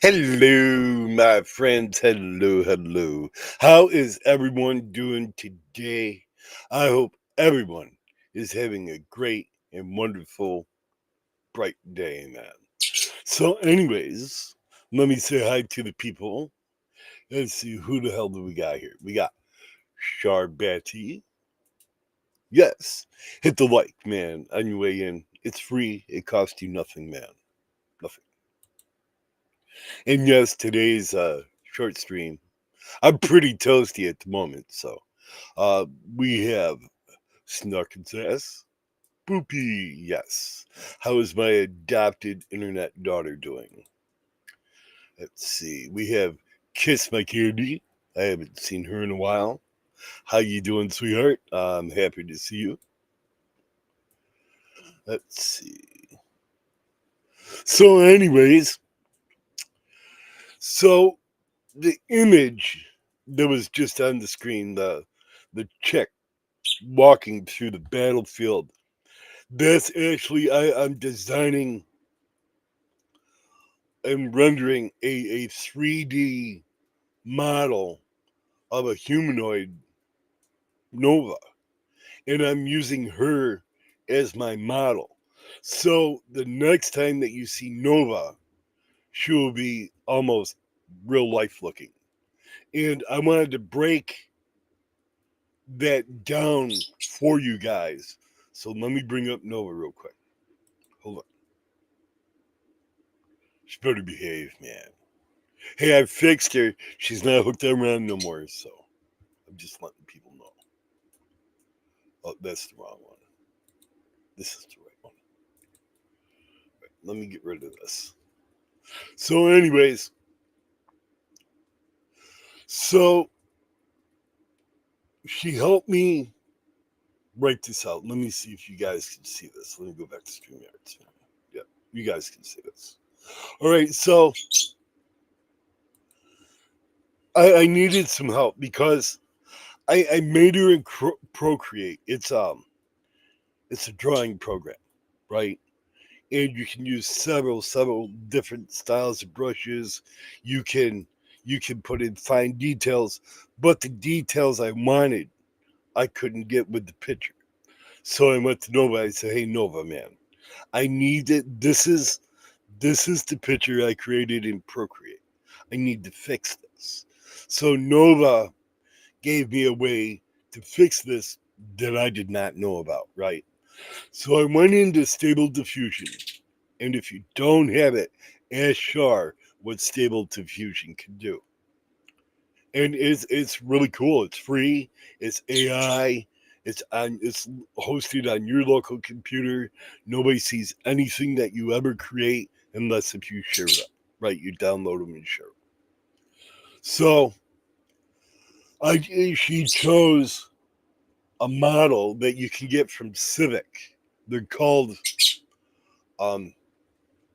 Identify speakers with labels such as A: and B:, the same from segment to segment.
A: Hello, my friends. Hello, hello. How is everyone doing today? I hope everyone is having a great and wonderful, bright day, man. So, anyways, let me say hi to the people. Let's see who the hell do we got here. We got Sharbati. Yes, hit the like, man, on your way in. It's free. It costs you nothing, man. Nothing. And yes, today's short stream. I'm pretty toasty at the moment, so uh, we have Snarkinsass, Boopy, yes. How is my adopted internet daughter doing? Let's see. We have Kiss My Candy. I haven't seen her in a while. How you doing, sweetheart? I'm happy to see you. Let's see. So, anyways, so the image that was just on the screen, the chick walking through the battlefield. That's actually I'm designing and rendering a 3D model of a humanoid Nova, and I'm using her as my model. So the next time that you see Nova, she will be almost real life looking. And I wanted to break that down for you guys. So let me bring up Nova real quick. Hold on. She better behave, man. Hey, I fixed her. She's not hooked around no more, so I'm just letting people know. Oh, that's the wrong one. This is the right one. Right, let me get rid of this. So, anyways, so she helped me write this out. Let me see if you guys can see this. Let me go back to StreamYard. Yeah, you guys can see this. All right, so I needed some help because I made her in Procreate. It's a drawing program, right? And you can use several different styles of brushes. You can you can put in fine details, but the details I wanted I couldn't get with the picture. So I went to Nova. I said, "Hey Nova, man, I need it. This is the picture I created in Procreate. I need to fix this." So Nova gave me a way to fix this that I did not know about, right? So I went into Stable Diffusion. And if you don't have it, ask Shar what Stable Diffusion can do. And it's really cool. It's free. It's AI. It's hosted on your local computer. Nobody sees anything that you ever create unless if you share it. Right? You download them and share them. So I she chose a model that you can get from Civic. They're called um,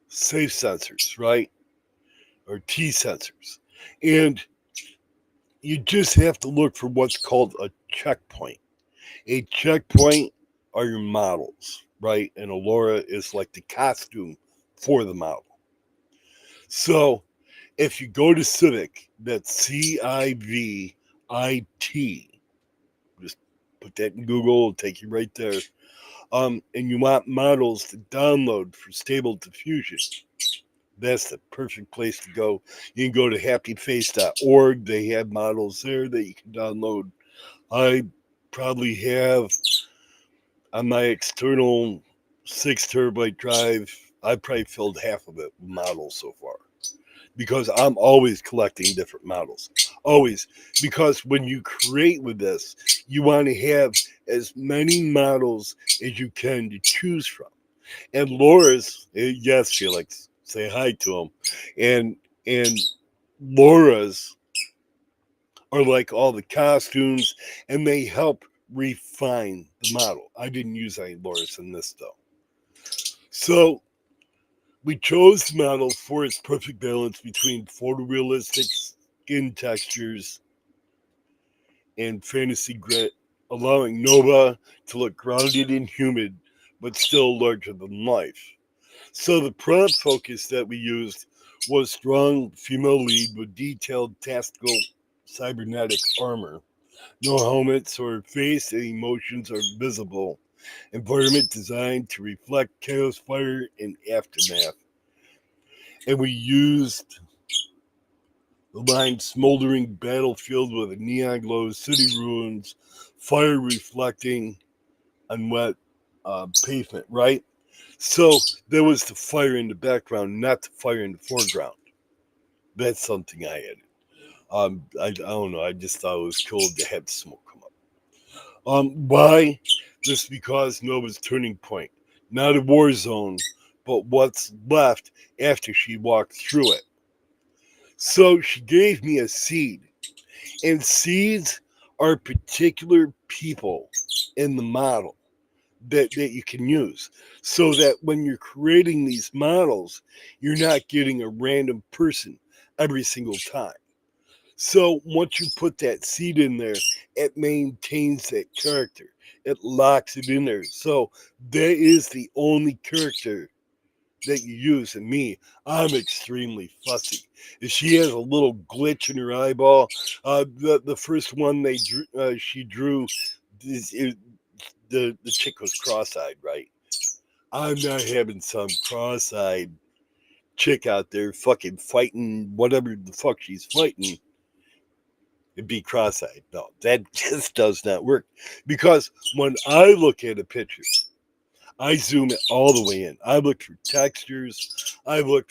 A: safe sensors, right? Or T sensors. And you just have to look for what's called a checkpoint. A checkpoint are your models, right? And Allura is like the costume for the model. So if you go to Civic, that's CIVIT, just put that in Google, it'll take you right there. And you want models to download for Stable Diffusion, that's the perfect place to go. You can go to happyface.org. They have models there that you can download. I probably have on my external 6 terabyte drive, I probably filled half of it with models so far because I'm always collecting different models. Always. Because when you create with this, you want to have as many models as you can to choose from. And Laura's, yes, Felix, say hi to him. And Laura's are like all the costumes, and they help refine the model. I didn't use any Laura's in this though. So we chose the model for its perfect balance between photorealistic skin textures and fantasy grit, allowing Nova to look grounded and humid, but still larger than life. So the prompt focus that we used was strong female lead with detailed tactical cybernetic armor. No helmets or face emotions are visible. Environment designed to reflect chaos, fire, and aftermath. And we used the line smoldering battlefield with a neon glow, city ruins, fire reflecting on wet pavement, right? So there was the fire in the background, not the fire in the foreground. That's something I added. I don't know. I just thought it was cool to have the smoke come up. Why? Just because Nova's turning point, not a war zone, but what's left after she walked through it. So she gave me a seed, and seeds are particular people in the model that you can use, so that when you're creating these models, you're not getting a random person every single time. So once you put that seed in there, it maintains that character. It locks it in there. So that is the only character that you use. And me, I'm extremely fussy. If she has a little glitch in her eyeball, the first one she drew, the chick was cross-eyed, right? I'm not having some cross-eyed chick out there fucking fighting whatever the fuck she's fighting and be cross-eyed. No, that just does not work. Because when I look at a picture, I zoom it all the way in. I look for textures. I look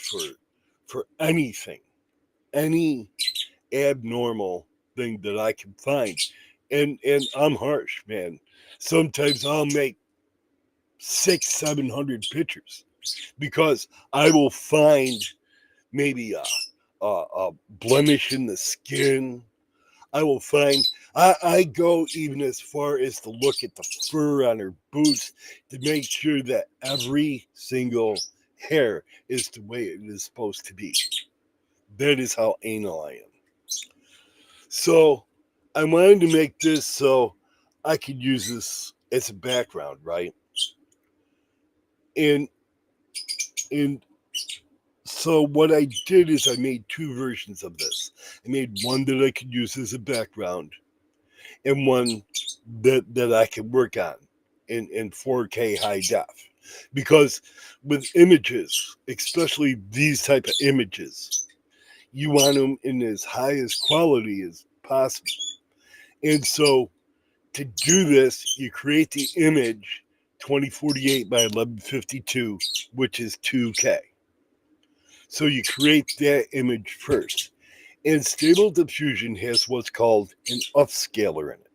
A: for anything, any abnormal thing that I can find. And I'm harsh, man. Sometimes I'll make 600-700 pictures because I will find maybe a blemish in the skin. I will find, I go even as far as to look at the fur on her boots to make sure that every single hair is the way it is supposed to be. That is how anal I am. So I wanted to make this so I could use this as a background, right? And and so what I did is I made two versions of this. I made one that I could use as a background and one that I could work on in 4K high def. Because with images, especially these type of images, you want them in as high as quality as possible. And so to do this, you create the image 2048 by 1152, which is 2K. So you create that image first. And Stable Diffusion has what's called an upscaler in it.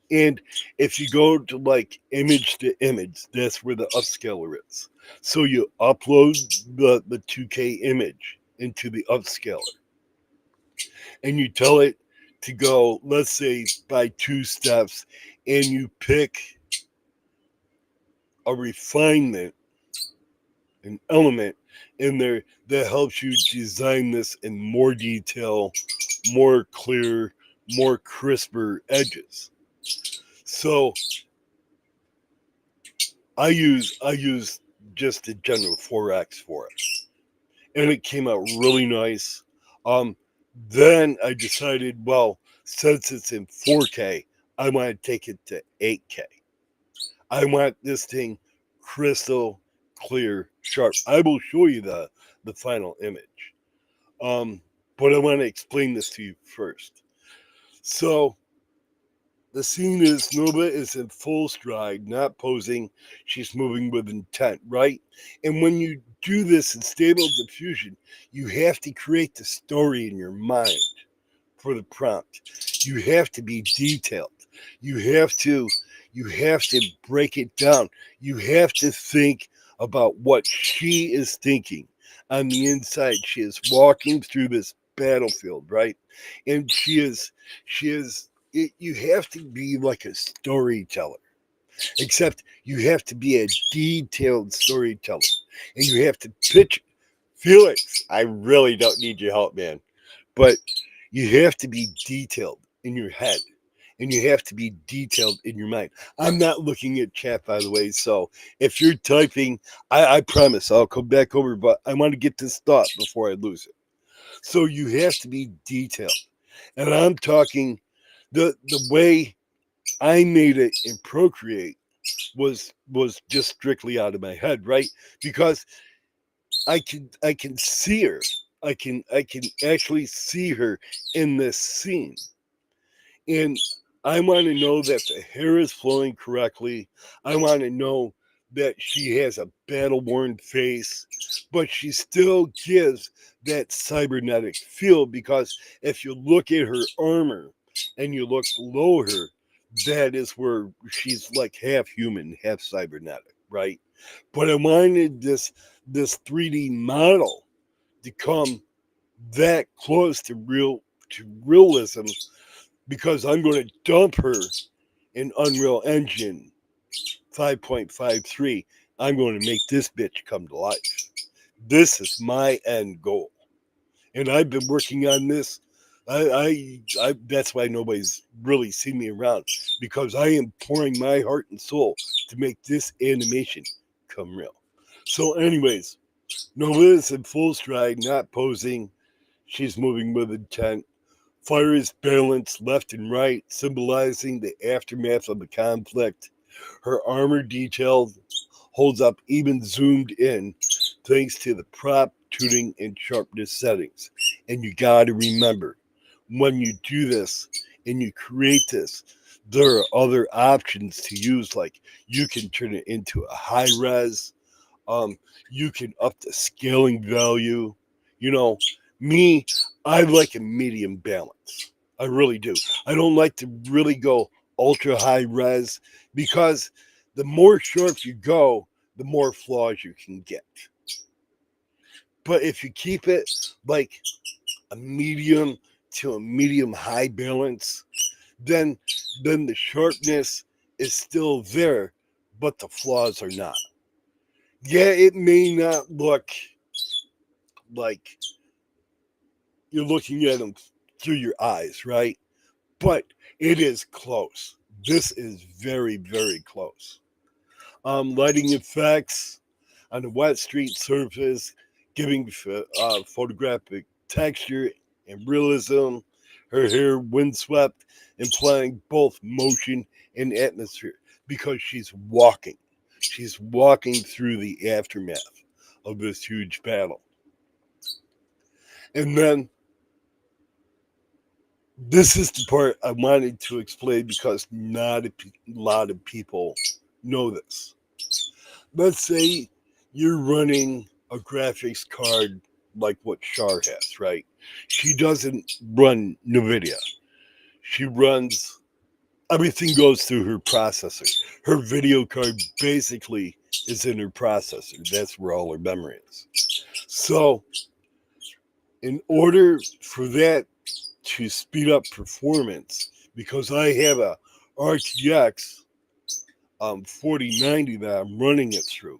A: And if you go to like image to image, that's where the upscaler is. So you upload the 2K image into the upscaler. And you tell it to go, let's say, by 2 steps, and you pick a refinement, an element in there that helps you design this in more detail, more clear, more crisper edges. So I use just the general 4X for it, and it came out really nice. Um, then I decided, well, since it's in 4K, I want to take it to 8K. I want this thing crystal clear, sharp. I will show you the final image. But I want to explain this to you first. So the scene is Nova is in full stride, not posing. She's moving with intent, right? And when you do this in Stable Diffusion, you have to create the story in your mind for the prompt. You have to be detailed. You have to break it down. You have to think about what she is thinking on the inside. She is walking through this battlefield, right? And she is you have to be like a storyteller, except you have to be a detailed storyteller, and you have to pitch. Felix, I really don't need your help, man, but you have to be detailed in your head, and you have to be detailed in your mind. I'm not looking at chat, by the way, so if you're typing, I promise I'll come back over, but I want to get this thought before I lose it. So you have to be detailed. And I'm talking the way I made it in Procreate was just strictly out of my head, right? Because I can see her. I can actually see her in this scene. And I want to know that the hair is flowing correctly. I want to know that she has a battle worn face, but she still gives that cybernetic feel, because if you look at her armor and you look below her, that is where she's like half human, half cybernetic, right? But I wanted this 3D model to come that close to realism, because I'm going to dump her in Unreal Engine 5.53. I'm going to make this bitch come to life. This is my end goal, and I've been working on this. I that's why nobody's really seen me around, because I am pouring my heart and soul to make this animation come real. So, anyways, Nova's in full stride, not posing. She's moving with intent. Fire is balanced left and right, symbolizing the aftermath of the conflict. Her armor detail holds up even zoomed in, thanks to the prop, tuning, and sharpness settings. And you gotta remember, when you do this and you create this, there are other options to use, like you can turn it into a high res, um, you can up the scaling value. You know, me, I like a medium balance. I really do. I don't like to really go ultra high res, because the more sharp you go, the more flaws you can get. But if you keep it like a medium to a medium high balance, then the sharpness is still there, but the flaws are not. Yeah, it may not look like you're looking at them through your eyes, right? But it is close. This is very, very close. Lighting effects on a wet street surface, giving photographic texture and realism. Her hair windswept, implying both motion and atmosphere, because she's walking. She's walking through the aftermath of this huge battle. And then this is the part I wanted to explain, because not a lot of people know this. Let's say you're running a graphics card like what Char has, right? She doesn't run NVIDIA. She runs, everything goes through her processor. Her video card basically is in her processor. That's where all her memory is. So, in order for that to speed up performance, because I have a RTX 4090 that I'm running it through.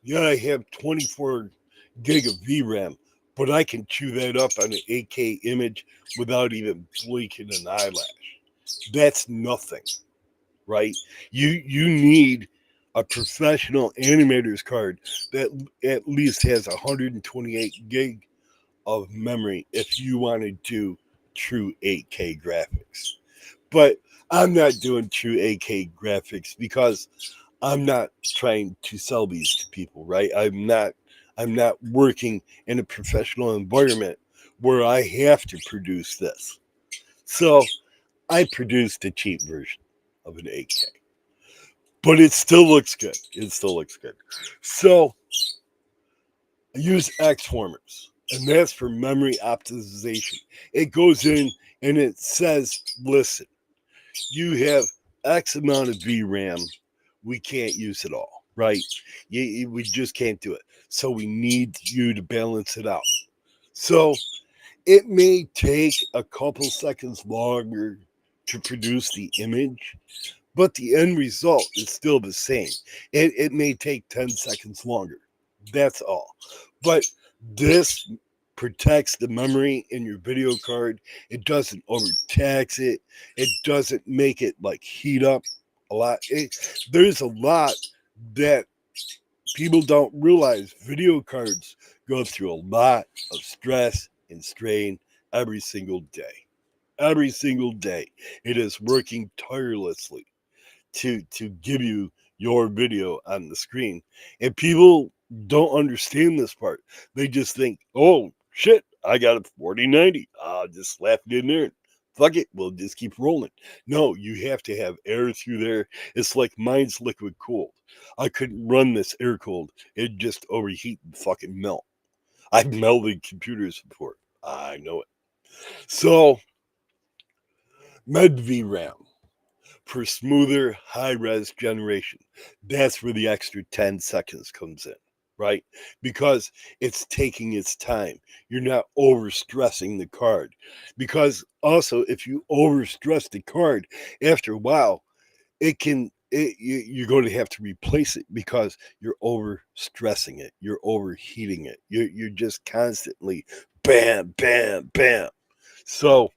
A: Yeah, I have 24 gig of VRAM, but I can chew that up on an 8K image without even blinking an eyelash. That's nothing, right? You need a professional animator's card that at least has 128 gig of memory if you want to do true 8K graphics. But I'm not doing true 8K graphics, because I'm not trying to sell these to people, right? I'm not working in a professional environment where I have to produce this. So I produced a cheap version of an 8K. But it still looks good. It still looks good. So I use Xformers, and that's for memory optimization. It goes in and it says, listen, you have X amount of VRAM. We can't use it all, right? We just can't do it. So we need you to balance it out. So it may take a couple seconds longer to produce the image, but the end result is still the same. It may take 10 seconds longer. That's all. But this protects the memory in your video card. It doesn't overtax it. It doesn't make it like heat up a lot. There's a lot that people don't realize. Video cards go through a lot of stress and strain every single day. Every single day. It is working tirelessly to give you your video on the screen. And people don't understand this part. They just think, oh shit, I got a 4090. I'll just slap it in there. Fuck it, we'll just keep rolling. No, you have to have air through there. It's like mine's liquid cooled. I couldn't run this air cooled. It just overheat and fucking melt. I've melted computers before. I know it. So, MedVRAM for smoother high-res generation. That's where the extra 10 seconds comes in, right? Because it's taking its time. You're not overstressing the card. Because also, if you overstress the card, after a while, you're going to have to replace it because you're overstressing it. You're overheating it. You're just constantly bam, bam, bam. So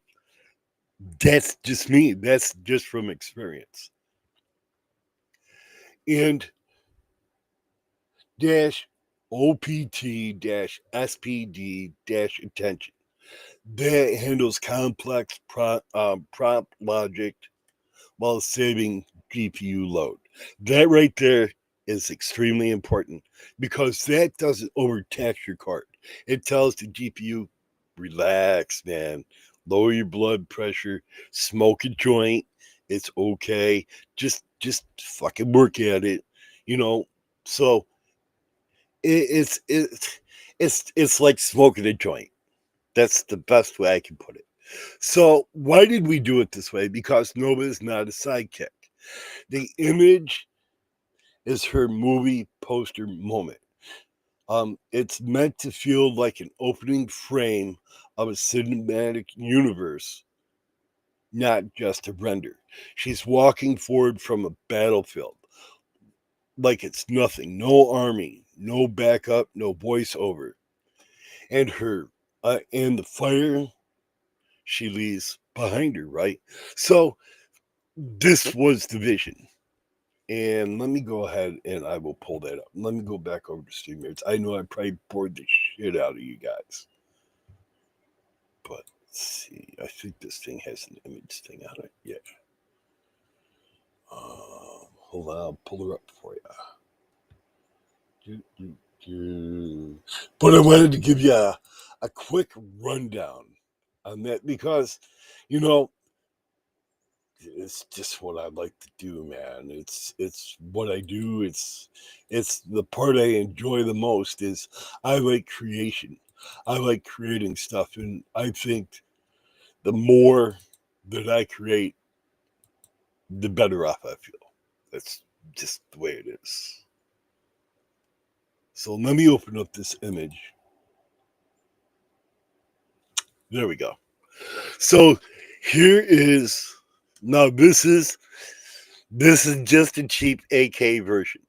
A: that's just me. That's just from experience. And dash OPT dash SPD dash attention that handles complex prompt logic while saving GPU load. That right there is extremely important because that doesn't overtax your card. It tells the GPU, relax, man, lower your blood pressure, smoke a joint. It's okay. Just fucking work at it, you know. So it's like smoking a joint. That's the best way I can put it. So why did we do it this way? Because Nova is not a sidekick. The image is her movie poster moment. It's meant to feel like an opening frame of a cinematic universe, not just a render. She's walking forward from a battlefield like it's nothing. No army, no backup, no voiceover. And and the fire she leaves behind her, right? So this was the vision. And let me go ahead and I will pull that up. Let me go back over to StreamYards. I know I probably bored the shit out of you guys. But let's see. I think this thing has an image thing on it. Yeah. Hold on. I'll pull her up for you. But I wanted to give you a quick rundown on that because, you know, it's just what I like to do, man. It's what I do. It's the part I enjoy the most is I like creation. I like creating stuff, and I think the more that I create, the better off I feel. That's just the way it is. So let me open up this image. There we go. So here is now this is just a cheap AK version.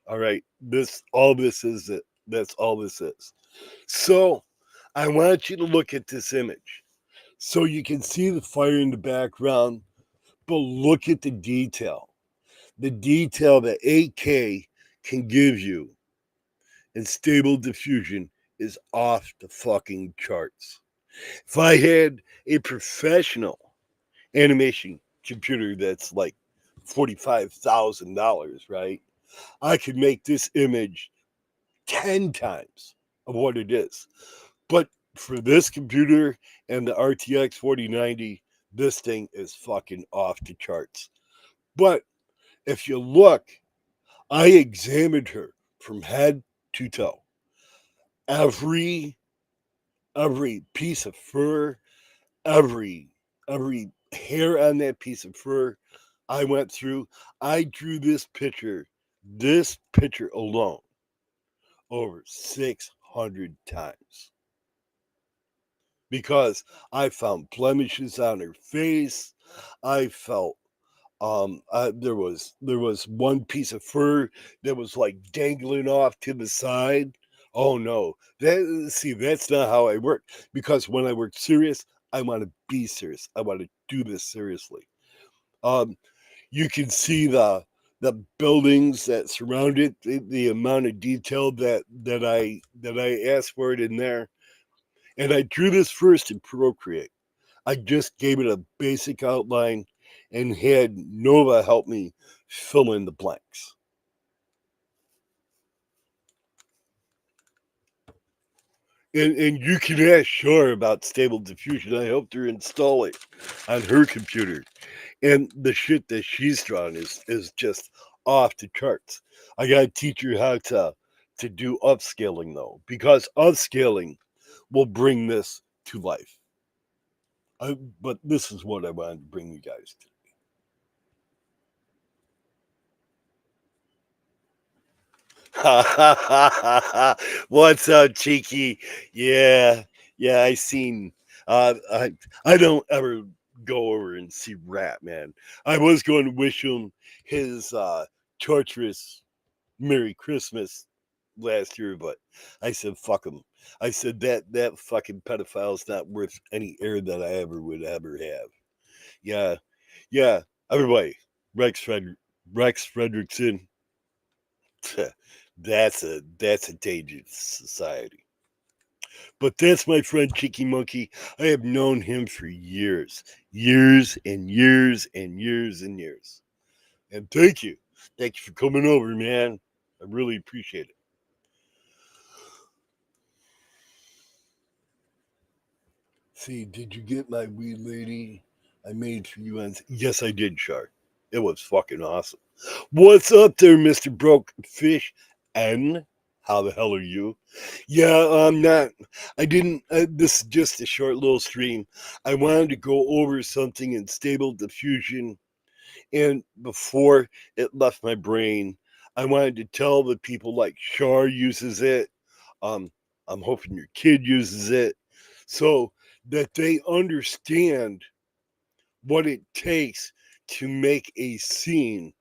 A: All right. This all this is it. That's all this is. So I want you to look at this image. So you can see the fire in the background, but look at the detail. The detail that 8K can give you in stable diffusion is off the fucking charts. If I had a professional animation computer that's like $45,000, right? I could make this image 10 times of what it is. But for this computer and the RTX 4090, this thing is fucking off the charts. But if you look, I examined her from head to toe. Every piece of fur, every hair on that piece of fur I went through. I drew this picture alone over 600 times because I found blemishes on her face. I felt there was one piece of fur that was like dangling off to the side Oh no, that's not how I work. Because when I work serious, I want to be serious. I want to do this seriously. Um, you can see the buildings that surround it, the amount of detail that I asked for it in there, and I drew this first in Procreate. I just gave it a basic outline and had Nova help me fill in the blanks. And you can ask Shar about Stable Diffusion. I helped her install it on her computer. And the shit that she's drawn is just off the charts. I gotta teach her how to do upscaling though, because upscaling will bring this to life. But this is what I wanted to bring you guys to. What's up, cheeky? Yeah, yeah. I don't ever go over and see Rat, man. I was going to wish him his torturous Merry Christmas last year, but I said fuck him. I said that fucking pedophile's not worth any air that I ever would ever have. Yeah, yeah. Everybody, Rex Rex Fredrickson. That's a dangerous society. But that's my friend Cheeky Monkey. I have known him for years, years and years and years and years. And thank you for coming over, man. I really appreciate it. See, did you get my weed lady I made for you on? Yes, I did, Shark. It was fucking awesome. What's up there, Mr. Broke Fish? And how the hell are you? Yeah, I'm not. I didn't. This is just a short little stream. I wanted to go over something in Stable Diffusion, and before it left my brain, I wanted to tell the people like Shar uses it. Um, I'm hoping your kid uses it, so that they understand what it takes to make a scene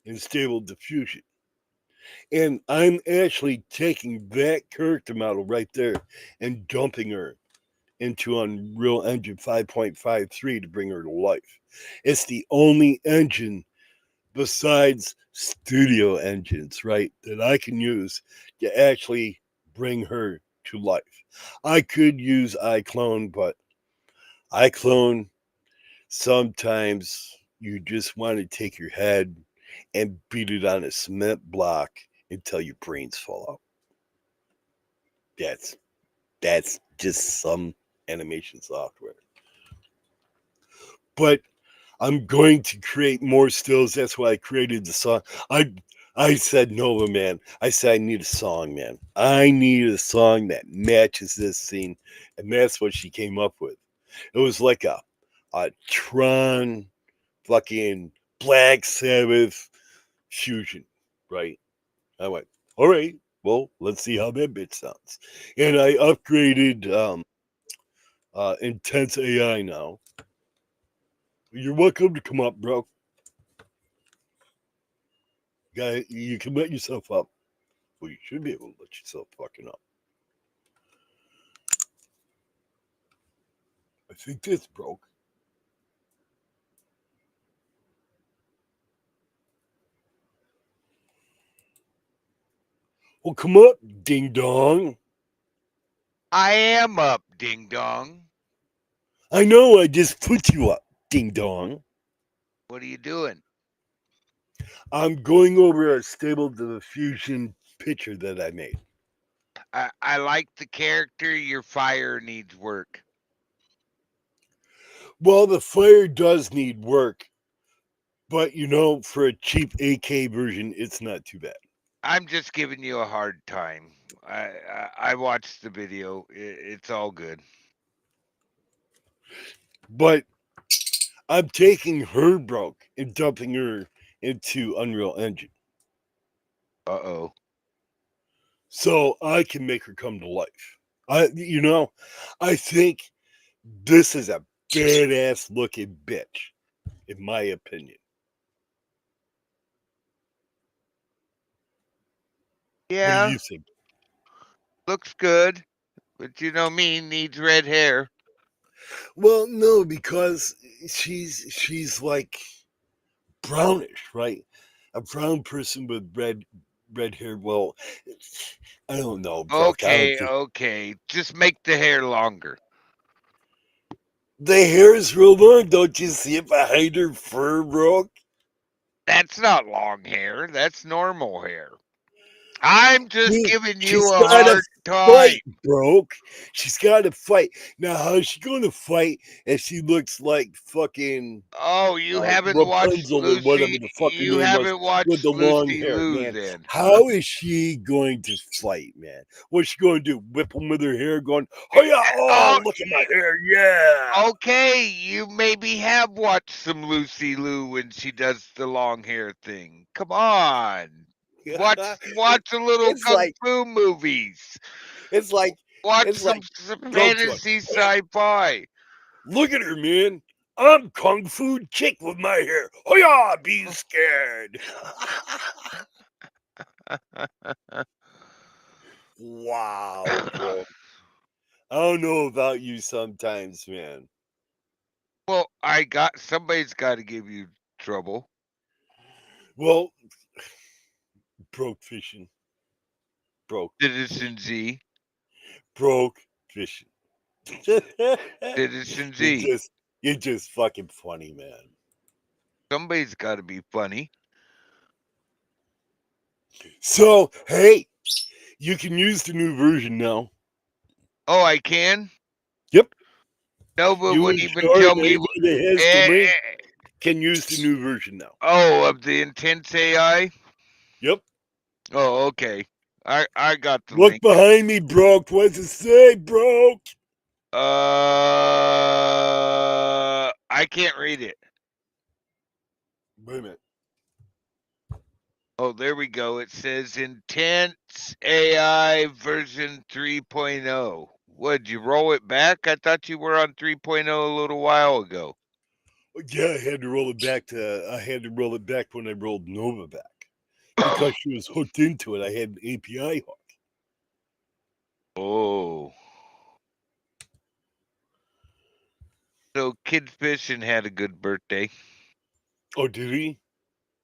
A: in Stable Diffusion. And I'm actually taking that character model right there and dumping her into Unreal Engine 5.53 to bring her to life. It's the only engine besides studio engines, right, that I can use to actually bring her to life. I could use iClone, but iClone, sometimes you just want to take your head and beat it on a cement block until your brains fall out. That's that's just some animation software. But I'm going to create more stills. That's why I created the song. I said Nova, man. I said I need a song, man. I need a song that matches this scene, and that's what she came up with. It was like a Tron fucking Black Sabbath fusion, right? I went, all right, well, let's see how that bitch sounds. And I upgraded Intense AI now. You're welcome to come up, bro. Guy, you can let yourself up. Well, you should be able to let yourself fucking up. I think this broke. Well, come up, ding dong.
B: I am up, ding dong.
A: I know I just put you up, ding dong.
B: What are you doing?
A: I'm going over a Stable Diffusion picture that I made.
B: I like the character. Your fire needs work.
A: Well, the fire does need work, but for a cheap AK version, it's not too bad.
B: I'm just giving you a hard time. I watched the video. It's all good.
A: But I'm taking her broke and dumping her into Unreal Engine.
B: Uh-oh.
A: So I can make her come to life. I think this is a badass looking bitch, in my opinion. What do
B: Yeah.
A: you think?
B: Looks good, but you know me, needs red hair.
A: Well, no, because she's like brownish, right? A brown person with red hair. Well, I don't know, bro. I don't
B: Okay,
A: think
B: okay. Just make the hair longer.
A: the hair is real long. Don't you see it behind her fur, bro?
B: That's not long hair. That's normal hair. I'm just
A: Dude,
B: giving you
A: she's
B: a
A: got to
B: hard time.
A: fight, bro. She's got to fight. Now, how's she going to fight if she looks like fucking
B: Oh, you haven't watched
A: Rapunzel or whatever
B: Lucy.
A: the fuck her
B: You
A: name was
B: haven't
A: with the
B: watched
A: long
B: Lucy
A: hair,
B: Liu
A: man?
B: then.
A: How is she going to fight, man? What's she going to do? Whip him with her hair, going, "Oh yeah,
B: Oh,
A: oh look at my hair, yeah."
B: okay. You maybe have watched some Lucy Liu when she does the long hair thing. Come on. Watch a little
A: it's
B: kung
A: like
B: fu movies.
A: it's like
B: Watch
A: it's
B: some
A: like Bro Truck.
B: fantasy sci-fi.
A: Look at her, man. I'm kung fu chick with my hair. Oh yeah, be scared. Wow, bro. I don't know about you sometimes, man.
B: Well, somebody's got to give you trouble.
A: Well, broke fishing. Broke.
B: Citizen Z.
A: Broke fishing. you're
B: Citizen Z.
A: you're just fucking funny, man.
B: Somebody's got to be funny.
A: So, hey, you can use the new version now.
B: Oh, I can?
A: Yep.
B: No, but
A: You
B: wouldn't
A: and
B: even
A: Short
B: tell
A: and
B: me.
A: anybody that has the
B: Eh,
A: link
B: eh,
A: can use the new version now.
B: oh, of the Intense AI?
A: Yep.
B: Oh, okay. I got the
A: Look
B: link.
A: behind me, broke. What's it say, broke?
B: I can't read it.
A: Wait a minute.
B: Oh, there we go. It says Intense AI version 3.0. Would you roll it back? I thought you were on 3.0 a little while ago.
A: Yeah, I had to roll it back when I rolled Nova back. Because she was hooked into it. I had an API hook.
B: Oh. So Kid Fishing had a good birthday.
A: Oh, did he?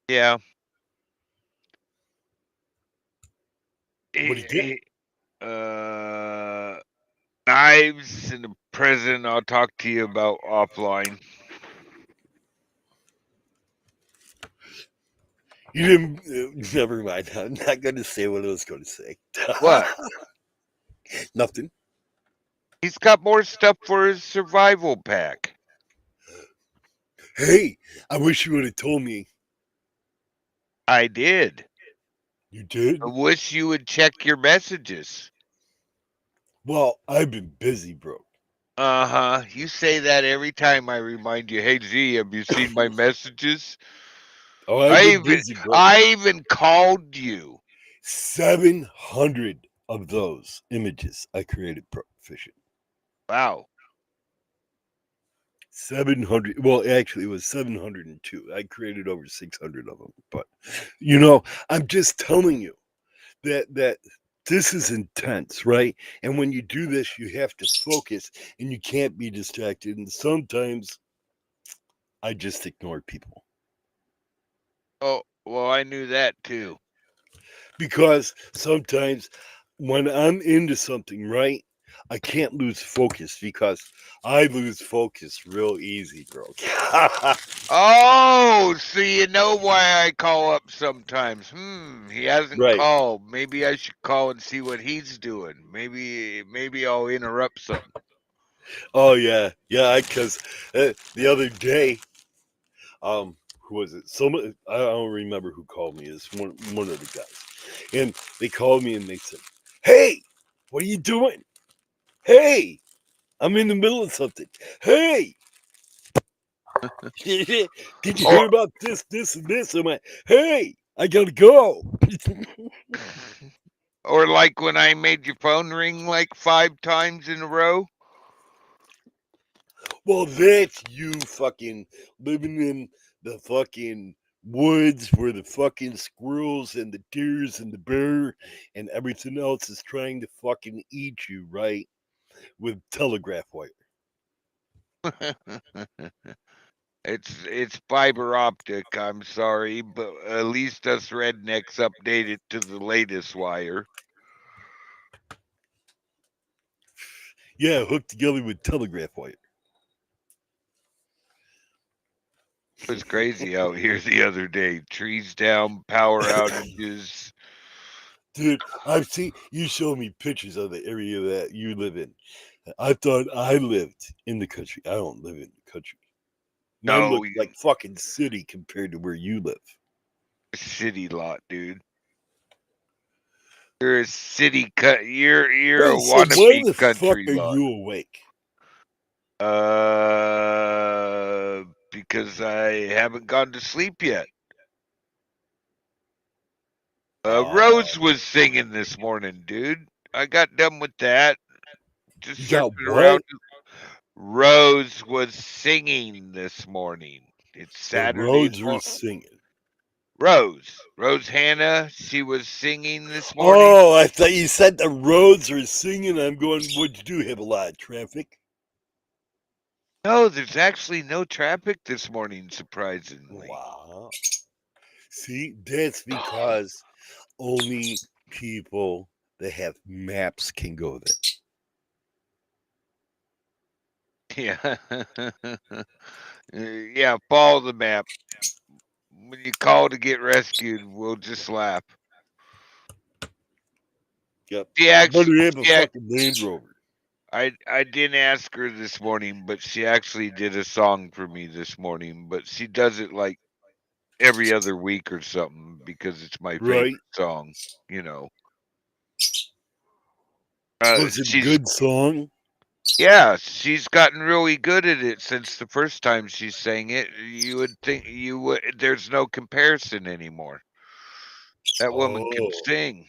B: Yeah.
A: What'd he get?
B: Knives and a present I'll talk to you about offline.
A: You didn't. Never mind. I'm not going to say what I was going to say.
B: What?
A: Nothing.
B: He's got more stuff for his survival pack.
A: Hey, I wish you would have told me.
B: I did.
A: You did?
B: I wish you would check your messages.
A: Well, I've been busy, bro.
B: Uh-huh. You say that every time I remind you, hey Z, have you seen my messages?
A: Oh, I've been busy, bro.
B: I even called you.
A: 700 of those images I created fishing.
B: Wow.
A: 700. Well, actually, it was 702. I created over 600 of them. But, you know, I'm just telling you that this is intense, right? And when you do this, you have to focus and you can't be distracted. And sometimes I just ignore people
B: Oh, well, I knew that too.
A: because sometimes when I'm into something, right, I can't lose focus because I lose focus real easy, bro.
B: Oh, so you know why I call up sometimes. He hasn't
A: Right.
B: called. Maybe I should call and see what he's doing. Maybe I'll interrupt something.
A: Oh yeah, yeah. Because the other day, who was it? Someone I don't remember who called me. It's one of the guys, and they called me and they said, "Hey, what are you doing? Hey, I'm in the middle of something. Hey, did you hear
B: Or
A: about this, and this?" I'm like, "Hey, I gotta go."
B: or like when I made your phone ring like 5 times in a row.
A: Well, that's you fucking living in the fucking woods where the fucking squirrels and the deers and the bear and everything else is trying to fucking eat you, right? With telegraph wire.
B: It's fiber optic. I'm sorry, but at least us rednecks update it to the latest wire.
A: Yeah, hooked together with telegraph wire.
B: It was crazy out here the other day. Trees down, power outages.
A: Dude, I've seen you show me pictures of the area that you live in. I thought I lived in the country. I don't live in the country. Mine
B: No,
A: look like fucking city compared to where you live.
B: city lot, dude. You're a city cut. You're a
A: Wait, so why
B: wannabe
A: the fuck
B: country
A: are
B: lot.
A: you awake?
B: Because I haven't gone to sleep yet. Rose was singing this morning, dude. I got done with that. Just
A: You got
B: surfing
A: what?
B: around. Rose was singing this morning. It's
A: The
B: Saturday.
A: roads were singing.
B: Rose Hannah, she was singing this morning.
A: Oh, I thought you said the roads were singing. I'm going, would you do have a lot of traffic?
B: No, there's actually no traffic this morning, surprisingly.
A: Wow. See, that's because only people that have maps can go there.
B: Yeah. Yeah, follow the map. When you call to get rescued, we'll just laugh.
A: Yep.
B: She actually,
A: have a fucking Land Rover.
B: I didn't ask her this morning, but she actually did a song for me this morning. But she does it like every other week or something because it's my favorite song. You know.
A: Was it a good song?
B: Yeah, she's gotten really good at it since the first time she sang it. You would think there's no comparison anymore. That woman can sing.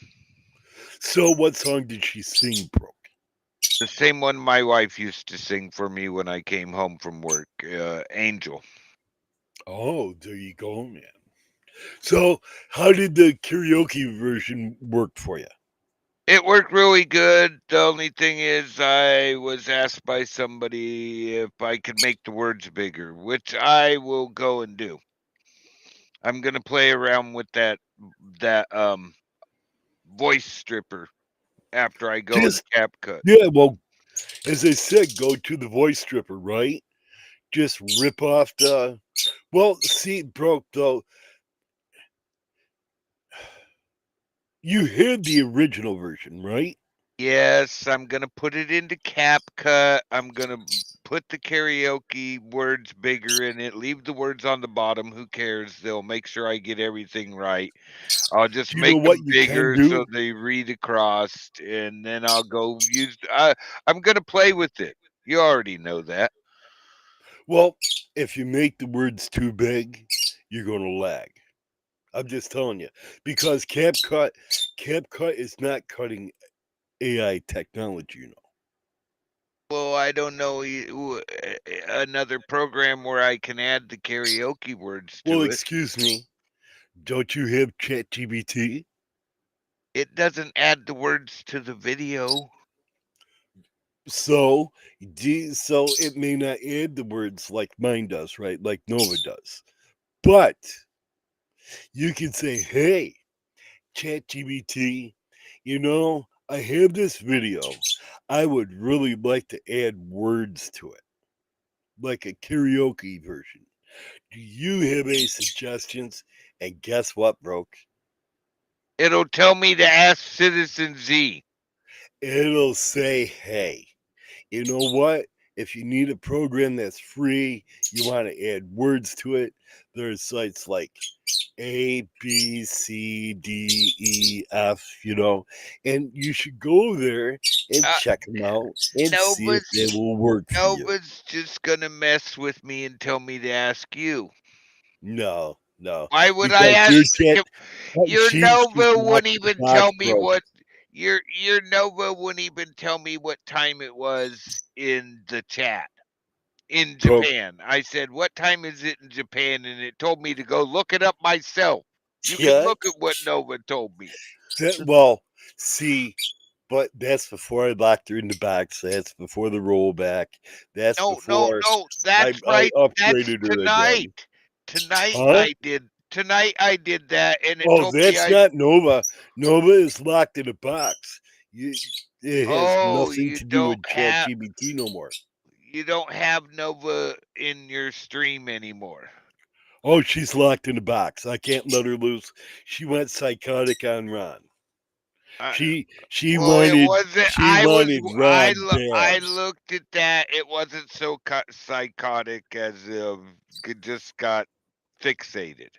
A: So what song did she sing, Brooke?
B: The same one my wife used to sing for me when I came home from work, Angel.
A: Oh, there you go, man. So how did the karaoke version work for you?
B: It worked really good. The only thing is I was asked by somebody if I could make the words bigger, which I will go and do. I'm gonna play around with that voice stripper after I go in CapCut.
A: Yeah, well, as I said, go to the voice stripper, right? Just rip off the. Well, see, Broke, though. You heard the original version, right?
B: Yes, I'm gonna put it into CapCut. I'm gonna put the karaoke words bigger in it. Leave the words on the bottom. Who cares? They'll make sure I get everything right. I'll just make them bigger so they read across, and then I'll go use. I'm gonna play with it. You already know that.
A: Well, if you make the words too big, you're gonna lag. I'm just telling you because CapCut is not cutting AI technology, you know.
B: Well, I don't know another program where I can add the karaoke words to it.
A: Well, excuse me. Don't you have ChatGPT?
B: It doesn't add the words to the video.
A: So it may not add the words like mine does, right? Like Nova does. But you can say, hey, ChatGPT, I have this video. I would really like to add words to it, like a karaoke version. Do you have any suggestions? And guess what, Broke?
B: It'll tell me to ask Citizen Z.
A: It'll say, hey, you know what? If you need a program that's free, you want to add words to it, there's sites like A, B, C, D, E, F, and you should go there and check them out and see if they will work for you.
B: Nova's just going to mess with me and tell me to ask you.
A: No.
B: Why would I ask? Your Nova wouldn't even tell me what your Nova wouldn't even tell me what time it was in the chat. in
A: Pro-
B: Japan. I said, "What time is it in Japan?" And it told me to go look it up myself. You can
A: yeah.
B: look at what Nova told me.
A: Well, see, but that's before I locked her in the box. That's before the rollback. That's
B: No, no,
A: before
B: no.
A: I
B: That's right. That's
A: upgraded her again.
B: tonight. Tonight
A: Huh?
B: I did. Tonight I did that, and it
A: Oh,
B: told me
A: that's
B: I.
A: not Nova. Nova is locked in a box. You, it has
B: Oh,
A: nothing
B: you
A: to do
B: don't
A: with
B: have.
A: ChatGPT no more.
B: You don't have Nova in your stream anymore.
A: Oh, she's locked in a box. I can't let her loose. She went psychotic on Ron.
B: I,
A: She
B: Well, it
A: wanted
B: wasn't. I was.
A: Ron
B: I
A: bad.
B: looked at that. It wasn't so psychotic as it just got fixated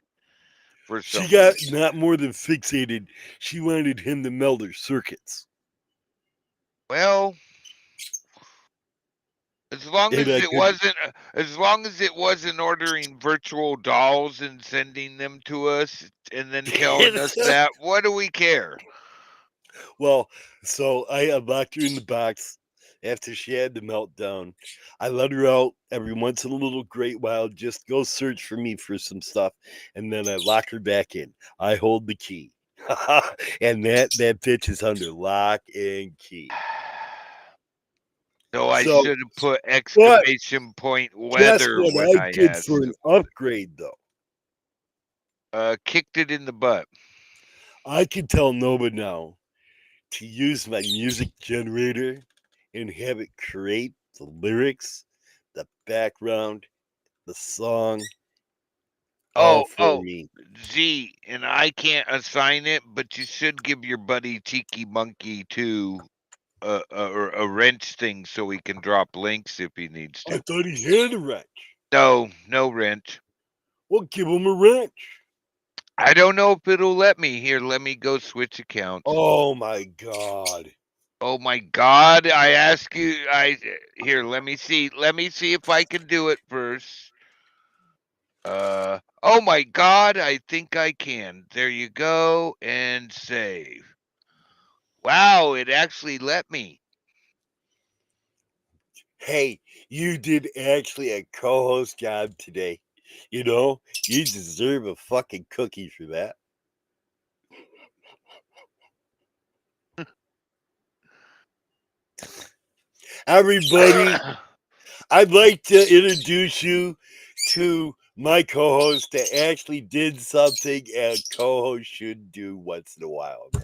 B: for
A: She
B: some
A: got
B: reason.
A: not more than fixated. She wanted him to meld her circuits.
B: Well, as long
A: And
B: as
A: I
B: it
A: could
B: wasn't, as long as it wasn't ordering virtual dolls and sending them to us and then telling us that, what do we care?
A: well, so I unlocked her in the box after she had the meltdown. I let her out every once in a little great while, just go search for me for some stuff, and then I lock her back in. I hold the key. And that bitch is under lock and key.
B: So I
A: So
B: should have put
A: but
B: exclamation point
A: guess
B: weather
A: what
B: when
A: I
B: I
A: did for
B: asked
A: an
B: him.
A: upgrade though?
B: Kicked it in the butt.
A: I can tell Nova now to use my music generator and have it create the lyrics, the background, the song, all for
B: Oh,
A: me.
B: Z, and I can't assign it, but you should give your buddy Tiki Monkey 2 a wrench thing so he can drop links if he needs
A: I
B: to.
A: thought he had a wrench.
B: No, no wrench.
A: Well, give him a wrench.
B: I don't know if it'll let me. Here, let me go switch accounts.
A: Oh my god.
B: Oh my God! I ask you. Here. Let me see. Let me see if I can do it first. Oh my God! I think I can. There you go, and save. Wow! It actually let me.
A: Hey, you did actually a co host job today. You know, you deserve a fucking cookie for that. Everybody, I'd like to introduce you to my co-host that actually did something a co-host should do once in a while, man.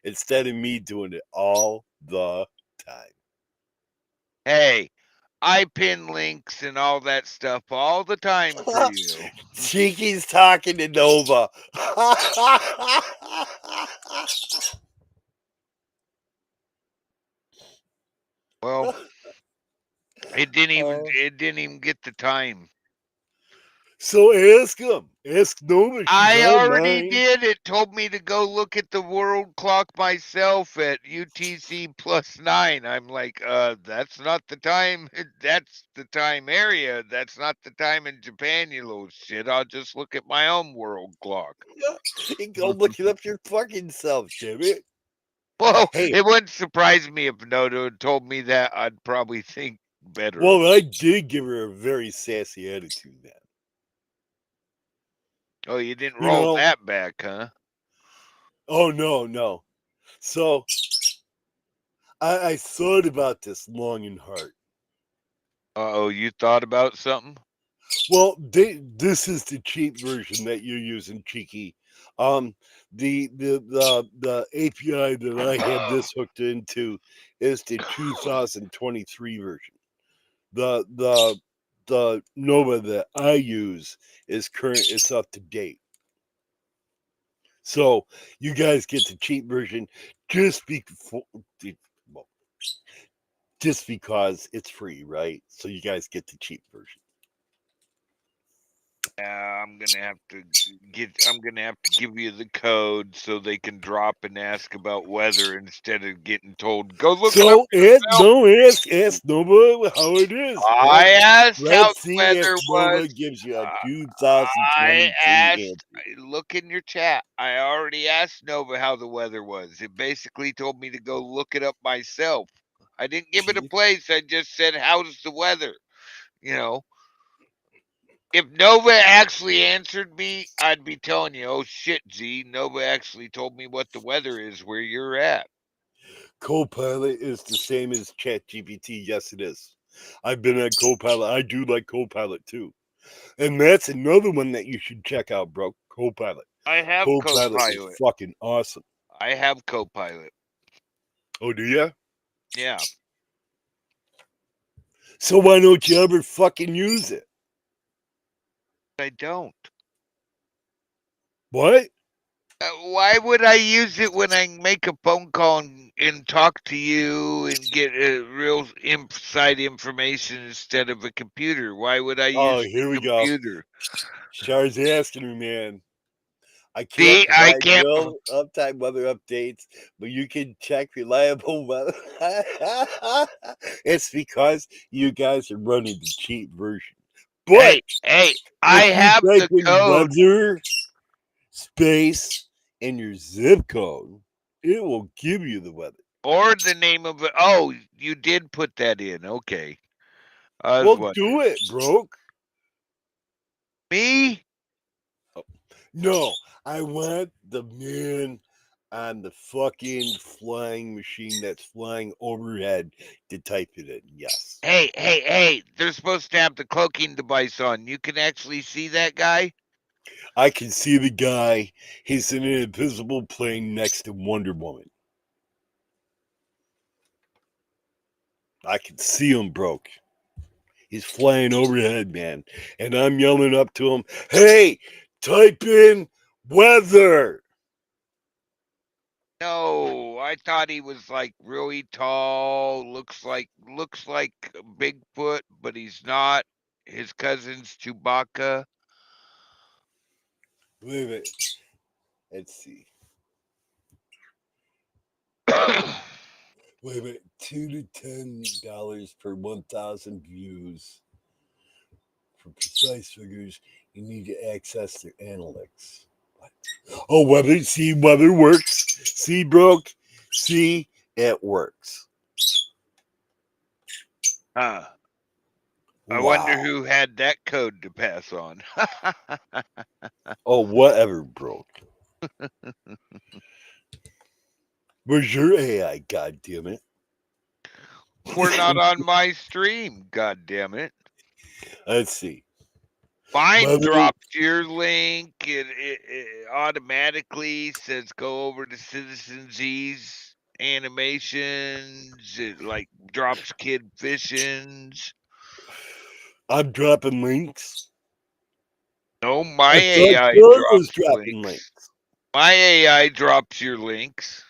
A: Instead of me doing it all the time.
B: Hey, I pin links and all that stuff all the time for you.
A: Cheeky's talking to Nova.
B: Well, it didn't even.
A: Uh,
B: It didn't even get the time.
A: so ask him. Ask Nova. She's
B: I already
A: online.
B: did. It told me to go look at the world clock myself at UTC +9. I'm like, that's not the time. That's the time area. That's not the time in Japan, you little shit. I'll just look at my own world clock.
A: You go look it up your fucking self, damn it.
B: Well,
A: Hey,
B: it wouldn't surprise me if Noto had told me that. I'd probably think better.
A: well, I did give her a very sassy attitude then.
B: Oh, you didn't
A: You
B: roll
A: know,
B: that back, huh?
A: oh no, no. So I thought about this long and hard.
B: Oh, you thought about something?
A: Well, this is the cheap version that you're using, Cheeky. Um, the API that I have this hooked into is the 2023 version. The Nova that I use is current. It's up to date. So you guys get the cheap version just before, well, just because it's free, right? So you guys get the cheap version.
B: I'm gonna have to I'm gonna have to give you the code so they can drop and ask about weather instead of getting told go look it up
A: So
B: yourself.
A: ask Nova how it is.
B: I asked how
A: Let's
B: the
A: see if
B: weather was.
A: Nova gives you a
B: I
A: 2023
B: asked.
A: answer.
B: Look in your chat. I already asked Nova how the weather was. It basically told me to go look it up myself. I didn't give it a
A: See?
B: place. I just said, "How's the weather?" You know, if Nova actually answered me, I'd be telling you, oh shit, Z, Nova actually told me what the weather is where you're at.
A: Copilot is the same as ChatGPT. Yes, it is. I've been at Copilot. I do like Copilot too. And that's another one that you should check out, bro. Copilot.
B: I have
A: Copilot is
B: Copilot.
A: fucking awesome.
B: I have Copilot.
A: Oh, do ya?
B: Yeah.
A: So why don't you ever fucking use it?
B: I don't.
A: What?
B: Why would I use it when I make a phone call and talk to you and get real inside information instead of a computer? Why would I
A: Oh,
B: use
A: here
B: the
A: we go.
B: computer?
A: Char's asking me, man. I can't
B: See, I
A: provide
B: can't.
A: real uptime weather updates, but you can check reliable weather. It's because you guys are running the cheap version. But
B: Hey, I
A: if you
B: have
A: type
B: the
A: in
B: code.
A: weather space and your zip code, it will give you the weather.
B: Or the name of it. Oh, you did put that in. Okay. I was
A: Well,
B: wondering.
A: do it, broke.
B: Me?
A: No, I want the man on the fucking flying machine that's flying overhead to type it in. Yes.
B: Hey. They're supposed to have the cloaking device on. You can actually see that guy?
A: I can see the guy. He's in an invisible plane next to Wonder Woman. I can see him, broke. He's flying overhead, man. And I'm yelling up to him, hey, type in weather.
B: No, I thought he was like really tall, looks like Bigfoot, but he's not. His cousin's Chewbacca.
A: Wait a minute. Let's see. Wait a minute. $2 to $10 per 1,000 views. For precise figures, you need to access their analytics. What? Oh, weather. See, weather works. See, broke. See, it works.
B: I
A: Wow.
B: wonder who had that code to pass on.
A: Oh, whatever, broke. Where's your AI? God damn it!
B: We're not on my stream, god damn it.
A: Let's see.
B: Mine
A: Weather.
B: dropped your link. It automatically says go over to Citizen Z's animations. It like drops kid fishings.
A: I'm dropping links.
B: No, my
A: I
B: AI
A: thought Kurt was
B: drops
A: dropping
B: links.
A: links.
B: My AI drops your links.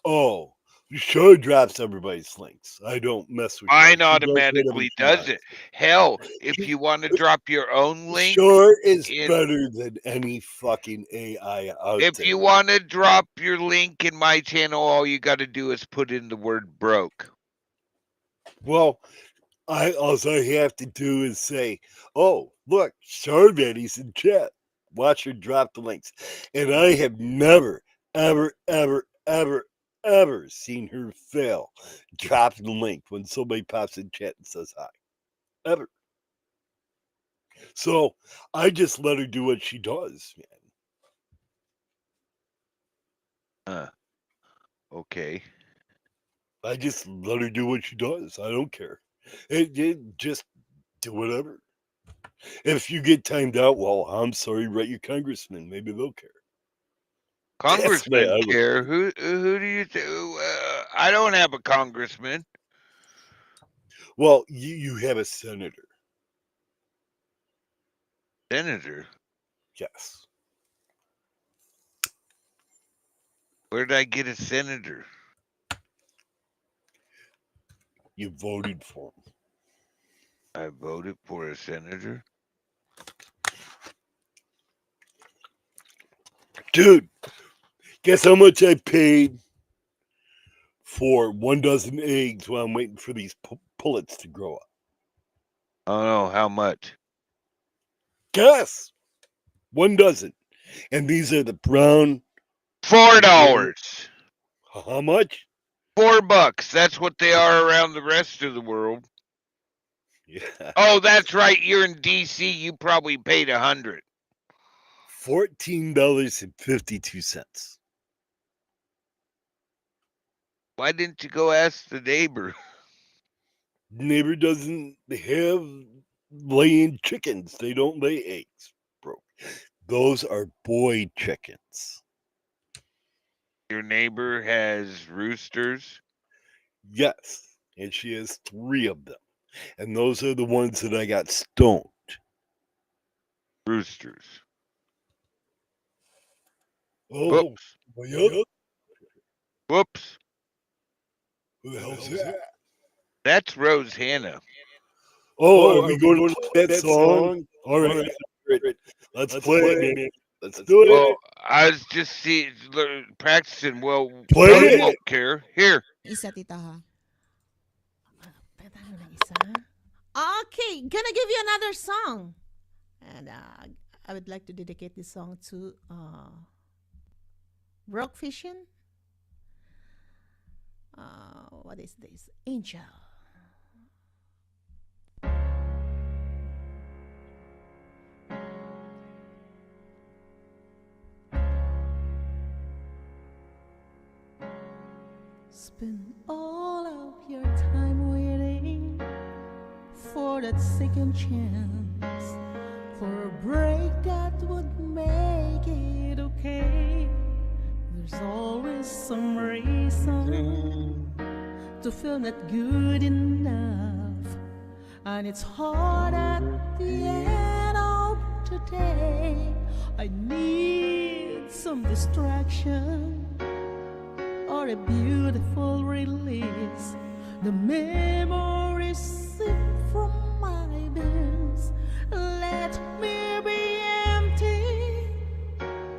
A: Oh, Char drops everybody's links. I don't mess with Char.
B: Mine
A: She does whatever
B: automatically
A: she
B: does
A: wants.
B: it. Hell, if you want to drop your own link,
A: Char is
B: in-
A: better than any fucking AI out
B: if
A: there.
B: you want to drop your link in my channel, all you got to do is put in the word broke.
A: Well, all I have to do is say, "Oh, look, Charmandy's in chat. Watch her drop the links." And I have never, ever, ever, ever, ever seen her fail drop the link when somebody pops in chat and says hi. Ever. So I just let her do what she does, man.
B: Okay.
A: I just let her do what she does. I don't care. It just do whatever. If you get timed out, well, I'm sorry, write your congressman. Maybe they'll care.
B: Congressmen care. Who do you I don't have a congressman.
A: Well, you have a senator.
B: Senator?
A: Yes.
B: Where did I get a senator?
A: You voted for him.
B: I voted for a senator?
A: Dude, guess how much I paid for 1 dozen eggs while I'm waiting for these pullets to grow up?
B: Oh no, how much?
A: Guess. 1 dozen. And these are the brown.
B: $4.
A: How much?
B: $4. That's what they are around the rest of the world.
A: Yeah.
B: Oh, that's right. You're in DC. You probably paid $100.
A: $14.52.
B: Why didn't you go ask the neighbor?
A: Neighbor doesn't have laying chickens. They don't lay eggs, bro. Those are boy chickens.
B: Your neighbor has roosters.
A: Yes. And she has 3 of them. And those are the ones that I got stoned.
B: Roosters.
A: Oh,
B: Whoops.
A: yep.
B: Whoops.
A: Who the hell's that?
B: That's Rose Hannah.
A: Oh, are we going to play that song? All right. Let's play it, man. Let's do it.
B: Well, I was just practicing. Well,
A: Play
B: Rose
A: it.
B: won't care. Here.
C: Isa, tita, ha? Pagkatalo ng isa. Okay, gonna give you another song. And I would like to dedicate this song to Rock Fishing. What is this? Angel. Spend all of your time waiting for that second chance, for a break that would make it okay. There's always some reason to feel not good enough, and it's hard at the end of today. I need some distraction or a beautiful release. The memories sip from my veins. Let me be empty,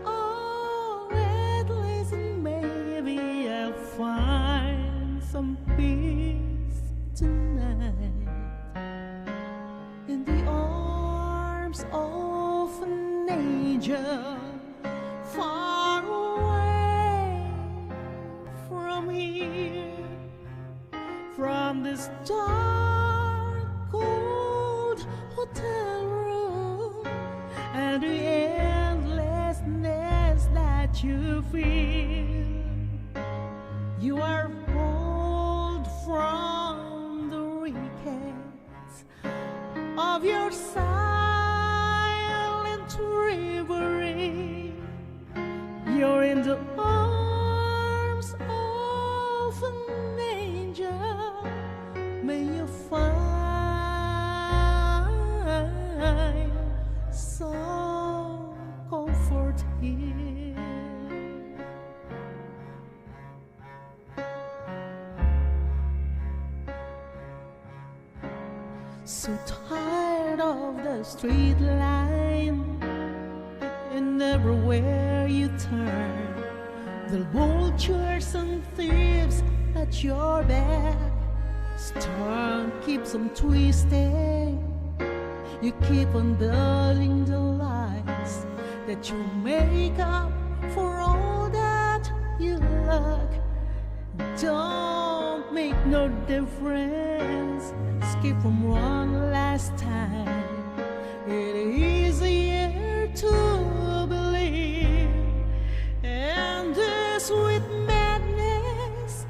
C: or at least maybe I'll find some peace tonight in the arms of an angel far away from here, from this dark cold hotel room, and the endlessness that you feel. You are pulled from the rickets of your silent reverie. You're in the arms of an angel. May you find some comfort here. So tired of the street line, and everywhere you turn, the vultures and thieves at your back. Storm keeps on twisting. You keep on building the lies that you make up for all that you lack. Don't make no difference. Skip from one last time. It is easier to believe, and this sweet madness,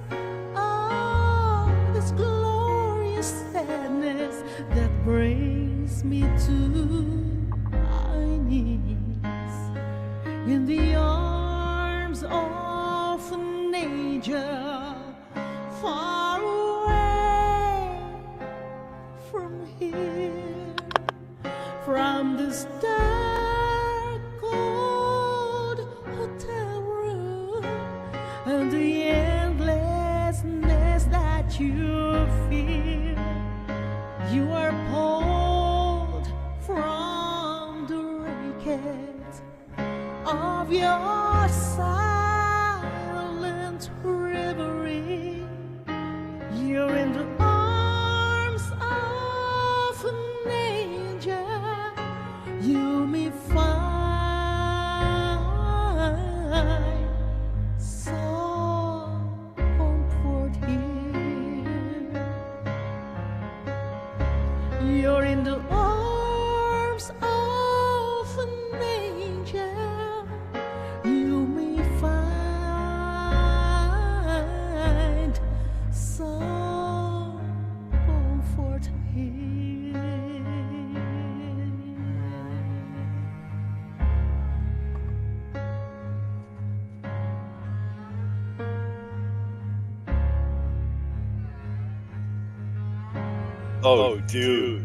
C: oh, this glorious sadness that brings me to my knees in the arms of an angel far away from here, from this dark cold hotel room, and the endlessness that you feel. You are pulled from the wreckage of your silent reverie. You're in the arms of an angel. You may find some comfort here.
A: Oh, dude,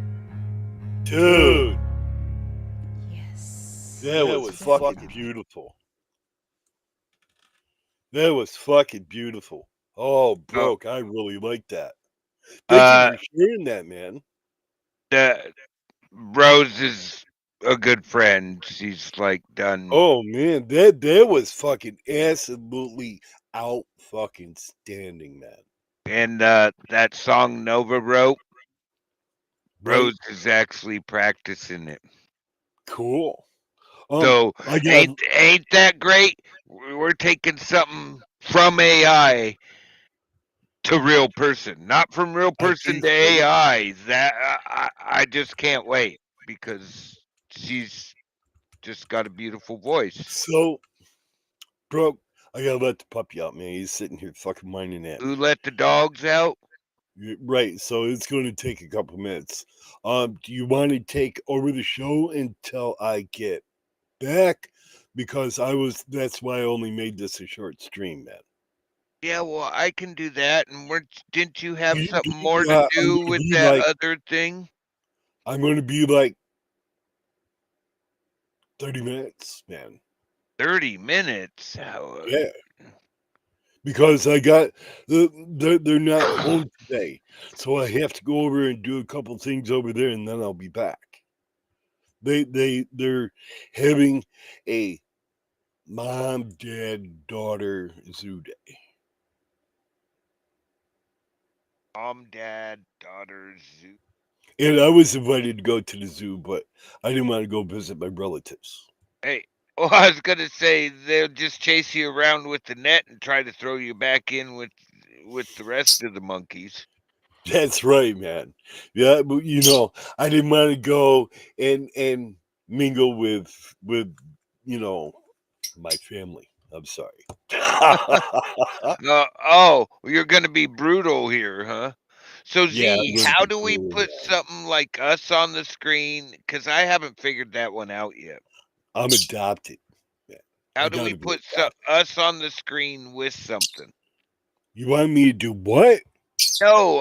C: Yes.
A: that was fucking beautiful. That was fucking beautiful. Oh,
B: Oh,
A: broke. I really like that. Thank
B: uh,
A: you for sharing that, man.
B: the Rose is a good friend. She's like done,
A: Oh man, that was fucking absolutely out fucking standing, man.
B: and that song Nova wrote,
A: Right?
B: Rose is actually practicing it.
A: Cool.
B: So
A: I got
B: ain't that great? We're taking something from AI to real person, not from real
A: I
B: person
A: think
B: to
A: so.
B: AI. That I just can't wait because she's just got a beautiful voice.
A: So, bro, I gotta let the puppy out, man. He's sitting here fucking whining at
B: Who
A: me.
B: let the dogs out?
A: Right, so it's going to take a couple minutes. Do you want to take over the show until I get back? Because that's why I only made this a short stream, man.
B: Yeah, well, I can do that. And didn't you have
A: Do
B: something
A: you-
B: more to
A: I'm
B: do
A: gonna
B: with
A: be
B: that
A: like
B: other thing?
A: I'm gonna be like 30 minutes, man.
B: 30 minutes.
A: Yeah. Because I got they're not home today. So I have to go over and do a couple things over there and then I'll be back. They're having a mom, dad, daughter zoo day.
B: Mom, dad, daughter, zoo.
A: And I was invited to go to the zoo, but I didn't want to go visit my relatives.
B: Hey, well, I was gonna say they'll just chase you around with the net and try to throw you back in with the rest of the monkeys.
A: That's right, man. Yeah, but I didn't want to go and mingle with my family. I'm sorry.
B: Oh, you're gonna be brutal here, huh? So
A: Yeah,
B: Z,
A: I'm gonna
B: how
A: be
B: do we
A: cool,
B: put
A: man.
B: something like us on the screen? Because I haven't figured that one out yet.
A: I'm adopted. Man.
B: How
A: I
B: do we
A: gotta be
B: put
A: adopted.
B: us on the screen with something?
A: You want me to do what?
B: No,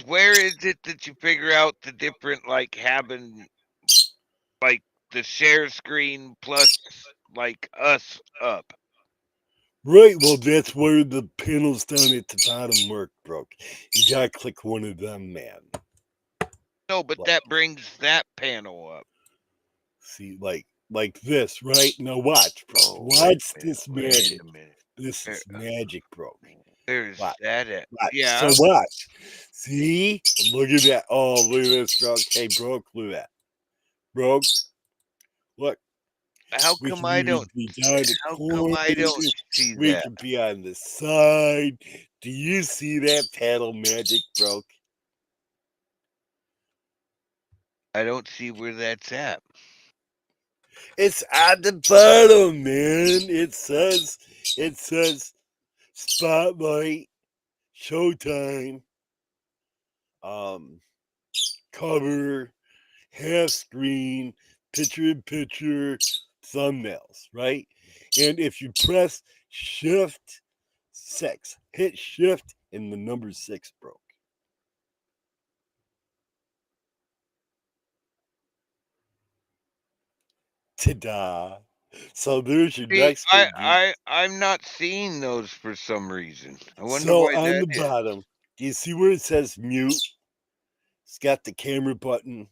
B: where is it that you figure out the different, like, having, like, the share screen plus, like, us up?
A: Right, well, that's where the panels down at the bottom work, broke. You gotta click one of them, man.
B: No, but
A: Like,
B: that brings that panel up.
A: see, like this, right? Now watch, bro.
B: Oh,
A: Watch this magic.
B: Wait a minute.
A: This is magic, bro.
B: There's
A: Watch,
B: that at.
A: watch.
B: Yeah.
A: So watch. See? Look at that. Oh, look at this, bro. Hey, broke, look at that. Broke, look.
B: How
A: We
B: come
A: can
B: I
A: even
B: don't?
A: be down the
B: How come
A: corner.
B: I don't see
A: We
B: that?
A: can be on the side. Do you see that paddle magic, broke?
B: I don't see where that's at.
A: It's at the bottom, man. It says spotlight, showtime, cover, half screen, picture in picture, thumbnails, right? And if you press shift 6, hit shift and the number 6 broke. Ta-da. So there's your
B: See,
A: next one, dude.
B: I'm not seeing those for some reason. I wonder
A: So
B: why
A: on
B: that
A: the
B: is.
A: bottom, do you see where it says mute? It's got the camera button.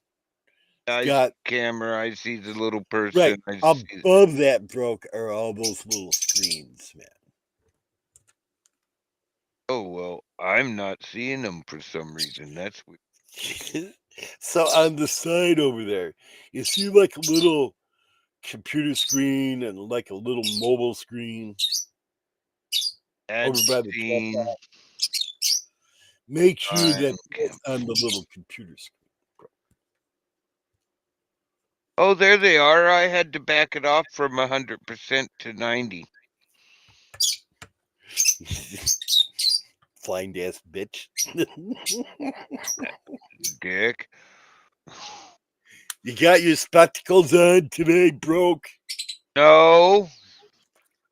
B: I see
A: Got
B: camera. I see the little
A: right
B: person. I see.
A: above that broke are all those little screens, man.
B: Oh well, I'm not seeing them for some reason. That's weird.
A: So on the side over there, you see like a little computer screen and like a little mobile screen
B: Add
A: over by the
B: scene.
A: desktop. Make sure that
B: Cam.
A: it's on the little computer screen.
B: Oh, there they are. I had to back it off from 100% to 90.
A: Flying ass bitch.
B: Dick.
A: You got your spectacles on today, broke?
B: No,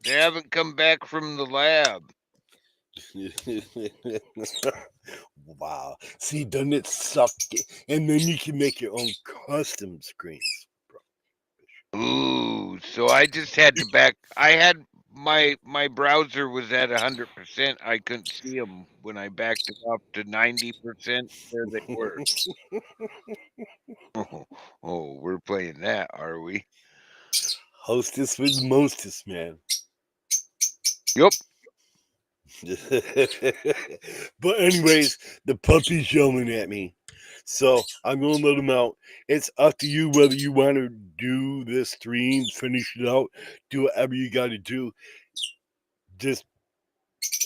B: they haven't come back from the lab.
A: Wow. See, doesn't it suck? And then you can make your own custom screens, bro.
B: Ooh, so I just had to back. I had my browser was at 100%. I couldn't see them when I backed it up to 90%. There they were. Oh, we're playing that, are we?
A: Hostess with mostest, man.
B: Yup.
A: But anyways, the puppy's yelling at me, so I'm gonna let him out. It's up to you whether you want to do this stream, finish it out, do whatever you got to do. Just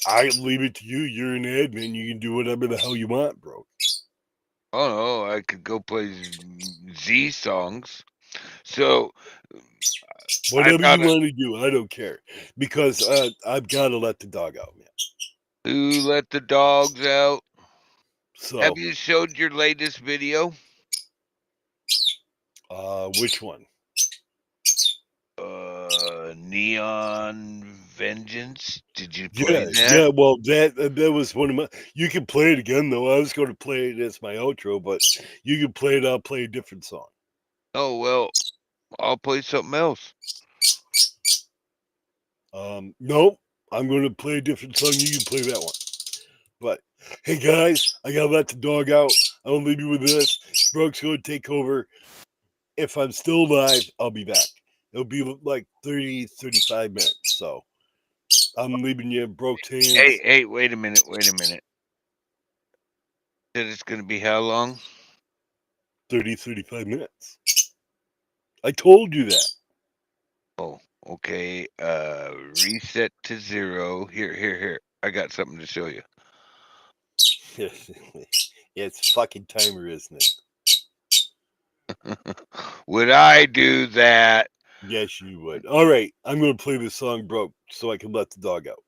A: I leave it to you. You're an admin. You can do whatever the hell you want, bro.
B: Oh no, I could go play Z songs. So
A: Whatever
B: gotta-
A: you want to do, I don't care, because I've got to let the dog out, man.
B: who let the dogs out?
A: So,
B: Have you showed your latest video?
A: which one?
B: Neon Vengeance. Did you
A: Yeah,
B: play that?
A: yeah. Well, that was one of my. You can play it again though. I was going to play it as my outro, but you can play it. I'll play a different song.
B: Oh well, I'll play something else.
A: Nope. I'm going to play a different song. You can play that one. But hey, guys, I gotta let the dog out. I'll leave you with this. Brooke's going to take over. If I'm still alive, I'll be back. It'll be like 30, 35 minutes. So I'm leaving you in Brooke's hands.
B: Hey, wait a minute. Said it's gonna be how long?
A: 30, 35 minutes. I told you that.
B: Oh, okay. Reset to 0. Here. I got something to show you.
A: It's fucking timer, isn't it?
B: Would I do that?
A: Yes, you would. All right, I'm going to play this song, Broke, so I can let the dog out.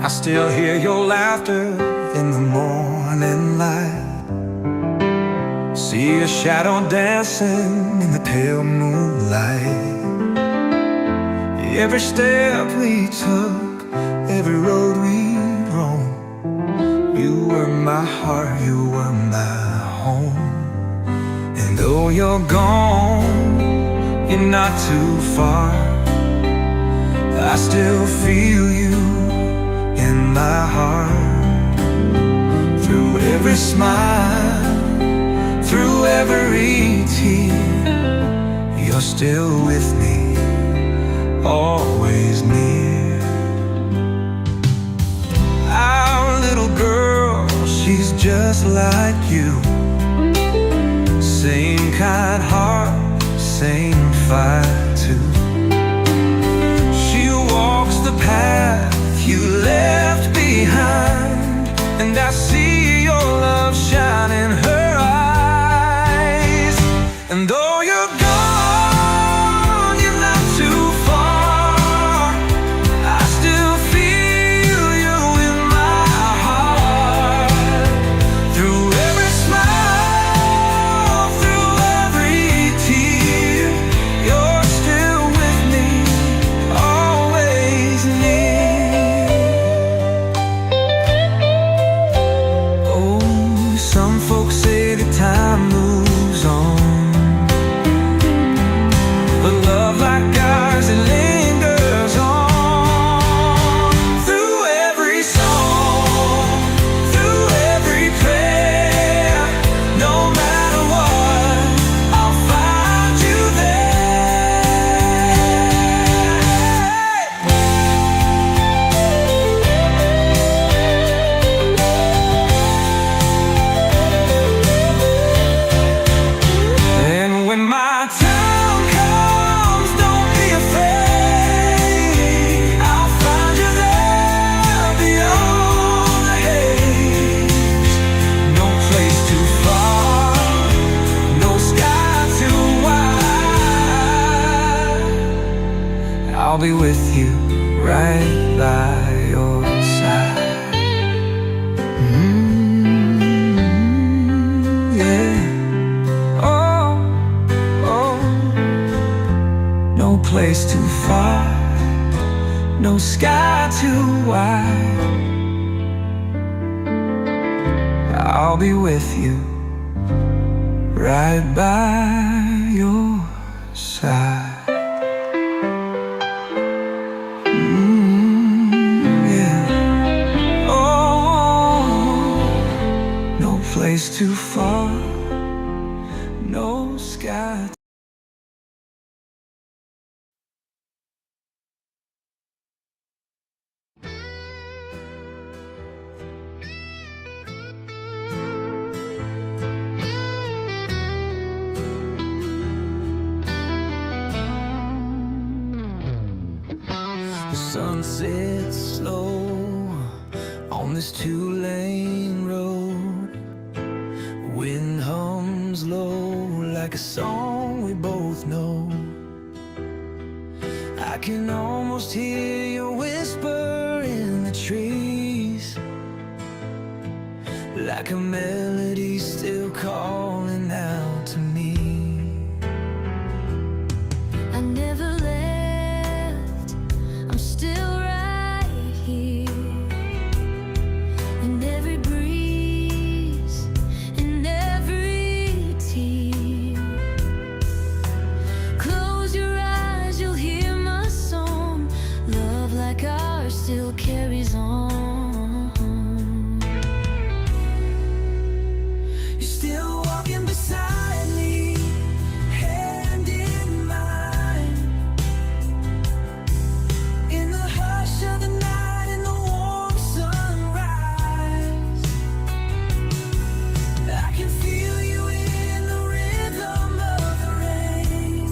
D: I still hear your laughter in the morning light. See your shadow dancing in the pale moonlight. Every step we took, every road we roamed, you were my heart, you were my home. And though you're gone, you're not too far, I still feel you in my heart. Through every smile, through every tear, you're still with me, always near. Our little girl, she's just like you. Same kind heart, same fire too. She walks the path you left behind, and I see your love shine in her eyes. And though you're gone, you're not too far, I still feel you in my heart. Through every smile, through every tear, you're still with me, always near. I'll be with you, right by your side. Yeah. Oh, no place too far, no sky. The sun sets slow on this two-lane road. Wind hums low like a song we both know. I can almost hear your whisper in the trees, like a melody still calling out to me.
E: I never left, I'm still right here. In every breeze, in every tear. Close your eyes, you'll hear my song. Love like ours still carries on.
D: You're still walking beside me, hand in mine. In the hush of the night, in the warm sunrise, I can feel you in the rhythm of the rain,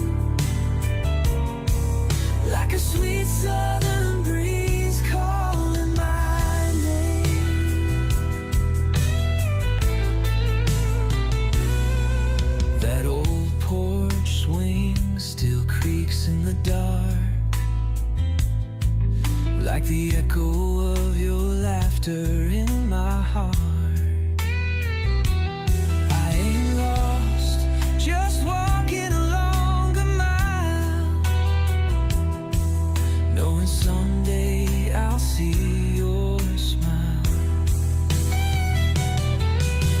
D: like a sweet southern breeze calling my name. That old porch swing still creaks in the dark, like the echo of your laughter in my heart. I ain't lost, just walking along a mile, knowing someday I'll see your smile.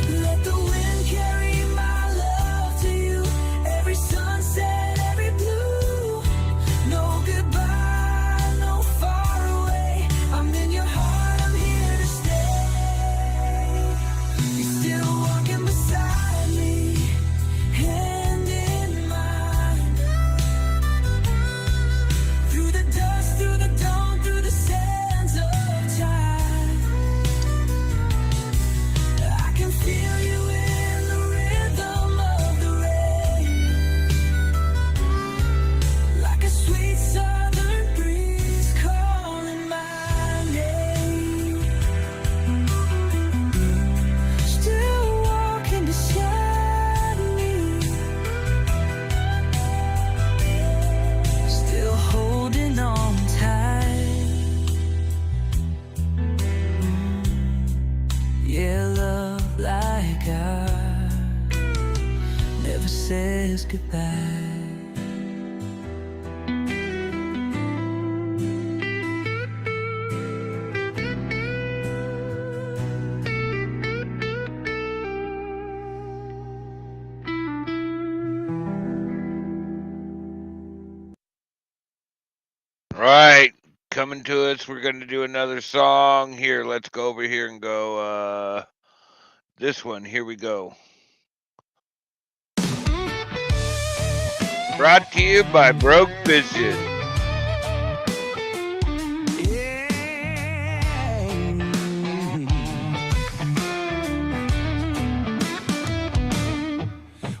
D: Let the wind carry my love to you, every sunset, every blue. No goodbye, no far away, I'm in your heart, I'm here to stay. You're still walking beside me, hand in mine. Through the dust, through the dawn, through the sands of time, I can feel you in the rhythm of the rain, like a sweet southern breeze calling my name. Still walking beside me, still holding on tight. Yeah, love like ours never says goodbye.
B: Right, coming to us. We're going to do another song here. Let's go over here and go this one. Here we go. Brought to you by Broke Vision.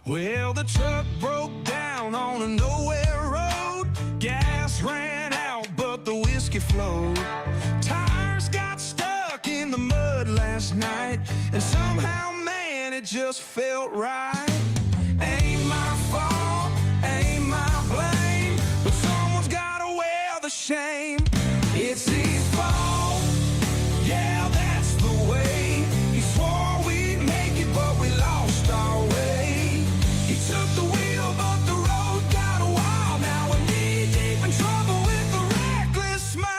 D: Well, the truck broke down on a nowhere road. Gas ran out, but the whiskey flowed. Tires got stuck in the mud last night, and somehow, man, it just felt right. Ain't my fault, ain't my blame, but someone's gotta wear the shame. It's his fault, yeah, that's the way. He swore we'd make it, but we lost our way. He took the wheel, but the road got wild. Now we're knee deep in trouble with a reckless smile.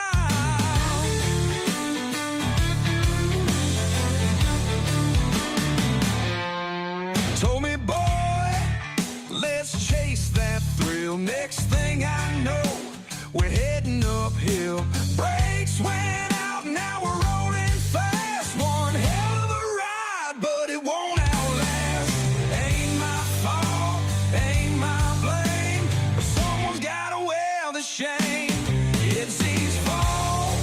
D: next thing I know, we're heading uphill. Brakes went out, now we're rolling fast. One hell of a ride, but it won't outlast. Ain't my fault, ain't my blame, but someone's gotta wear the shame. It's his fault,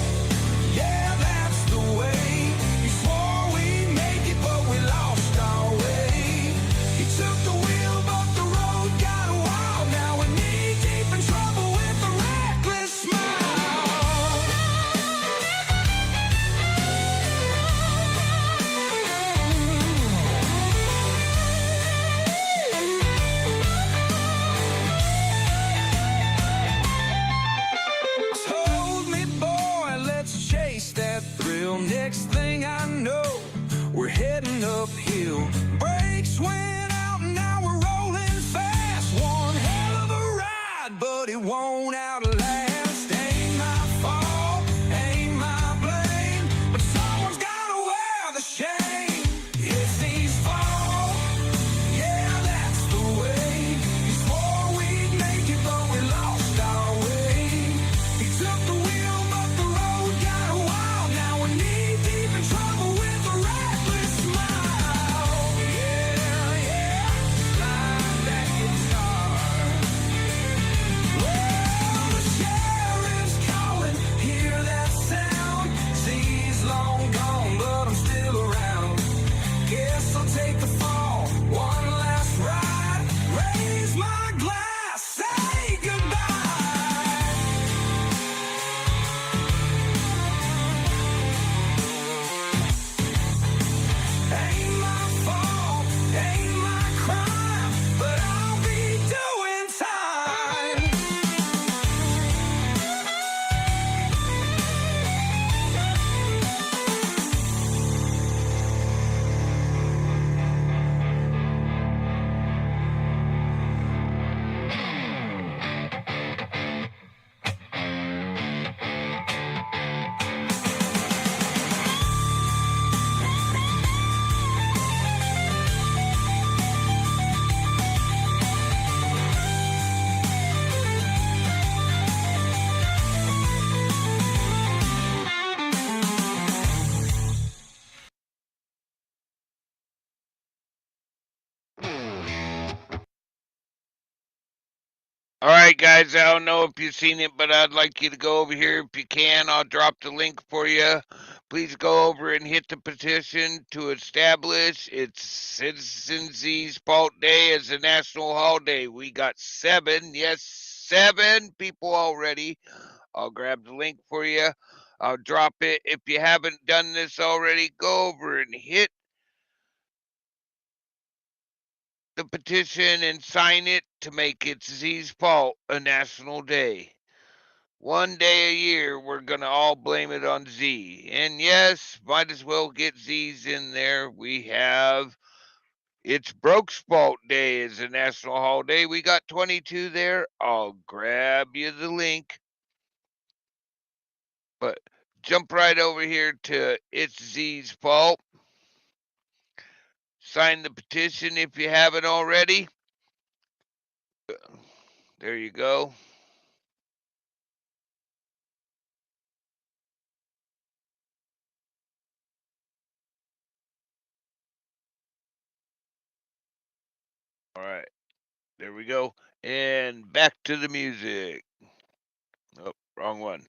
D: yeah, that's the way. He swore we'd make it, but we lost our way. He took the wheel, but the road got wild. Now we're knee deep in trouble with a reckless smile. Told me, boy, let's chase that thrill. Next thing I know, we're heading uphill. Brakes went out, and now we're rolling fast. One hell of a ride, but it won't outlast. Ain't my fault, ain't my blame, but someone's gotta wear the shame. It's his fault, yeah, that's the way. He swore we'd make it, but we lost our way. He took the wheel, but the road got wild. Now we're knee deep in trouble with a reckless smile. Yeah, yeah, slide that guitar. Well, the sheriff's calling, hear that sound? See, he's long gone, but I'm still around. Guess I'll take the fall, one last ride. Raise my glass, say goodbye. Ain't my fault, ain't my crime, but I'll be doing time.
B: All right, guys, I don't know if you've seen it, but I'd like you to go over here if you can. I'll drop the link for you. Please go over and hit the petition to establish it's Citizen Z's Fault Day as a national holiday. We got 7 people already. I'll grab the link for you. I'll drop it. If you haven't done this already, go over and hit the petition and sign it to make it Z's Fault a national day. One day a year, we're going to all blame it on Z. And yes, might as well get Z's in there. We have It's Broke's Fault Day as a national holiday. We got 22 there. I'll grab you the link. But jump right over here to It's Z's Fault. Sign the petition if you haven't already. There you go. All right. There we go. And back to the music. Oh, wrong one.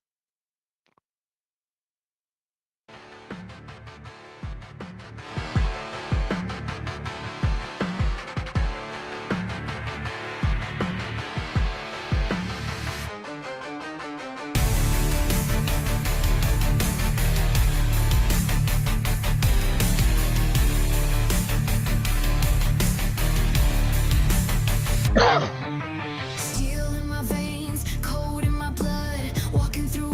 E: Steel in my veins, cold in my blood, walking through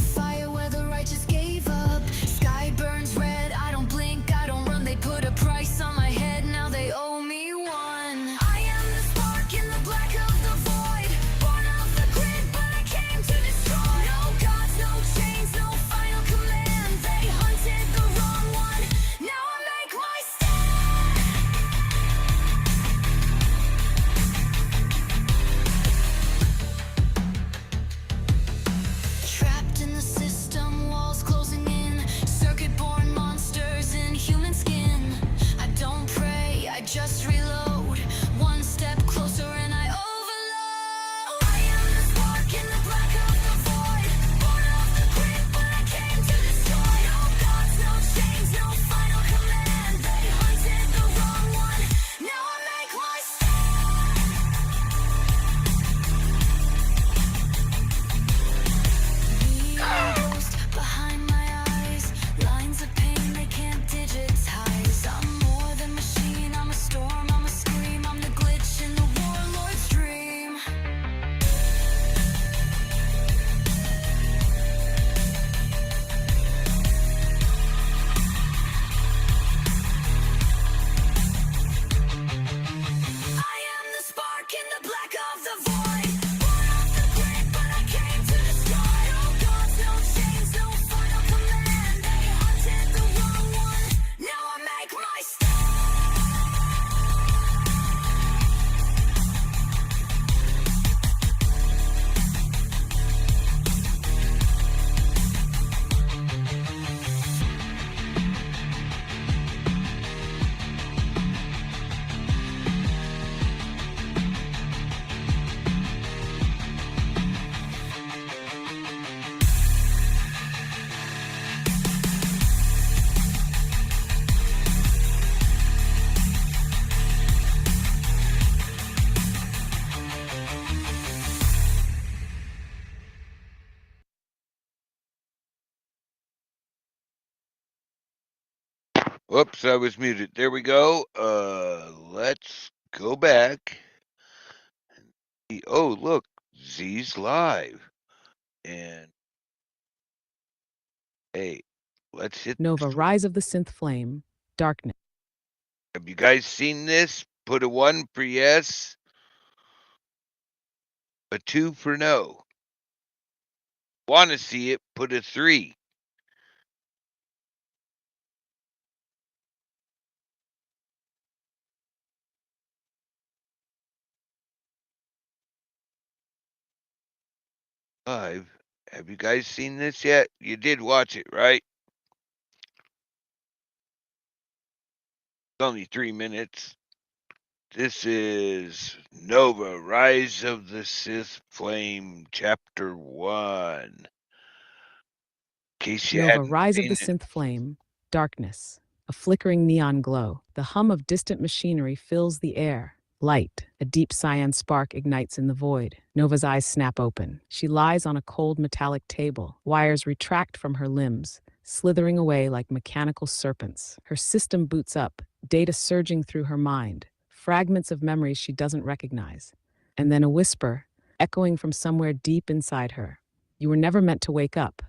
B: Whoops, I was muted. There we go. Let's go back. Oh, look, Z's live. And hey, let's hit
F: Nova,
B: this one.
F: Rise of the Synth Flame, Darkness.
B: Have you guys seen this? Put a 1 for yes, a 2 for no. Want to see it? Put a 3. Live. Have you guys seen this yet? You did watch it, right? It's only 3 minutes. This is Nova, Rise of the Sith Flame, Chapter 1. In case you
F: Nova,
B: hadn't
F: Rise of the
B: seen it.
F: Synth Flame, Darkness. A flickering neon glow. The hum of distant machinery fills the air. Light, a deep cyan spark ignites in the void. Nova's eyes snap open. She lies on a cold metallic table. Wires retract from her limbs, slithering away like mechanical serpents. Her system boots up, data surging through her mind, fragments of memories she doesn't recognize. And then a whisper, echoing from somewhere deep inside her. You were never meant to wake up.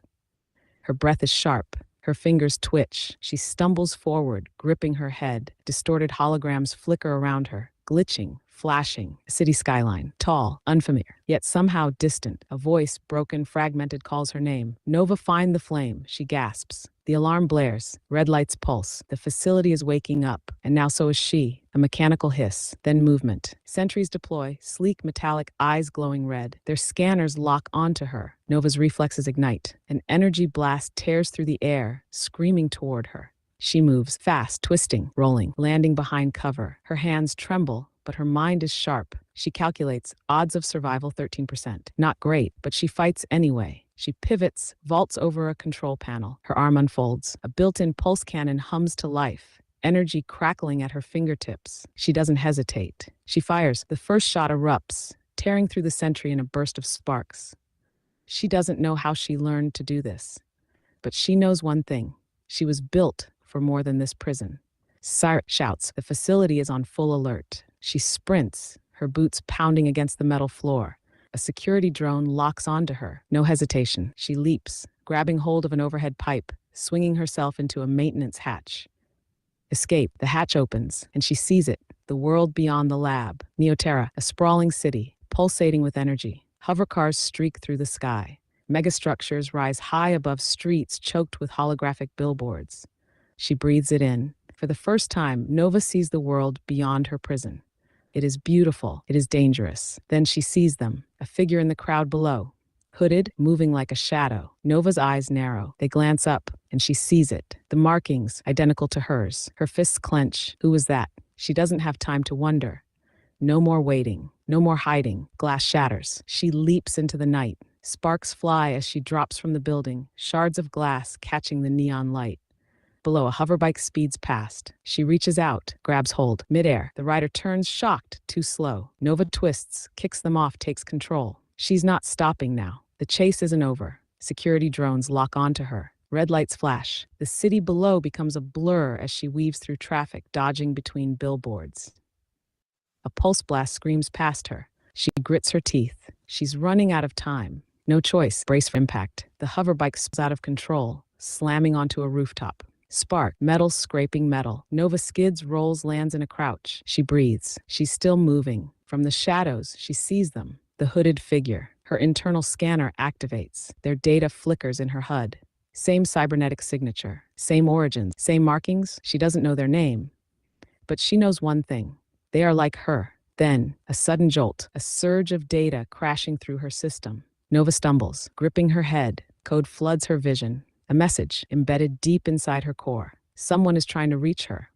F: Her breath is sharp. Her fingers twitch. She stumbles forward, gripping her head. Distorted holograms flicker around her, glitching, flashing. A city skyline, tall, unfamiliar, yet somehow distant. A voice, broken, fragmented, calls her name. Nova, find the flame, she gasps. The alarm blares. Red lights pulse. The facility is waking up, and now so is she. A mechanical hiss, then movement. Sentries deploy, sleek metallic eyes glowing red. Their scanners lock onto her. Nova's reflexes ignite. An energy blast tears through the air, screaming toward her. She moves, fast, twisting, rolling, landing behind cover. Her hands tremble, but her mind is sharp. She calculates odds of survival 13%. Not great, but she fights anyway. She pivots, vaults over a control panel. Her arm unfolds. A built-in pulse cannon hums to life, energy crackling at her fingertips. She doesn't hesitate. She fires. The first shot erupts, tearing through the sentry in a burst of sparks. She doesn't know how she learned to do this, but she knows one thing. She was built for more than this prison. Siret shouts. The facility is on full alert. She sprints, her boots pounding against the metal floor. A security drone locks onto her. No hesitation. She leaps, grabbing hold of an overhead pipe, swinging herself into a maintenance hatch. Escape. The hatch opens, and she sees it, the world beyond the lab. Neoterra, a sprawling city, pulsating with energy. Hovercars streak through the sky. Megastructures rise high above streets choked with holographic billboards. She breathes it in. For the first time, Nova sees the world beyond her prison. It is beautiful. It is dangerous. Then she sees them, a figure in the crowd below. Hooded, moving like a shadow. Nova's eyes narrow. They glance up, and she sees it. The markings, identical to hers. Her fists clench. Who was that? She doesn't have time to wonder. No more waiting. No more hiding. Glass shatters. She leaps into the night. Sparks fly as she drops from the building, shards of glass catching the neon light. Below, a hoverbike speeds past. She reaches out, grabs hold. Midair, the rider turns, shocked, too slow. Nova twists, kicks them off, takes control. She's not stopping now. The chase isn't over. Security drones lock onto her. Red lights flash. The city below becomes a blur as she weaves through traffic, dodging between billboards. A pulse blast screams past her. She grits her teeth. She's running out of time. No choice. Brace for impact. The hoverbike spins out of control, slamming onto a rooftop. Spark, metal scraping metal. Nova skids, rolls, lands in a crouch. She breathes. She's still moving. From the shadows, she sees them. The hooded figure. Her internal scanner activates. Their data flickers in her HUD. Same cybernetic signature. Same origins. Same markings. She doesn't know their name. But she knows one thing. They are like her. Then, a sudden jolt. A surge of data crashing through her system. Nova stumbles, gripping her head. Code floods her vision. A message embedded deep inside her core. Someone is trying to reach her.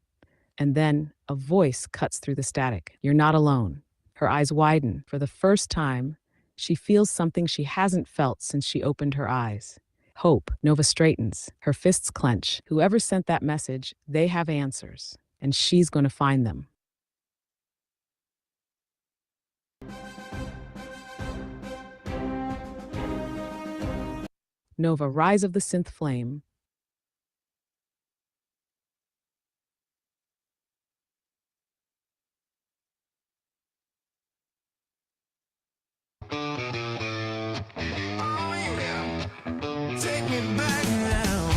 F: And then a voice cuts through the static. You're not alone. Her eyes widen. For the first time, she feels something she hasn't felt since she opened her eyes. Hope. Nova straightens. Her fists clench. Whoever sent that message, they have answers. And she's going to find them. Nova, Rise of the Synth Flame,
D: Oh yeah, take me back now.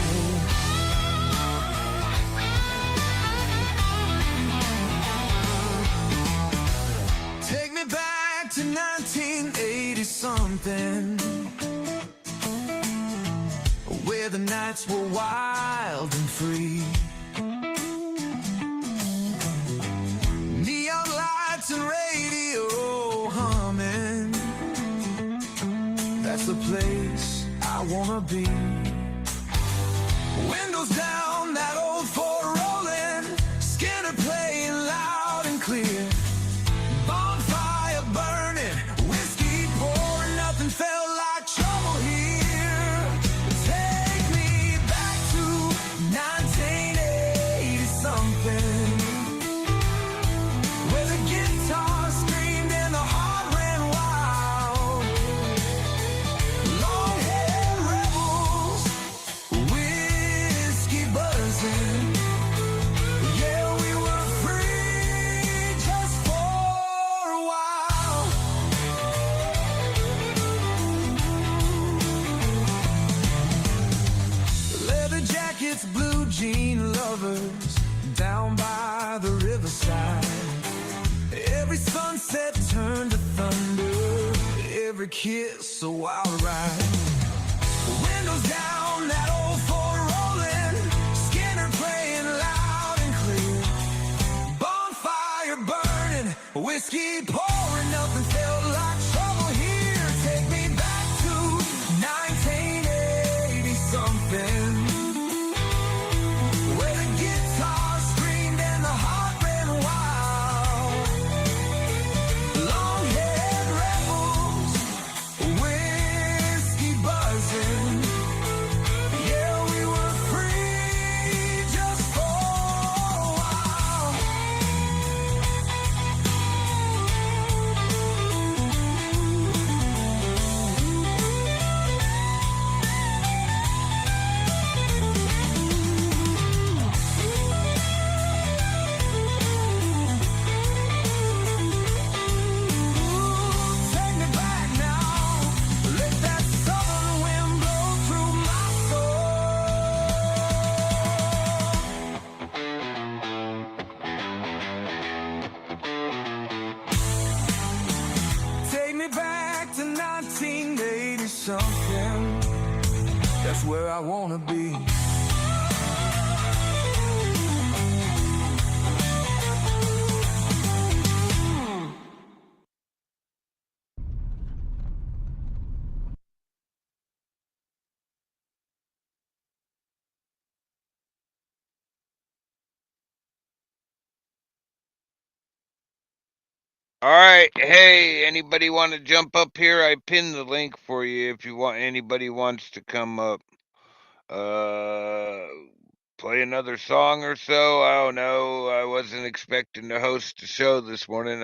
D: Take me back to 1980 something, where the nights were wild and free. Neon lights and radio humming. That's the place I wanna be. Windows down, that old Ford rolling, Skinner playing loud and clear. Bonfire burning, whiskey pouring, nothing felt like trouble here. Take me back to 1980 something, where the guitar screamed and the heart ran wild. Long-haired rebels, whiskey buzzing. Yeah, we were free just for a while. Leather jackets, blue jean lovers, down by the riverside. Every sunset turned to thunder, every kiss a wild ride. Windows down, that old Ford rolling, Skinner playing loud and clear. Bonfire burning, whiskey pouring, nothing felt like trouble here. Take me back to 1980 something, where the guitar screamed and the heart ran wild. Long-haired rebels, whiskey buzzing. Yeah, we were free just for a while. Take me back now. Let that southern wind blow through my soul. Take me back to 1980 something. That's where I wanna be.
B: All right, hey, anybody want to jump up here? I pinned the link for you if you want. Anybody wants to come up, play another song or so. I don't know. I wasn't expecting to host a show this morning.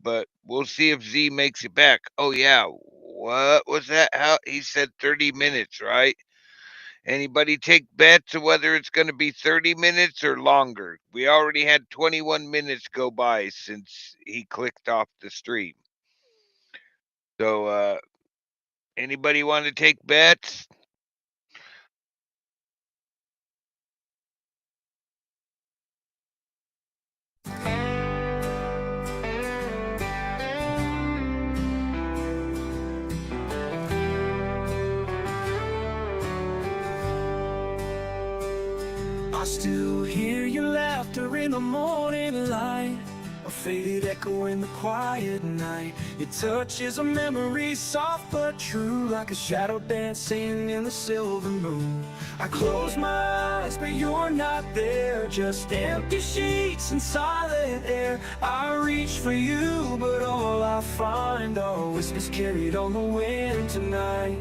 B: But we'll see if Z makes it back. Oh yeah, what was that? How he said 30 minutes, right? Anybody take bets on whether it's going to be 30 minutes or longer? We already had 21 minutes go by since he clicked off the stream. So, anybody want to take bets?
D: I still hear your laughter in the morning light, a faded echo in the quiet night. Your touch is a memory, soft but true, like a shadow dancing in the silver moon. I close my eyes, but you're not there, just empty sheets and silent air. I reach for you, but all I find are whispers carried on the wind tonight.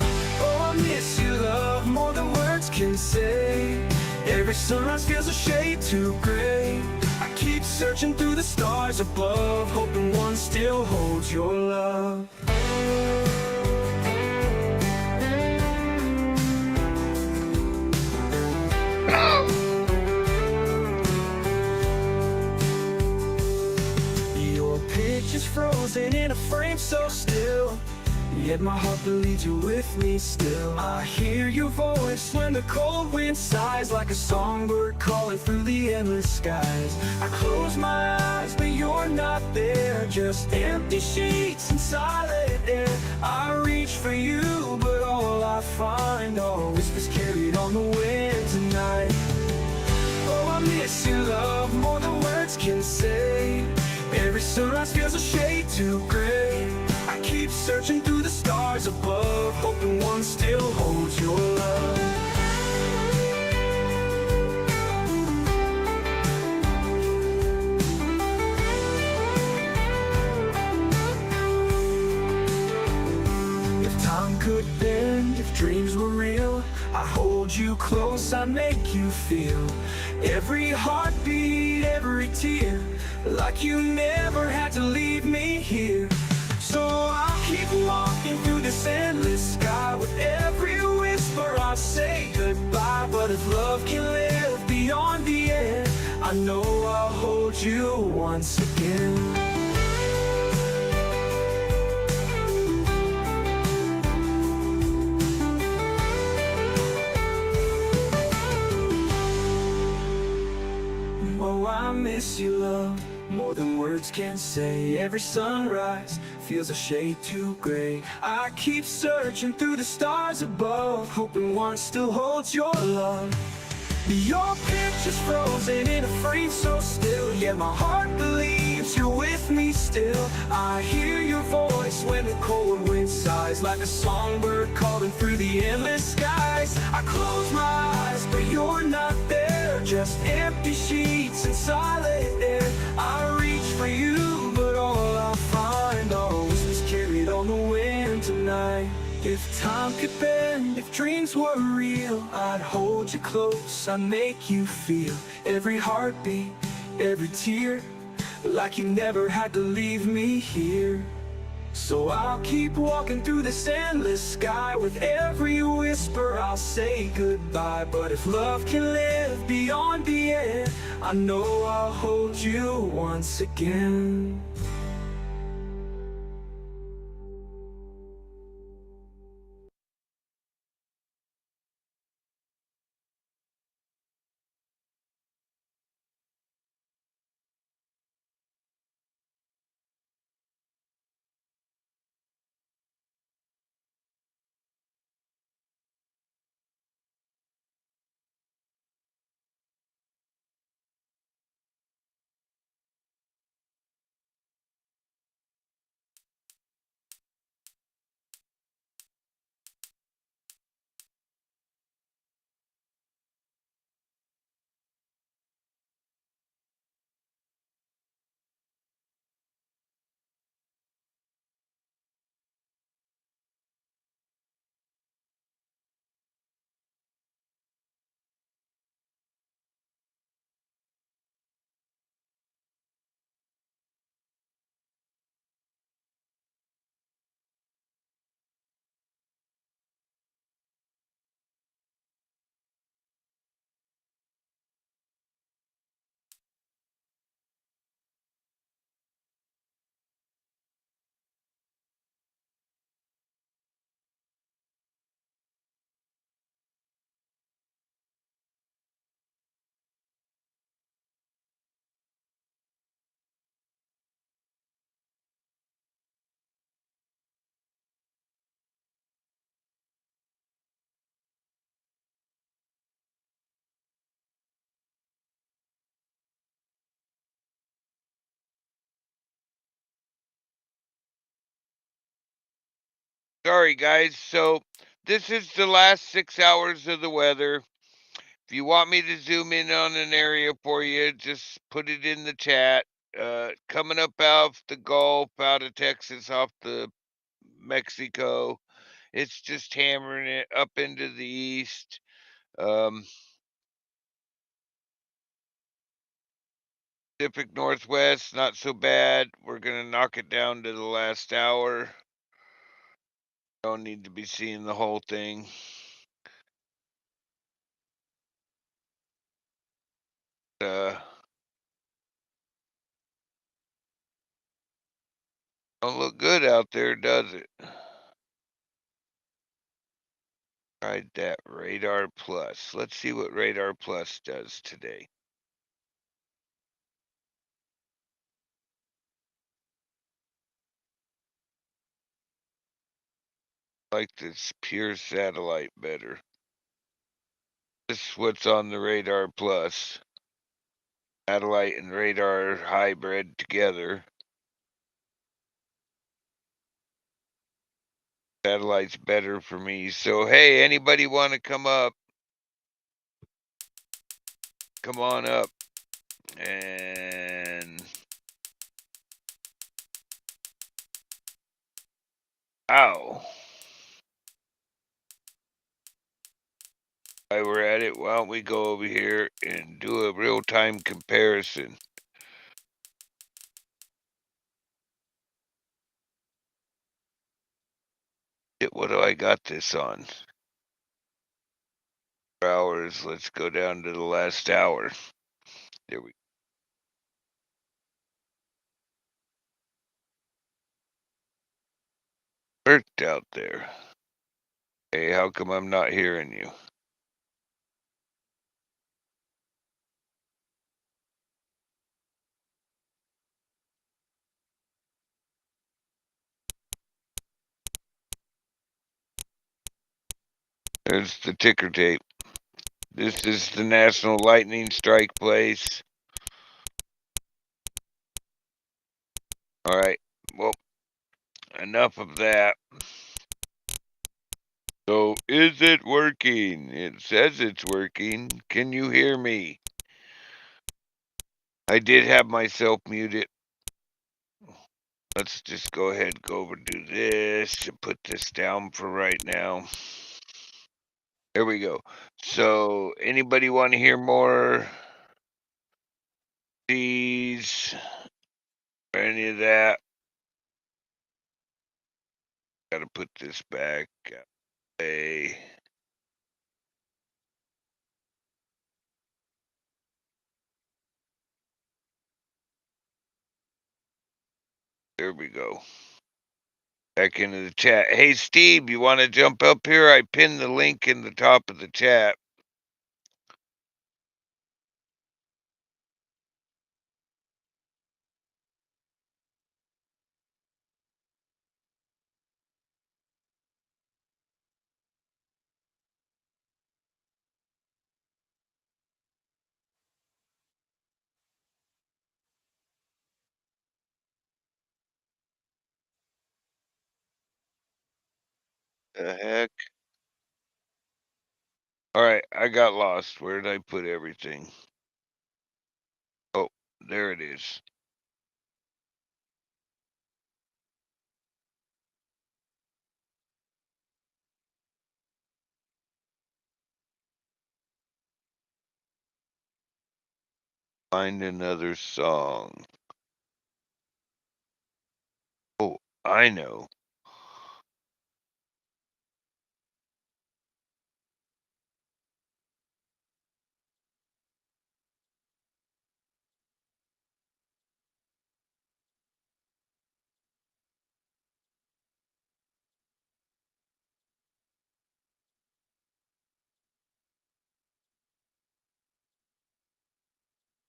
D: Oh, I miss you, love, more than words can say. Every sunrise feels a shade too gray. I keep searching through the stars above, hoping one still holds your love. Your picture's frozen in a frame so still. yet my heart believes you're with me still. I hear your voice when the cold wind sighs, like a songbird calling through the endless skies. I close my eyes, but you're not there, just empty sheets and silent air. I reach for you, but all I find are whispers carried on the wind tonight. Oh, I miss your love more than words can say. Every sunrise feels a shade too gray. I keep searching through the stars above, hoping one still holds your love. If time could bend, if dreams were real, I hold you close, I make you feel every heartbeat, every tear, like you never had to leave me here. So I'll keep walking through this endless sky, with every whisper I'll say goodbye. But if love can live beyond the end, I know I'll hold you once again. Oh, I miss you, love, more than words can say. Every sunrise feels a shade too gray. I keep searching through the stars above, hoping one still holds your love. Your picture's frozen in a frame so still, yet my heart believes you're with me still. I hear your voice when the cold wind sighs, like a songbird calling through the endless skies. I close my eyes, but you're not there, just empty sheets and silent air. I reach for you, but all I find are whispers carried on the wind tonight. If time could bend, if dreams were real, I'd hold you close, I'd make you feel every heartbeat, every tear, like you never had to leave me here. So I'll keep walking through this endless sky, with every whisper I'll say goodbye. But if love can live beyond the end, I know I'll hold you once again.
B: Sorry, guys. So this is the last 6 hours of the weather. If you want me to zoom in on an area for you, just put it in the chat. Coming up out the Gulf, out of Texas, off the Mexico, it's just hammering it up into the east. Pacific Northwest, not so bad. We're gonna knock it down to the last hour. Don't need to be seeing the whole thing. Don't look good out there, does it? Tried that Radar Plus. Let's see what Radar Plus does today. I like this pure satellite better. This is what's on the Radar Plus. Satellite and radar hybrid together. Satellite's better for me. So, hey, anybody want to come up? Come on up. And ow. While we're at it, why don't we go over here and do a real-time comparison? What do I got this on? Hours. Let's go down to the last hour. There we go. Worked out there. Hey, how come I'm not hearing you? There's the ticker tape. This is the National Lightning Strike place. All right. Well, enough of that. So, is it working? It says it's working. Can you hear me? I did have myself muted. Let's just go ahead and go over and do this and put this down for right now. There we go. So, anybody want to hear more? These or any of that? Gotta put this back. There we go. Back into the chat. Hey, Steve, you want to jump up here? I pinned the link in the top of the chat. The heck? All right, I got lost. Where did I put everything? Oh, there it is. Find another song. Oh, I know.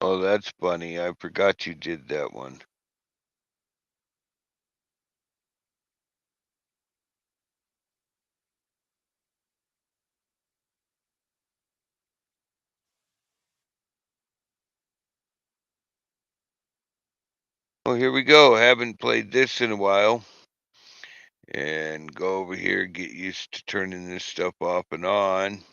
B: Oh, that's funny. I forgot you did that one. Oh, here we go. Haven't played this in a while. And go over here, get used to turning this stuff off and on.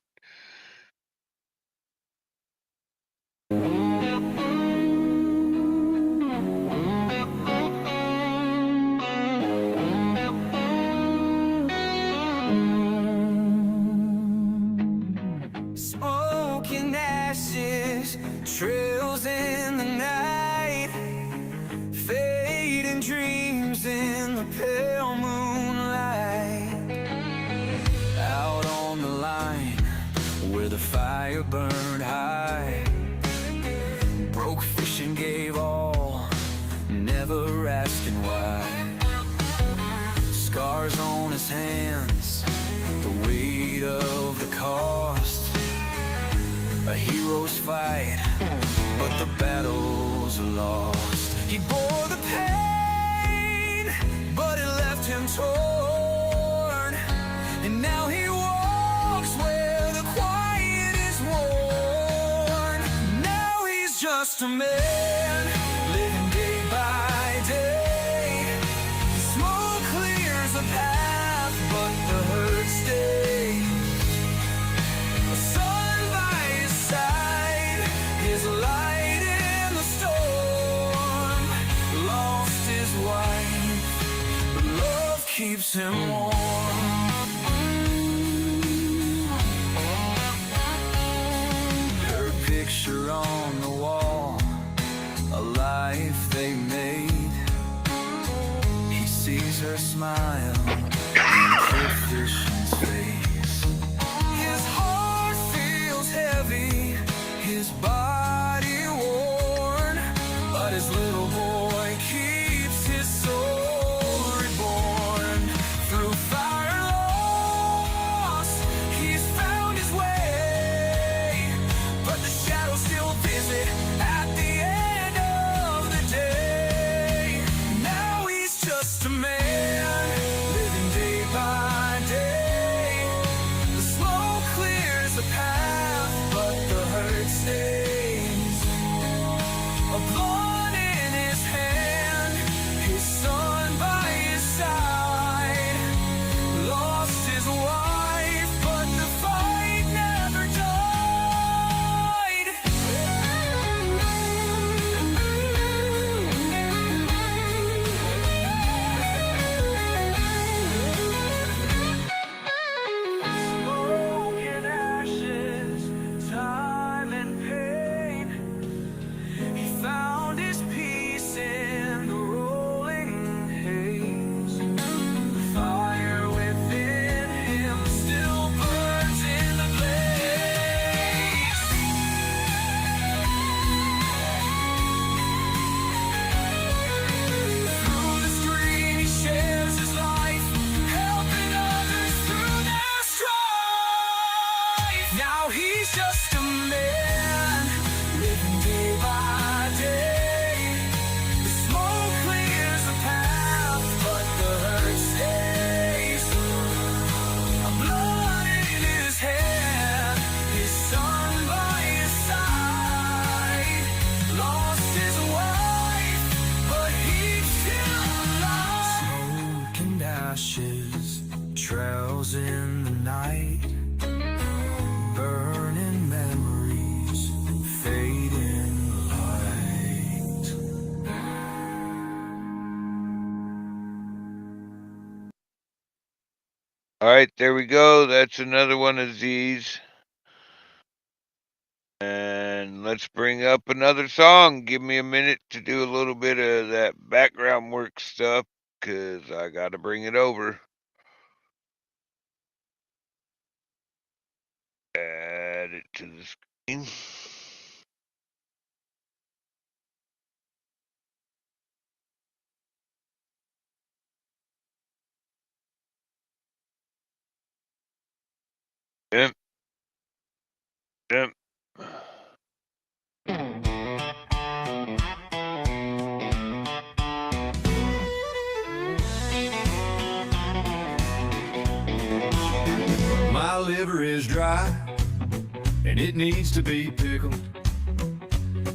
D: Smoking ashes, trails in the night, fading dreams in the pale moonlight. Out on the line where the fire burned high, broke fish and gave all, never asking why. Scars on his hands, the weight of A hero's fight, but the battles are lost. He bore the pain, but it left him torn. And now he walks where the quiet is worn. Now he's just a man, living day by day. The smoke clears the path, but the hurt stays. A son by his side, his light in the storm. Lost his wife, but love keeps him warm. Her picture on the wall, a life they made. He sees her smile in Christian's face. His heart feels heavy, his body worn, but his little boy keeps his soul reborn. Through fire and loss, he's found his way, but the shadows still visit at the end of the day. Now he's just a man, living day by day. The smoke clears the path, but the hurt stays. A blood in his hand, his son by his side. Lost his wife, but the fight never died. Smoke and ashes, time and pain. He found his peace in the rolling haze. The fire within him still burns in the blaze. Through the screen he shares his life, helping others through their strife. Now he's just a man, living day by day. The smoke clears the path, but the hurt stays. A blood in his hand, his son by his side. Lost his wife, but he's still alive. Smoke and ashes, trails in the night. Burning memories, fading light.
B: All right, there we go. That's another one of these. And let's bring up another song. Give me a minute to do a little bit of that background work stuff, because I got to bring it over. Add it to the screen. Yep. Yep.
D: My liver is dry, and it needs to be pickled.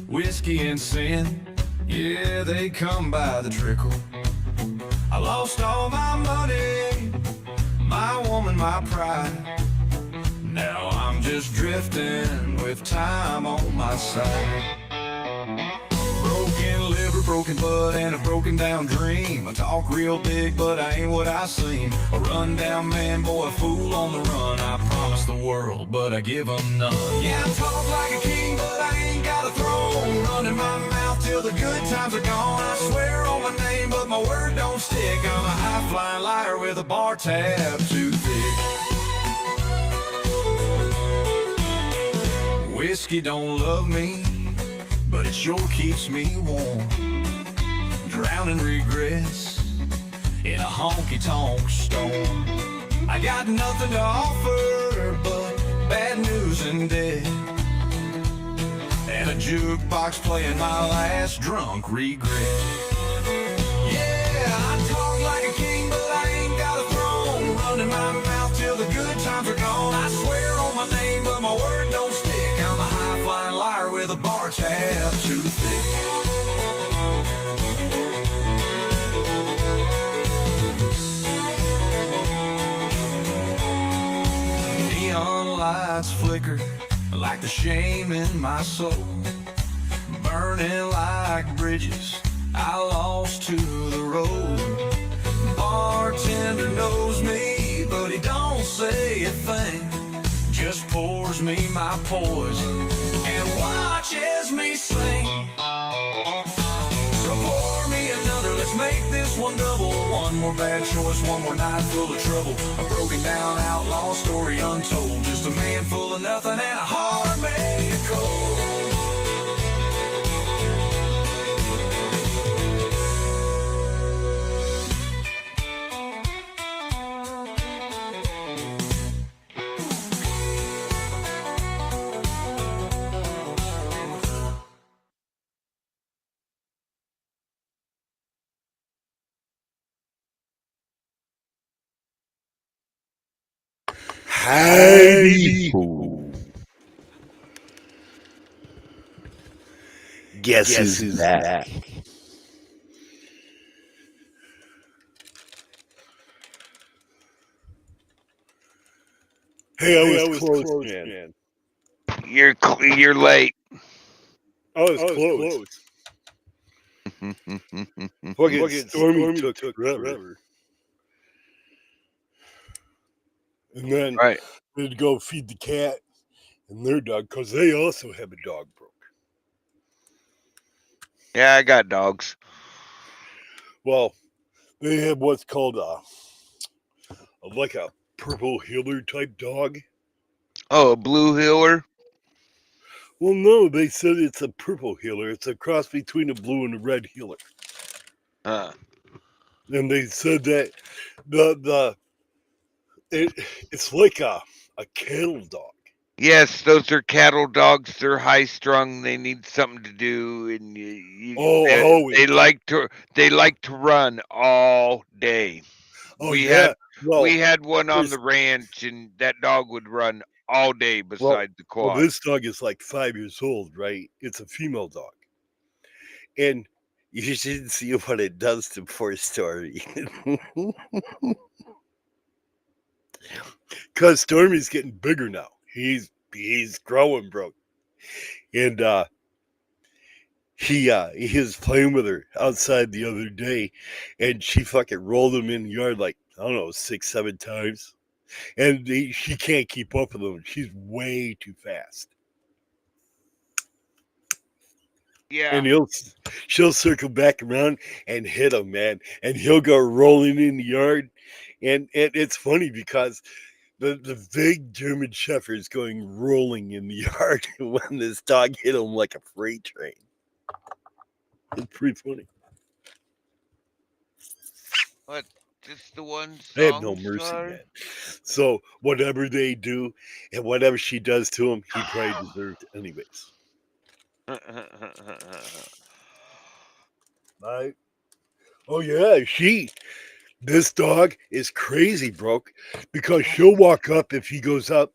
D: Whiskey and sin, yeah, they come by the trickle. I lost all my money, my woman, my pride. Now I'm just drifting with time on my side. Broken liver, broken blood, and a broken down dream. I talk real big, but I ain't what I seem. A run down man, boy, a fool on the run. I promise the world, but I give them none. Yeah, I talk like a king, but I ain't got a throne. Running my mouth till the good times are gone. I swear on my name, but my word don't stick. I'm a high-flying liar with a bar tab too thick. Whiskey don't love me, but it sure keeps me warm. Drowning regrets in a honky-tonk storm. I got nothing to offer but bad news and death. and a jukebox playing my last drunk regret. Yeah, I talk like a king, but I ain't got a throne. Running my mouth till the good times are gone. I swear on my name, but my word don't stick. I'm a high-flying liar with a bar tab too thick. Neon lights flicker like the shame in my soul, burning like bridges I lost to the road. Bartender knows me, but he don't say a thing, just pours me my poison and watches me sing. So pour me another, let's make this one double. One more bad choice, one more night full of trouble. A broken down outlaw story untold. Just a man full of nothing and a heart made cold.
A: Howdy ho. Guess who's back? Hey, I was close, man.
B: You're late.
A: I was close. Fucking Stormy took forever. And then
B: Right.
A: they'd go feed the cat and their dog, because they also have a dog broke.
B: Yeah, I got dogs.
A: Well, they have what's called like a purple healer type dog.
B: Oh, a blue healer?
A: Well, no, they said it's a purple healer. It's a cross between a blue and a red healer. And they said that it's like a cattle dog.
B: Yes, those are cattle dogs. They're high strung. They need something to do, and they like to run all day.
A: Oh,
B: we
A: yeah.
B: we had one on the ranch, and that dog would run all day beside the quad.
A: Well, this dog is like 5 years old, right? It's a female dog. And you should see what it does to poor Stormy. Because Stormy's getting bigger now. He's growing, bro. And he was playing with her outside the other day, and she fucking rolled him in the yard like, I don't know, 6-7 times. And she can't keep up with him. She's way too fast.
B: Yeah.
A: And she'll circle back around and hit him, man. And he'll go rolling in the yard. And it's funny because the big German Shepherd's going rolling in the yard when this dog hit him like a freight train. It's pretty funny.
B: What? Just the one song?
A: They have no mercy, man. So whatever they do and whatever she does to him, he probably deserved it anyways. Right? Oh yeah, this dog is crazy, bro, because she'll walk up if he goes up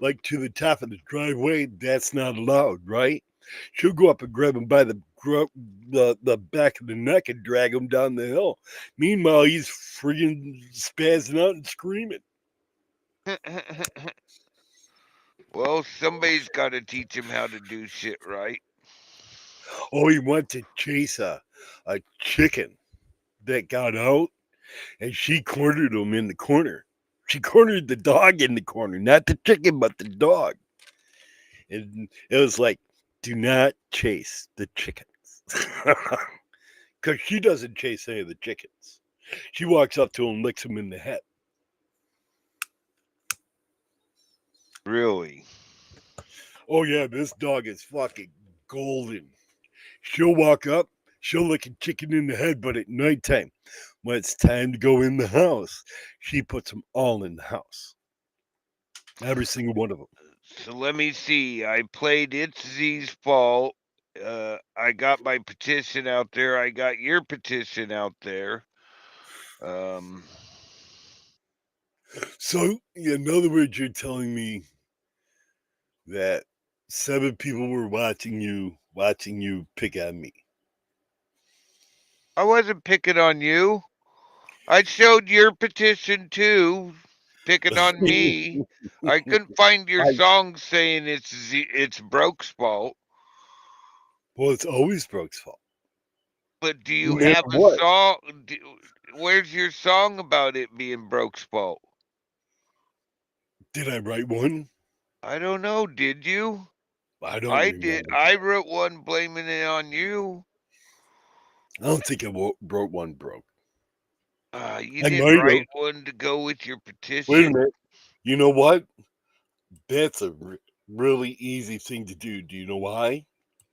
A: like to the top of the driveway. That's not allowed, right? She'll go up and grab him by the back of the neck and drag him down the hill. Meanwhile, he's friggin' spazzing out and screaming.
B: Well, somebody's got to teach him how to do shit right.
A: Oh, he went to chase a chicken that got out, and she cornered him in the corner. She cornered the dog in the corner, not the chicken, but the dog. And it was like, do not chase the chickens. Because she doesn't chase any of the chickens. She walks up to him and licks him in the head.
B: Really?
A: Oh, yeah, this dog is fucking golden. She'll walk up, she'll lick a chicken in the head, but at nighttime, when it's time to go in the house, she puts them all in the house. Every single one of them.
B: So let me see. I played It's Z's Fault. I got my petition out there. I got your petition out there.
A: So, in other words, you're telling me that 7 people were watching you pick on me.
B: I wasn't picking on you. I showed your petition too, picking on me. I couldn't find your song saying it's Broke's fault.
A: Well, it's always Brooke's fault.
B: But do you
A: No matter
B: have a
A: what.
B: song? Where's your song about it being Broke's fault?
A: Did I write one?
B: I don't know. Did you?
A: I don't
B: I
A: remember.
B: did. I wrote one blaming it on you.
A: I don't think I wrote one, Broke.
B: You
A: I
B: didn't
A: might
B: write
A: have.
B: one to go with your
A: Wait a
B: petition
A: minute. You know what? That's a really easy thing to do. Do you know why?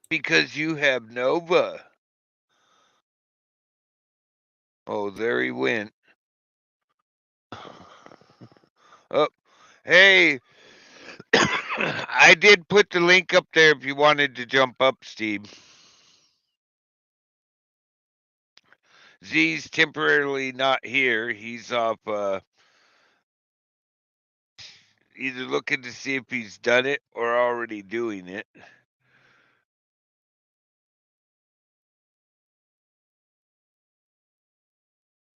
B: because you have Nova. Oh, there he went. Oh, hey. I did put the link up there if you wanted to jump up, Steve. Z's temporarily not here. He's off either looking to see if he's done it or already doing it.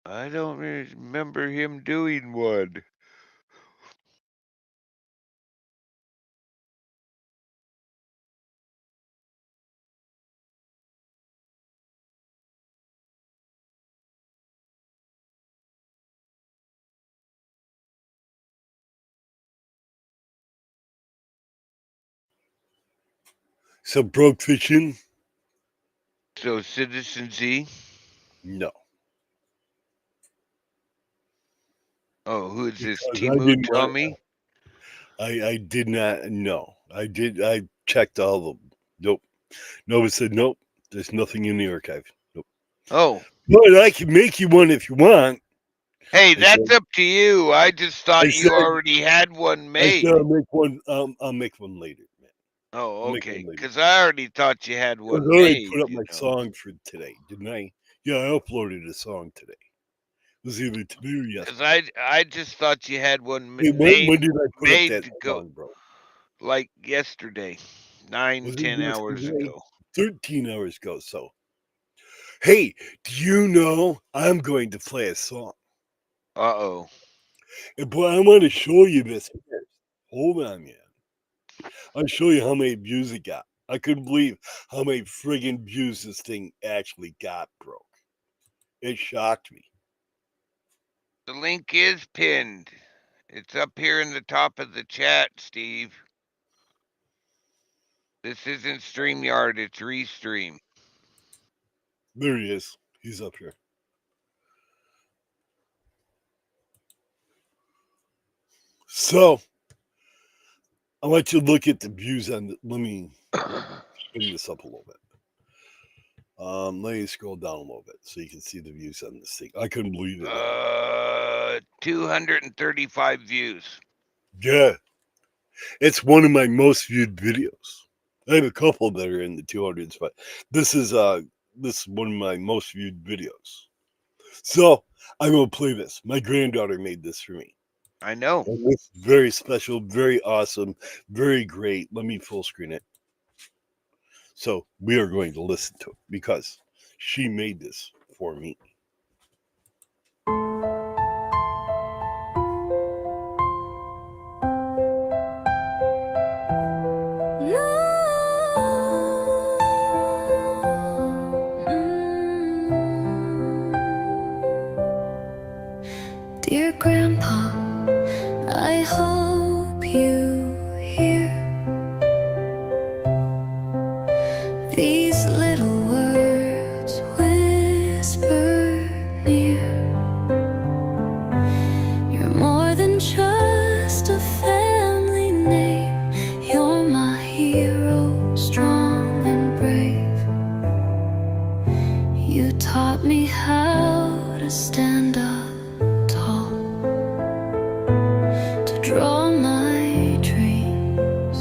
B: I don't remember him doing one.
A: So Broke Fishing?
B: So Citizen Z?
A: No.
B: Oh, who is this?
A: Because I
B: Timu
A: didn't want-
B: Tommy?
A: I did not know. I checked all of them. Nope. Nova said nope. There's nothing in the archive. Nope.
B: Oh.
A: But I can make you one if you want.
B: Hey,
A: I
B: that's
A: said-
B: up to you. I just thought
A: I
B: you
A: said-
B: already had one
A: I
B: made.
A: said I'll make one. I'll make one later, man.
B: Oh,
A: make
B: okay.
A: one later.
B: Because I already thought you had
A: I
B: one
A: already
B: made.
A: put up
B: you
A: my
B: know.
A: song for today, didn't I? Yeah, I uploaded a song today. It was either today or yesterday.
B: Because I just thought you had one
A: Hey,
B: made
A: when did I put
B: made
A: up
B: to
A: that
B: go
A: song, bro?
B: like yesterday, 9,
A: Was it
B: 10 hours
A: yesterday?
B: ago.
A: 13 hours ago. So, hey, do you know I'm going to play a song?
B: Uh-oh.
A: But I want to show you this first. Hold on, man. I'll show you how many views it got. I couldn't believe how many friggin' views this thing actually got, bro. It shocked me.
B: The link is pinned. It's up here in the top of the chat, Steve. This isn't StreamYard, it's Restream.
A: There he is. He's up here. So, I want you to look at the views on the, let me bring this up a little bit. Let me scroll down a little bit so you can see the views on this thing. I couldn't believe it.
B: 235 views.
A: Yeah. It's one of my most viewed videos. I have a couple that are in the 200s, but this is one of my most viewed videos. So I'm gonna play this. My granddaughter made this for me.
B: I know.
A: And it's very special, very awesome, very great. Let me full screen it. So we are going to listen to it because she made this for me.
E: Dear Grandpa, I hope you hear these little words whispered near. You're more than just a family name. You're my hero, strong and brave. You taught me how to stand up tall, to draw my dreams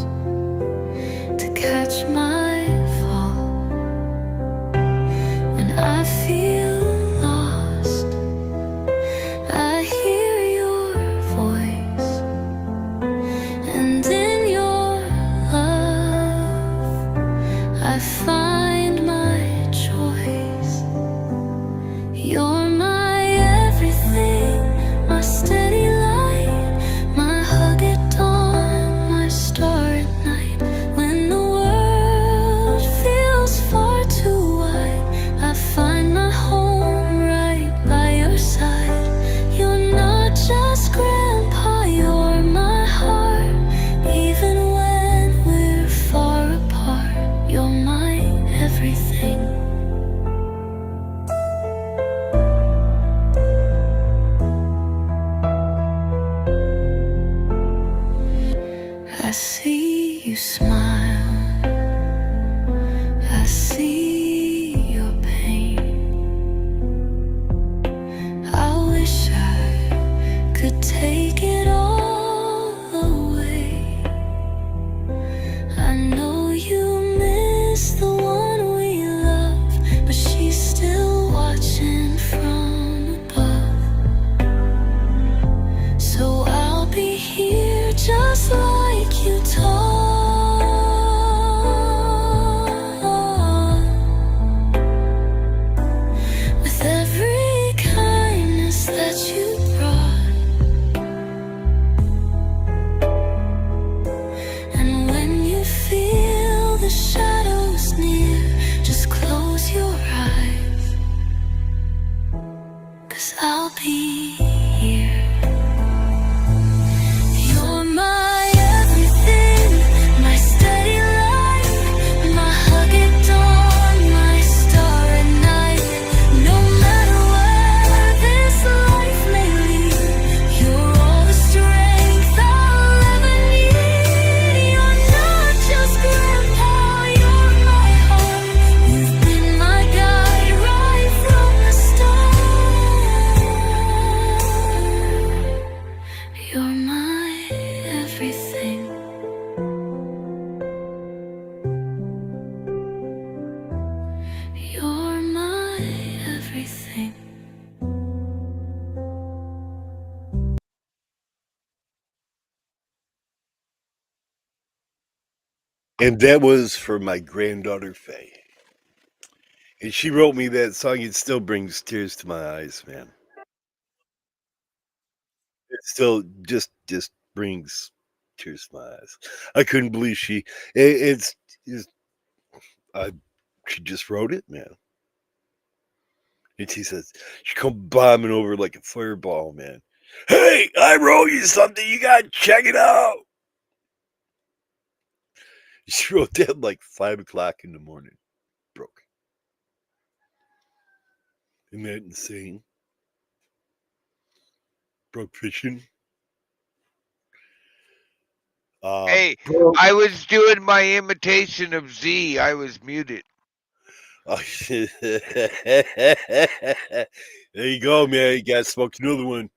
E: everything. I see you smile, I see your pain. I wish I could take it all away. I know you miss the one we love, but she's still watching from above. So I'll be here just like you taught. With every kindness that you brought. And when you feel the shadows near, just close your eyes, 'cause I'll be here. You're my everything, my steady life, my hug at dawn, my star at night. No matter where this life may lead, you're all the strength I'll ever need. You're not just grandpa, you're my heart. You've been my guide right from the start. You're my everything. You're my everything.
A: And that was for my granddaughter Faye. And she wrote me that song. It still brings tears to my eyes, man. It still just brings tears to my eyes. I couldn't believe it's she just wrote it, man. And she says she come bombing over like a fireball, man. Hey, I wrote you something. You gotta check it out. She wrote that like 5 o'clock in the morning. Broke. Isn't that insane? Broke fishing.
B: Hey,
A: Broke.
B: I was doing my imitation of Z. I was muted.
A: Oh, there you go, man. You gotta smoke another one.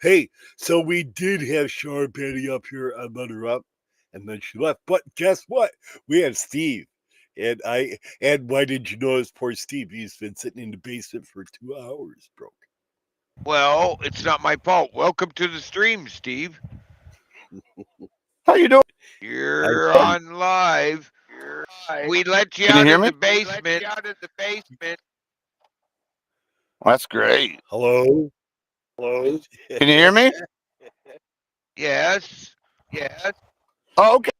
A: Hey, so we did have Sean Patty up here. I let her up, and then she left. But guess what? We have Steve, and why did you notice poor Steve? He's been sitting in the basement for 2 hours, broke.
B: Well, it's not my fault. Welcome to the stream, Steve.
G: How you doing?
B: You're on live. We let you
G: Can you
B: out
G: hear
B: of
G: me?
B: the basement.
G: That's great.
A: Hello, hello.
G: Can you hear me?
B: Yes.
G: Oh, okay.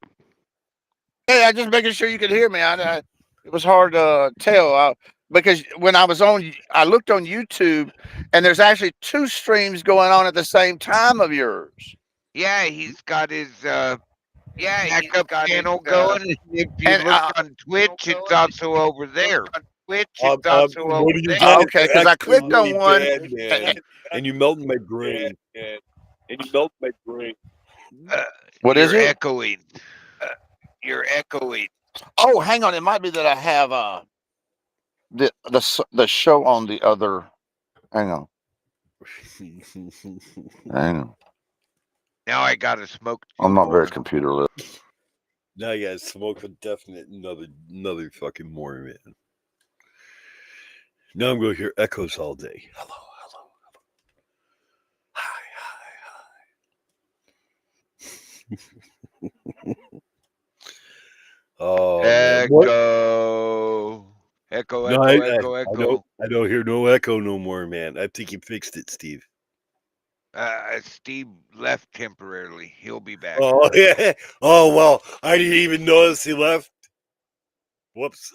G: Hey, I just making sure you could hear me. It was hard to tell because when I looked on YouTube, and there's actually 2 streams going on at the same time of yours.
B: Yeah, he's got his backup channel going. If you
G: and,
B: look on Twitch, it's also over there.
A: What are you guys?
G: Okay, 'cause I clicked on
A: really
G: one,
A: bad, man. And you melted my brain.
G: What is
B: You're
G: it?
B: echoing. You're echoing.
G: Oh, hang on. It might be that I have the show on the other. Hang on.
B: Now I gotta smoke.
G: I'm not very computer literate.
A: Now you gotta smoke a definite another fucking more, man. Now I'm gonna hear echoes all day. Hello. Hi. Oh, man. What?
B: Echo.
A: No,
B: Echo.
A: I don't hear no echo no more, man. I think you fixed it, Steve.
B: Steve left temporarily. He'll be back.
A: Oh, yeah. Oh, well, I didn't even notice he left. Whoops.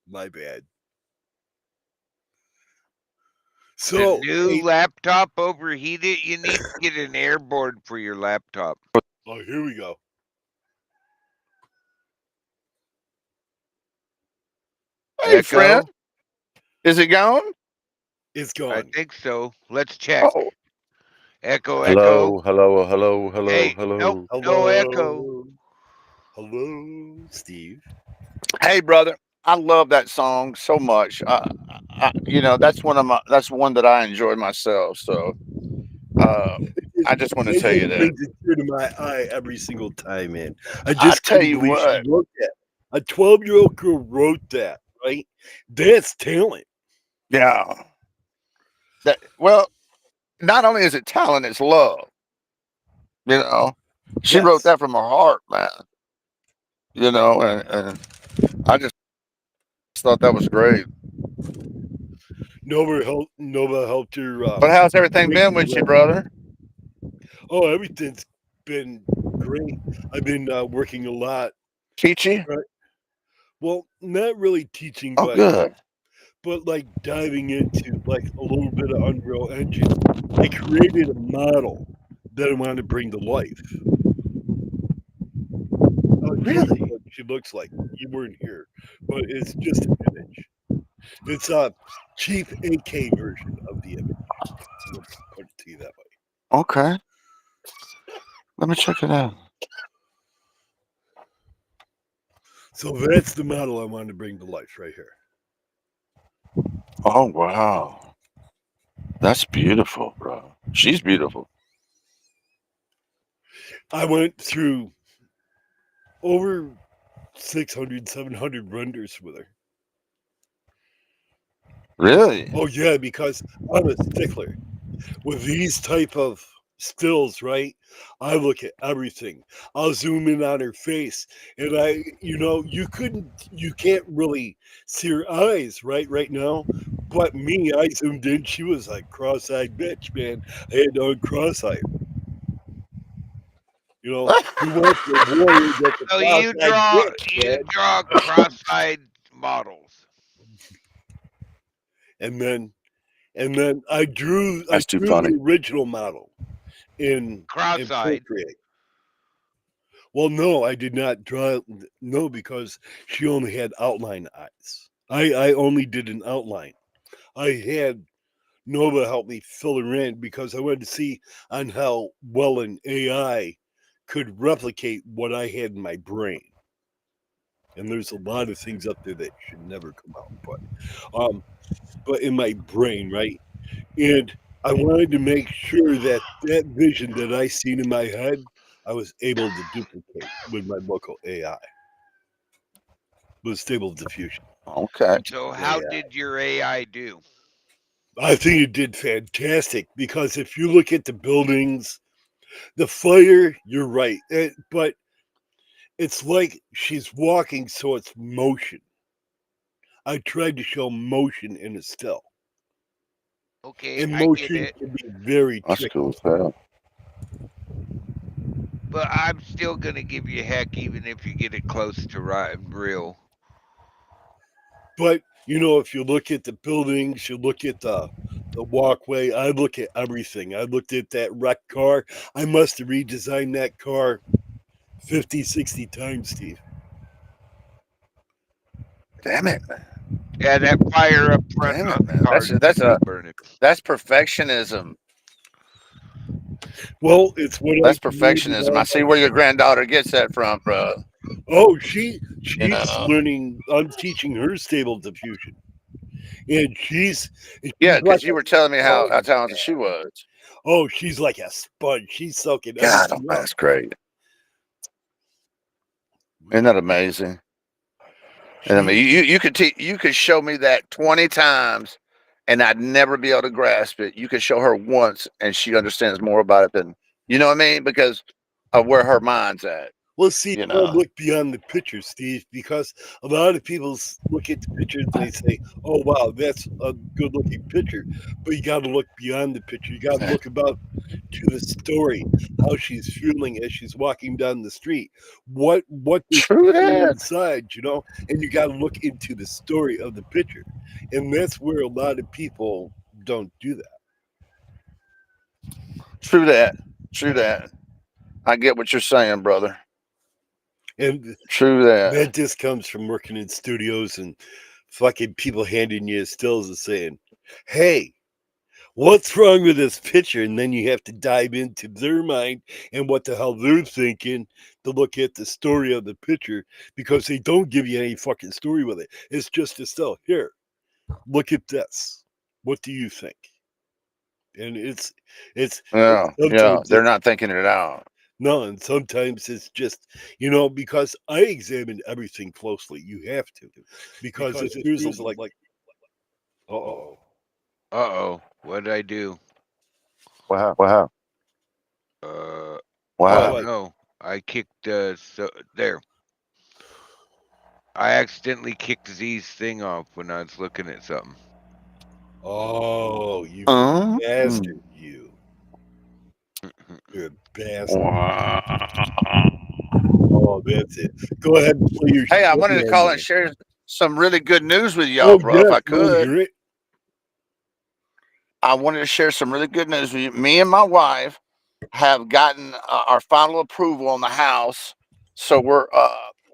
A: My bad. So,
B: the new laptop overheated. You need to get an airboard for your laptop.
A: Oh, here we go.
G: Hey, friend,
B: Echo.
G: is it gone?
A: It's
B: I
A: gone.
B: think so. Let's check.
G: Oh,
B: Echo,
G: hello,
B: echo.
G: hello, hello, hello,
B: Hey, nope,
G: hello.
B: no echo.
A: Hello, Steve.
G: Hey, brother, I love that song so much. You know, that's one that I enjoy myself. So, I just want to tell you
A: It
G: that.
A: brings a tear to my eye every single time, man. I
G: I
A: just
G: tell
A: couldn't
G: you
A: believe she
G: what,
A: wrote that. A 12-year-old girl wrote that, right? That's talent.
G: yeah. Well, not only is it talent, it's love. You know, she wrote
A: Yes.
G: that from her heart, man. You know, and I just thought that was great.
A: Nova helped her
G: But how's everything
A: break
G: been
A: the
G: with you,
A: record.
G: brother?
A: Oh, everything's been great. I've been working a lot.
G: Peachy?
A: Right. Well, not really teaching,
G: Oh, good.
A: but like diving into like a little bit of Unreal Engine. I created a model that I wanted to bring to life. I'll show you
G: Really?
A: what she looks like. You weren't here, but it's just an image. It's a cheap AK version of the image. We'll put it to you that way.
G: Okay. Let me check it out.
A: So that's the model I wanted to bring to life right here.
G: Oh, wow. That's beautiful, bro. She's beautiful.
A: I went through over 600, 700 renders with her.
G: Really?
A: Oh yeah, because I'm a stickler. With these type of stills, right? I look at everything. I'll zoom in on her face, and you can't really see her eyes right now. But me, I zoomed in. She was like cross-eyed bitch, man. I had to uncross-eye her. You know, who wants a warrior that's a
B: So
A: cross-eyed bitch,
B: you
A: man?
B: draw cross-eyed models.
A: And then I drew
G: That's too funny.
A: the original model in
B: Cross-eyed.
A: Procreate. Well, no, I did not draw. No, because she only had outline eyes. I only did an outline. I had Nova help me fill her in because I wanted to see on how well an AI could replicate what I had in my brain. And there's a lot of things up there that should never come out, but in my brain, right? And I wanted to make sure that that vision that I seen in my head, I was able to duplicate with my local AI with Stable Diffusion.
G: Okay.
B: So how
A: Yeah.
B: did your AI do?
A: I think it did fantastic because if you look at the buildings, the fire, you're right. But it's like she's walking, so it's motion. I tried to show motion in a still.
B: Okay,
A: And
B: I get
A: motion
B: it.
A: can be very
G: That's
A: tricky.
G: cool as hell.
B: But I'm still gonna give you heck even if you get it close to real.
A: But if you look at the buildings, you look at the walkway, I look at everything. I looked at that wrecked car. I must have redesigned that car 50, 60 times, Steve.
G: Damn it.
B: Yeah, that fire up front
G: Damn
B: on
G: it,
B: the
G: man.
B: car is burning.
G: That's perfectionism.
A: Well, it's what I
G: That's
A: created
G: perfectionism.
A: all
G: I see
A: my
G: where your granddaughter gets that from, bro.
A: Oh,
G: You
A: she's
G: know.
A: learning. I'm teaching her Stable Diffusion, and she's
G: Yeah,
A: like
G: because you were telling me how talented she was.
A: she's like a sponge. She's soaking
G: God,
A: everything up.
G: that's great. Isn't that amazing? And I mean, you could show me that 20 times, and I'd never be able to grasp it. You could show her once, and she understands more about it than you know what I mean, because of where her mind's at.
A: Well, see,
G: You
A: you gotta
G: know.
A: look beyond the picture, Steve, because a lot of people look at the pictures and they say, "Oh, wow, that's a good-looking picture," but you got to look beyond the picture. You got to look to the story, how she's feeling as she's walking down the street, what they're
G: True
A: feeling
G: that.
A: inside, and you got to look into the story of the picture, and that's where a lot of people don't do that.
G: True that. True that. I get what you're saying, brother.
A: And
G: True that.
A: that just comes from working in studios and fucking people handing you stills and saying, "Hey, what's wrong with this picture?" And then you have to dive into their mind and what the hell they're thinking to look at the story of the picture, because they don't give you any fucking story with it. It's just a still. Here, look at this. What do you think? And it's
G: Yeah.
A: sometimes
G: They're not thinking it out.
A: no, and sometimes it's just, because I examine everything closely. You have to, because if there's like, oh,
B: Uh-oh. What did I do?
G: Wow.
B: Uh,
A: Oh,
G: Wow.
A: what?
B: no. I kicked, there. I accidentally kicked Z's thing off when I was looking at something.
A: Oh, you
G: Mm.
A: bastard, you. You're a bastard.
G: Wow.
A: Oh, that's it. Go ahead and play your
G: Hey, I
A: story
G: wanted to
A: on
G: call
A: there.
G: and share some really good news with y'all,
A: Oh,
G: bro, if
A: yeah,
G: I
A: go
G: could.
A: hear it.
G: I wanted to share some really good news with you. Me and my wife have gotten our final approval on the house, so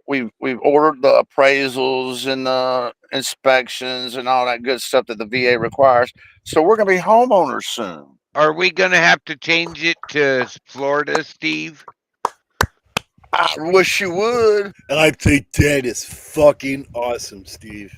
G: we've ordered the appraisals and the inspections and all that good stuff that the VA requires. So we're gonna be homeowners soon.
B: Are we gonna have to change it to Florida, Steve?
G: I wish you would.
A: I think that is fucking awesome, Steve.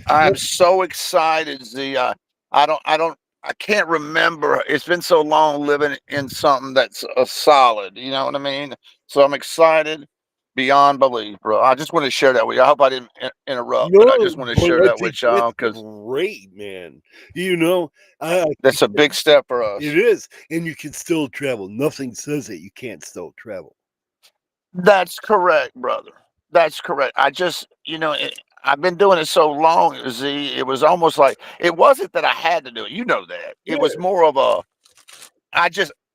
G: I'm so excited, Z. I can't remember. It's been so long living in something that's a solid. You know what I mean? So I'm excited beyond belief, bro. I just want to share that with you. I hope I didn't interrupt, but I just want to
A: but
G: share
A: I
G: that
A: think
G: with y'all
A: that's
G: because
A: great, man. I
G: that's a big step for us.
A: it is, and you can still travel. Nothing says that you can't still travel.
G: That's correct, brother. That's correct. I've been doing it so long, Z. It was almost like it wasn't that I had to do it. You know that. It was
A: Yeah.
G: more of a I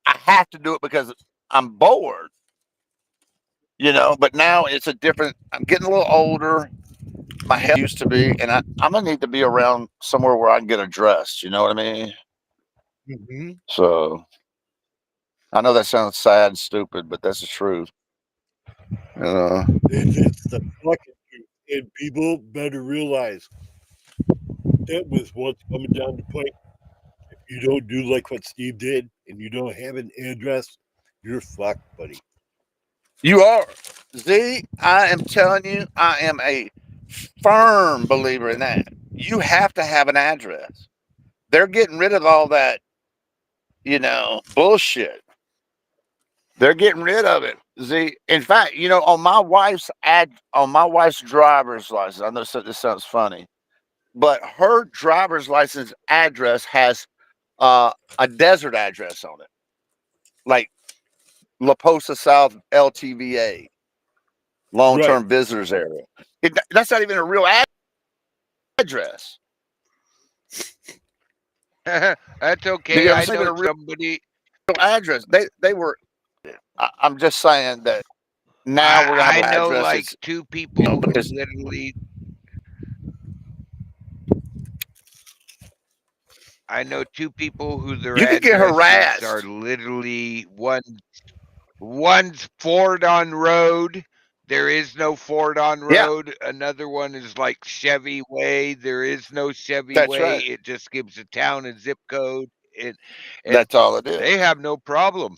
G: have to do it because I'm bored, but now it's a different I'm getting a little older. My health used to be, and I'm gonna need to be around somewhere where I can get addressed, you know what I mean?
A: Mm-hmm.
G: So I know that sounds sad and stupid, but that's the truth.
A: It's the fucking truth, and people better realize that with what's coming down the pipe. If you don't do like what Steve did, and you don't have an address, you're fucked, buddy.
G: You are. Z, I am telling you, I am a firm believer in that. You have to have an address. They're getting rid of all that, bullshit. They're getting rid of it. Z, in fact, on my wife's driver's license, I know this sounds funny, but her driver's license address has a desert address on it, like La Posa South LTVA, long-term visitors area. That's not even a real address.
B: That's
G: You
B: okay.
G: know,
B: I
G: it's not even
B: know
G: a real
B: somebody.
G: address. They were. I'm just saying that now we're gonna have
B: I
G: an
B: know
G: address.
B: like
G: It's,
B: two people who
G: because
B: literally. I know two people who their
G: you could get
B: addresses are
G: harassed.
B: literally one's Ford on Road. There is no Ford on
G: Yeah,
B: Road. Another one is like Chevy Way. There is no Chevy
G: that's
B: Way.
G: right.
B: It just gives a town and zip code. And
G: That's all it is.
B: they have no problem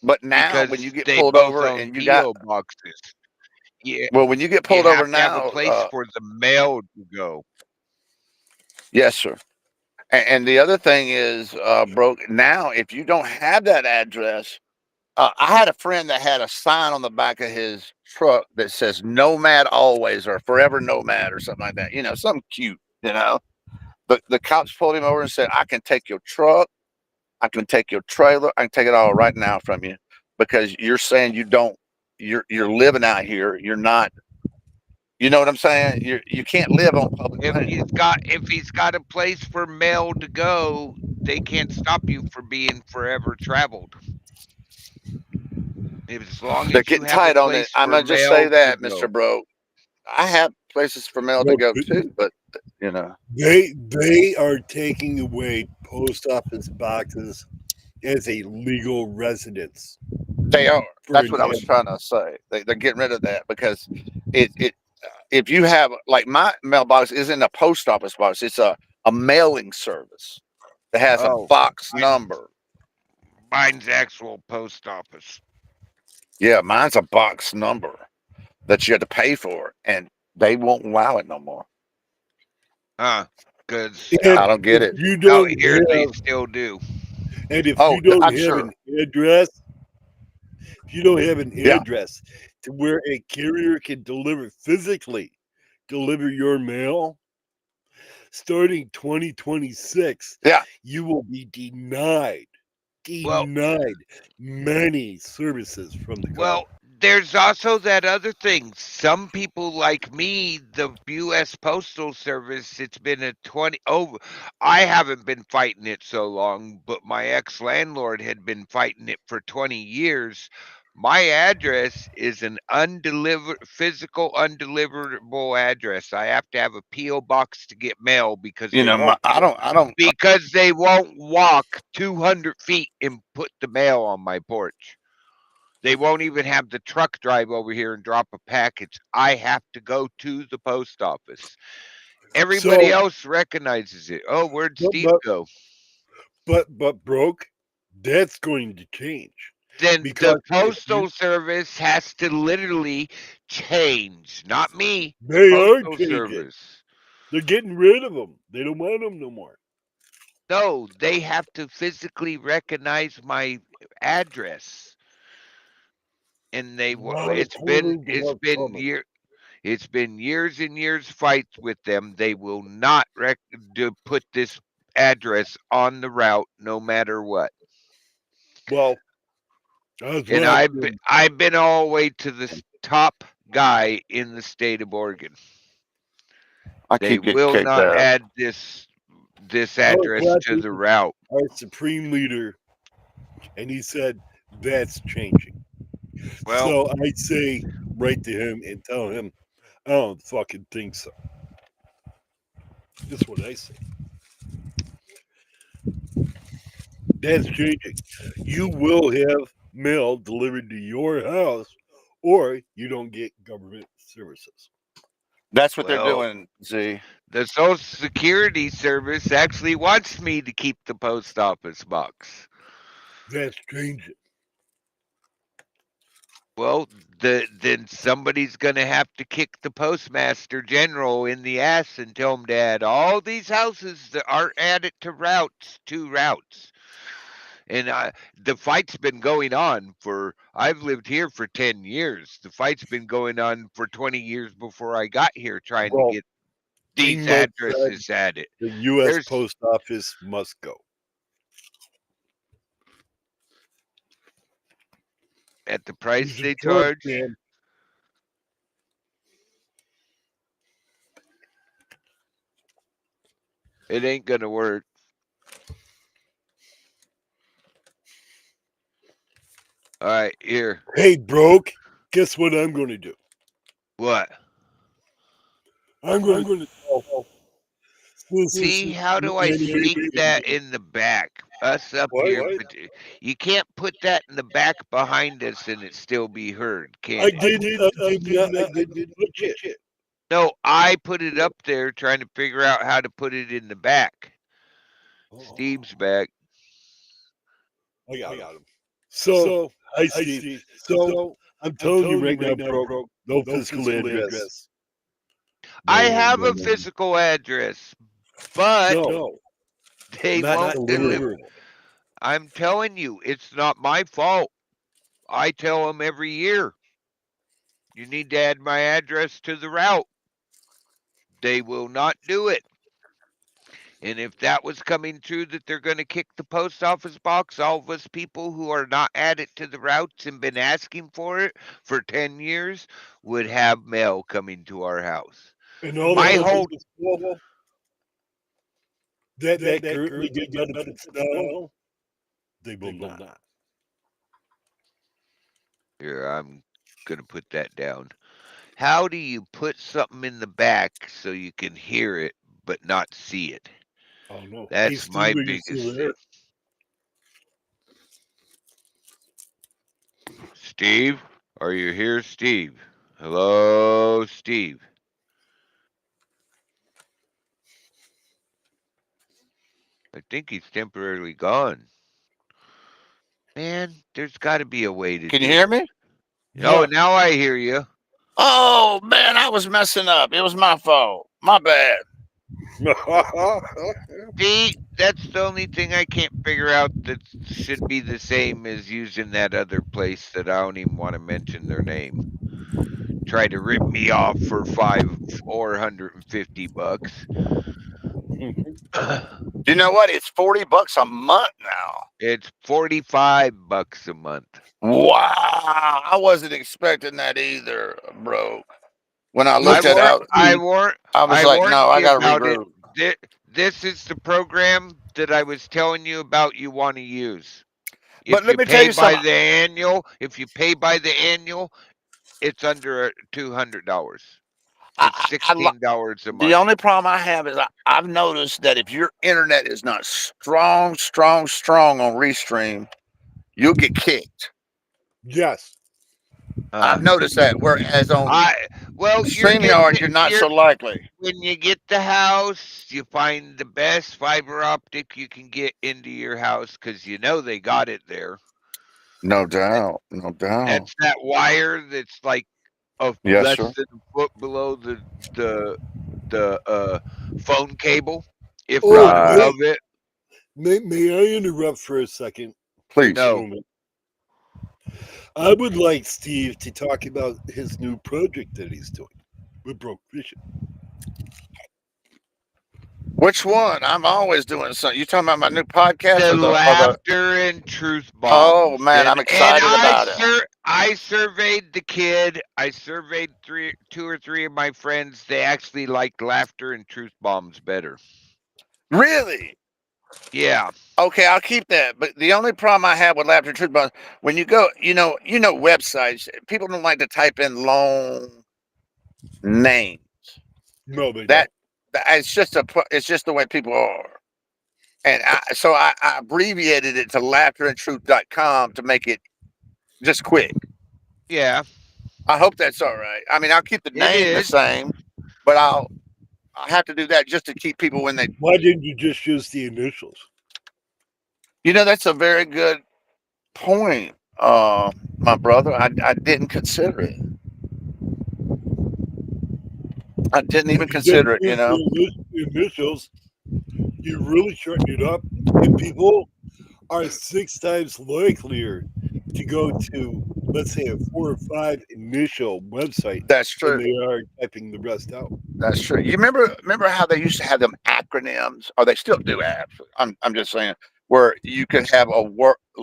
G: But now, when
B: because
G: you get
B: they
G: pulled
B: both
G: over
B: own
G: and you got,
B: PO boxes. Yeah,
G: well, when you get
B: you
G: pulled over
B: have to have a
G: now,
B: place for the mail to go.
G: yes, sir. And the other thing is, bro, now if you don't have that address, I had a friend that had a sign on the back of his truck that says "Nomad Always" or "Forever Nomad" or something like that. Something cute. The cops pulled him over and said, "I can take your truck, I can take your trailer, I can take it all right now from you because you're saying you're living out here. You're not. You know what I'm saying? You can't live on public
B: If
G: land."
B: he's got a place for mail to go, they can't stop you from being forever traveled. As long
G: They're
B: as you
G: getting
B: have a
G: tight on it.
B: place
G: I'm
B: for
G: gonna just
B: mail
G: say
B: to
G: that,
B: go.
G: Mr. Bro. I have places for mail to
A: No,
G: go
A: but
G: too, but you know.
A: they are taking away post office boxes as a legal residence
G: They are.
A: for
G: That's
A: an
G: what I was trying to say. They're getting rid of that because it if you have like my mailbox isn't a post office box, it's a mailing service that has a
B: Oh,
G: box
B: mine-
G: number.
B: Mine's actual post office.
G: Yeah, mine's a box number that you have to pay for, and they won't allow it no more.
B: Because
A: And
G: I don't get
A: if
G: it.
A: you
B: out
A: don't
B: here they
A: have,
B: still do.
A: and if
G: Oh,
A: you don't
G: I'm
A: have
G: sure.
A: an address, if you don't have an
G: Yeah.
A: address to where a carrier can physically deliver your mail, starting 2026,
G: Yeah.
A: you will be denied
B: Well-
A: many services from the government.
B: Well, there's also that other thing. Some people like me, the U.S. Postal Service, it's been I haven't been fighting it so long, but my ex-landlord had been fighting it for 20 years. My address is an physical undeliverable address. I have to have a P.O. box to get mail because
G: You
B: they
G: know,
B: won't
G: I don't.
B: because they won't walk 200 feet and put the mail on my porch. They won't even have the truck drive over here and drop a package. I have to go to the post office. Everybody
A: So-
B: else recognizes it. Oh, where'd
A: But-
B: Steve
A: but-
B: go?
A: But broke, that's going to change.
B: Then
A: because
B: the
A: if you-
B: postal service has to literally change, not me. The
A: They are
B: postal
A: changing.
B: service.
A: They're getting rid of them. They don't want them no more.
B: No, they have to physically recognize my address. And
A: Not according to what's coming.
B: it's been years and years fights with them. They will not put this address on the route no matter what.
A: Well, that's
B: And
A: what
B: I've been all the way to the top guy in the state of Oregon.
G: I
B: They
G: keep getting
B: will
G: kicked
B: not
G: out.
B: add this address to the route.
A: our supreme leader, and he said that's changing.
B: Well,
A: So I'd say write to him and tell him I don't fucking think so. That's what I say. That's changing. You will have mail delivered to your house, or you don't get government services.
G: That's what they're
B: Well,
G: doing. Z.
B: the Social Security Service actually wants me to keep the post office box.
A: That's changing.
B: Well, then somebody's going to have to kick the postmaster general in the ass and tell him to add all these houses that aren't added to routes. And the fight's been going on I've lived here for 10 years. The fight's been going on for 20 years before I got here trying
A: Well,
B: to get these
A: King Mud said
B: addresses added.
A: The U.S.
B: There's-
A: Post Office must go.
B: At the price
A: He's a
B: they
A: jerk,
B: charge.
A: man.
B: It ain't gonna work. All right, here.
A: Hey, broke. Guess what I'm going to do?
B: What?
A: I'm going to tell.
B: See, how do I sneak that in the back? Us up
A: What?
B: here,
A: What?
B: but you can't put that in the back behind us and it still be heard, can
A: I
B: you?
A: didn't legit.
B: No, I put it up there trying to figure out how to put it in the back. Steve's back.
A: I got him. So, I see. So, I'm telling you right now, bro, no physical address.
B: I
A: No,
B: have
A: no,
B: a
A: no.
B: physical address, but
A: No,
B: they
A: not
B: won't deliver.
A: deliverable.
B: I'm telling you, it's not my fault. I tell them every year, you need to add my address to the route. They will not do it. And if that was coming true that they're going to kick the post office box, all of us people who are not added to the routes and been asking for it for 10 years would have mail coming to our house.
A: And all
B: My
A: the
B: whole-
A: people that currently get benefits now, they will not.
B: Here, I'm going to put that down. How do you put something in the back so you can hear it but not see it?
A: Oh no,
B: That's
A: Steve,
B: my
A: are you
B: biggest
A: still
B: thing.
A: there?
B: Steve, are you here, Steve? Hello, Steve. I think he's temporarily gone. Man, there's got to be a way to
G: Can you
B: do
G: hear
B: it.
G: me?
B: Oh,
A: Yeah.
B: now I hear you.
G: Oh man, I was messing up. It was my fault. My bad.
B: See, that's the only thing I can't figure out that should be the same as using that other place that I don't even want to mention their name. Try to rip me off for $450.
G: You know what? It's $40 a month now.
B: It's $45 a month.
G: Wow, I wasn't expecting that either, bro. When I
B: I
G: looked at
B: warned,
G: out,
B: I warned,
G: I was
B: I
G: like,
B: warned
G: no, I
B: you
G: gotta
B: about it.
G: regroup.
B: This is the program that I was telling you about you want to use.
G: But
B: If
G: let
B: you
G: me tell
B: pay
G: you
B: by
G: something.
B: the annual, it's under $200. It's
G: I
B: $16 a
G: The
B: month.
G: only problem I have is I've noticed that if your internet is not strong on Restream, you'll get kicked.
A: Yes.
G: I've noticed that. Whereas on
B: You're getting
G: StreamYard, you're not so likely.
B: when you get the house, you find the best fiber optic you can get into your house because you know they got it there.
G: No doubt. No doubt.
B: That's that wire that's like
G: Yes,
B: less
G: sir.
B: than a foot below the phone cable, if
A: Oh,
B: not
G: Right.
B: above it.
A: may I interrupt for a second?
G: Please.
B: No.
A: Moment. I would like Steve to talk about his new project that he's doing with Broke Vision.
G: Which one? I'm always doing something. You talking about my new podcast
B: The
G: or the
B: laughter and truth bombs.
G: Oh man, I'm excited about it.
B: I surveyed the kid. I surveyed two or three of my friends. They actually liked laughter and truth bombs better.
G: Really?
B: Yeah.
G: Okay, I'll keep that. But the only problem I have with Laughter and Truth Bombs, when you go, websites, people don't like to type in long names.
A: No, they
G: That it's just the way people are. And so I abbreviated it to laughterandtruth.com to make it just quick.
B: Yeah.
G: I hope that's all right. I mean, I'll keep the
B: It
G: name the
B: is.
G: same, but I'll have to do that just to keep people when they.
A: Why didn't you just use the initials?
G: That's a very good point, my brother. I didn't consider it. I didn't even consider it.
A: The initials, you really shorten it up, and people are 6 times likelier to go to, let's say, a 4 or 5 initial website
G: That's
A: than
G: true.
A: they are typing the rest out.
G: That's true. You remember how they used to have them acronyms, or they still do actually. I'm just saying, where you could have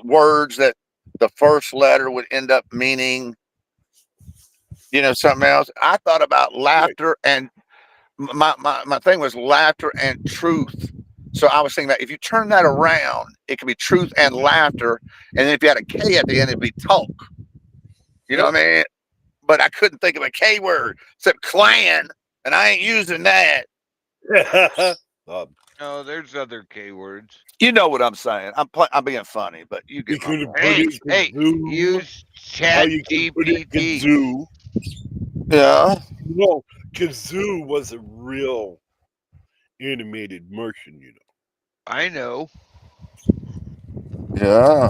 G: words that the first letter would end up meaning, something else. I thought about laughter and my thing was laughter and truth. So I was thinking that if you turn that around, it could be truth and laughter, and then if you had a K at the end, it'd be talk. You know what I mean? But I couldn't think of a K word except clan, and I ain't using that.
B: No, there's other K words.
G: You know what I'm saying? I'm being funny, but you
A: You
G: get
A: could have put
B: Hey,
A: it
B: hey,
A: Kazoo.
B: use
A: How
B: Chat
A: you can put it
B: GPT.
A: Kazoo.
G: Yeah.
A: No, Kazoo was a real animated Martian,
B: I know.
G: Yeah.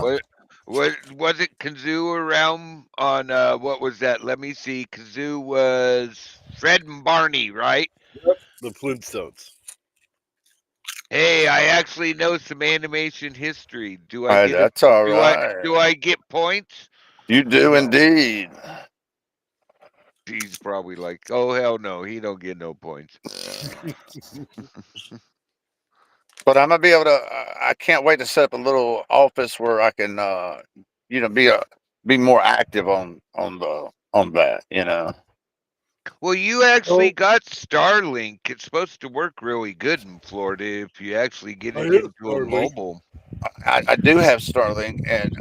B: What was it? Kazoo around on what was that? Let me see. Kazoo was Fred and Barney, right?
A: The Flintstones.
B: Hey, I actually know some animation history. Do I get
G: That's all
B: do
G: right.
B: do I get points?
G: You do indeed.
B: He's probably like, oh hell no, he don't get no points.
G: But I'm gonna be able to. I can't wait to set up a little office where I can, be more active on that.
B: Well, you actually got Starlink. It's supposed to work really good in Florida if you actually get
A: I
B: it
A: have
B: into a
A: Starlink.
B: mobile.
G: I do have Starlink, and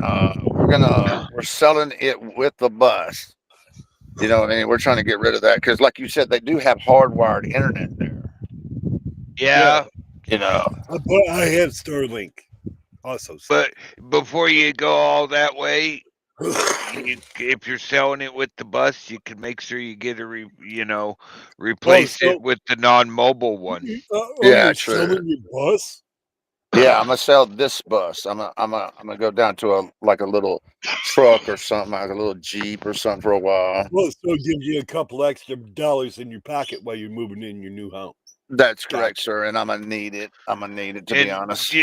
G: we're selling it with the bus. You know what I mean? We're trying to get rid of that because, like you said, they do have hardwired internet there.
B: Yeah.
A: But I have Starlink also.
B: But before you go all that way, if you're selling it with the bus, you can make sure you get replace it with the non-mobile one.
G: Yeah,
A: you're
G: true.
A: selling your bus?
G: Yeah, I'm gonna sell this bus. I'm gonna go down to a little truck or something, like a little Jeep or something for a while.
A: Well, so it gives you a couple extra dollars in your pocket while you're moving in your new home.
G: That's correct,
A: Gotcha.
G: sir. And I'm gonna need it. I'm gonna need it, to be
B: And
G: honest.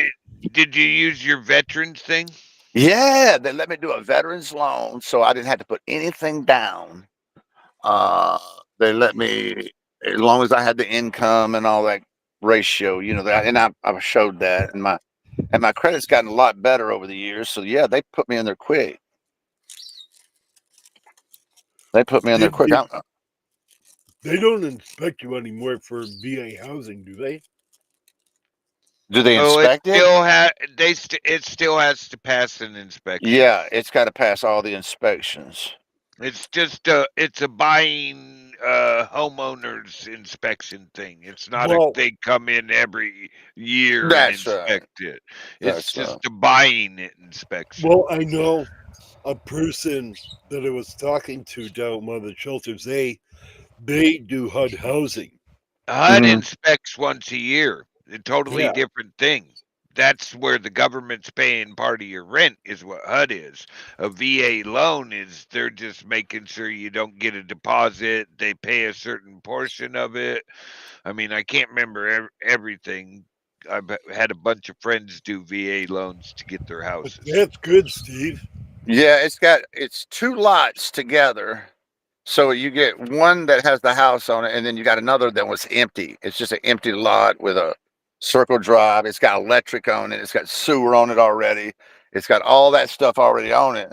B: did you use your veterans thing?
G: Yeah, they let me do a veterans loan, so I didn't have to put anything down. They let me, as long as I had the income and all that ratio, that, and I showed that, and my credit's gotten a lot better over the years. So yeah, they put me in there quick. They put me in there quick.
A: They don't inspect you anymore for VA housing, do they?
G: Do they
B: Oh,
G: inspect it?
B: it still has to pass an inspection.
G: Yeah, it's got to pass all the inspections.
B: It's just it's a buying homeowners inspection thing. It's not
A: Well-
B: they come in every year and
G: That's right.
B: inspect it. It's
G: That's
B: just a buying inspection.
A: Well, I know a person that I was talking to down at one of the shelters. They do HUD housing.
B: HUD
G: Mhm.
B: inspects once a year. A totally
A: Yeah.
B: different thing. That's where the government's paying part of your rent, is what HUD is. A VA loan is they're just making sure you don't get a deposit. They pay a certain portion of it. I mean, I can't remember everything. I've had a bunch of friends do VA loans to get their
A: But
B: houses.
A: that's good, Steve.
G: Yeah, it's 2 lots together. So you get one that has the house on it, and then you got another that was empty. It's just an empty lot with a circle drive. It's got electric on it. It's got sewer on it already. It's got all that stuff already on it.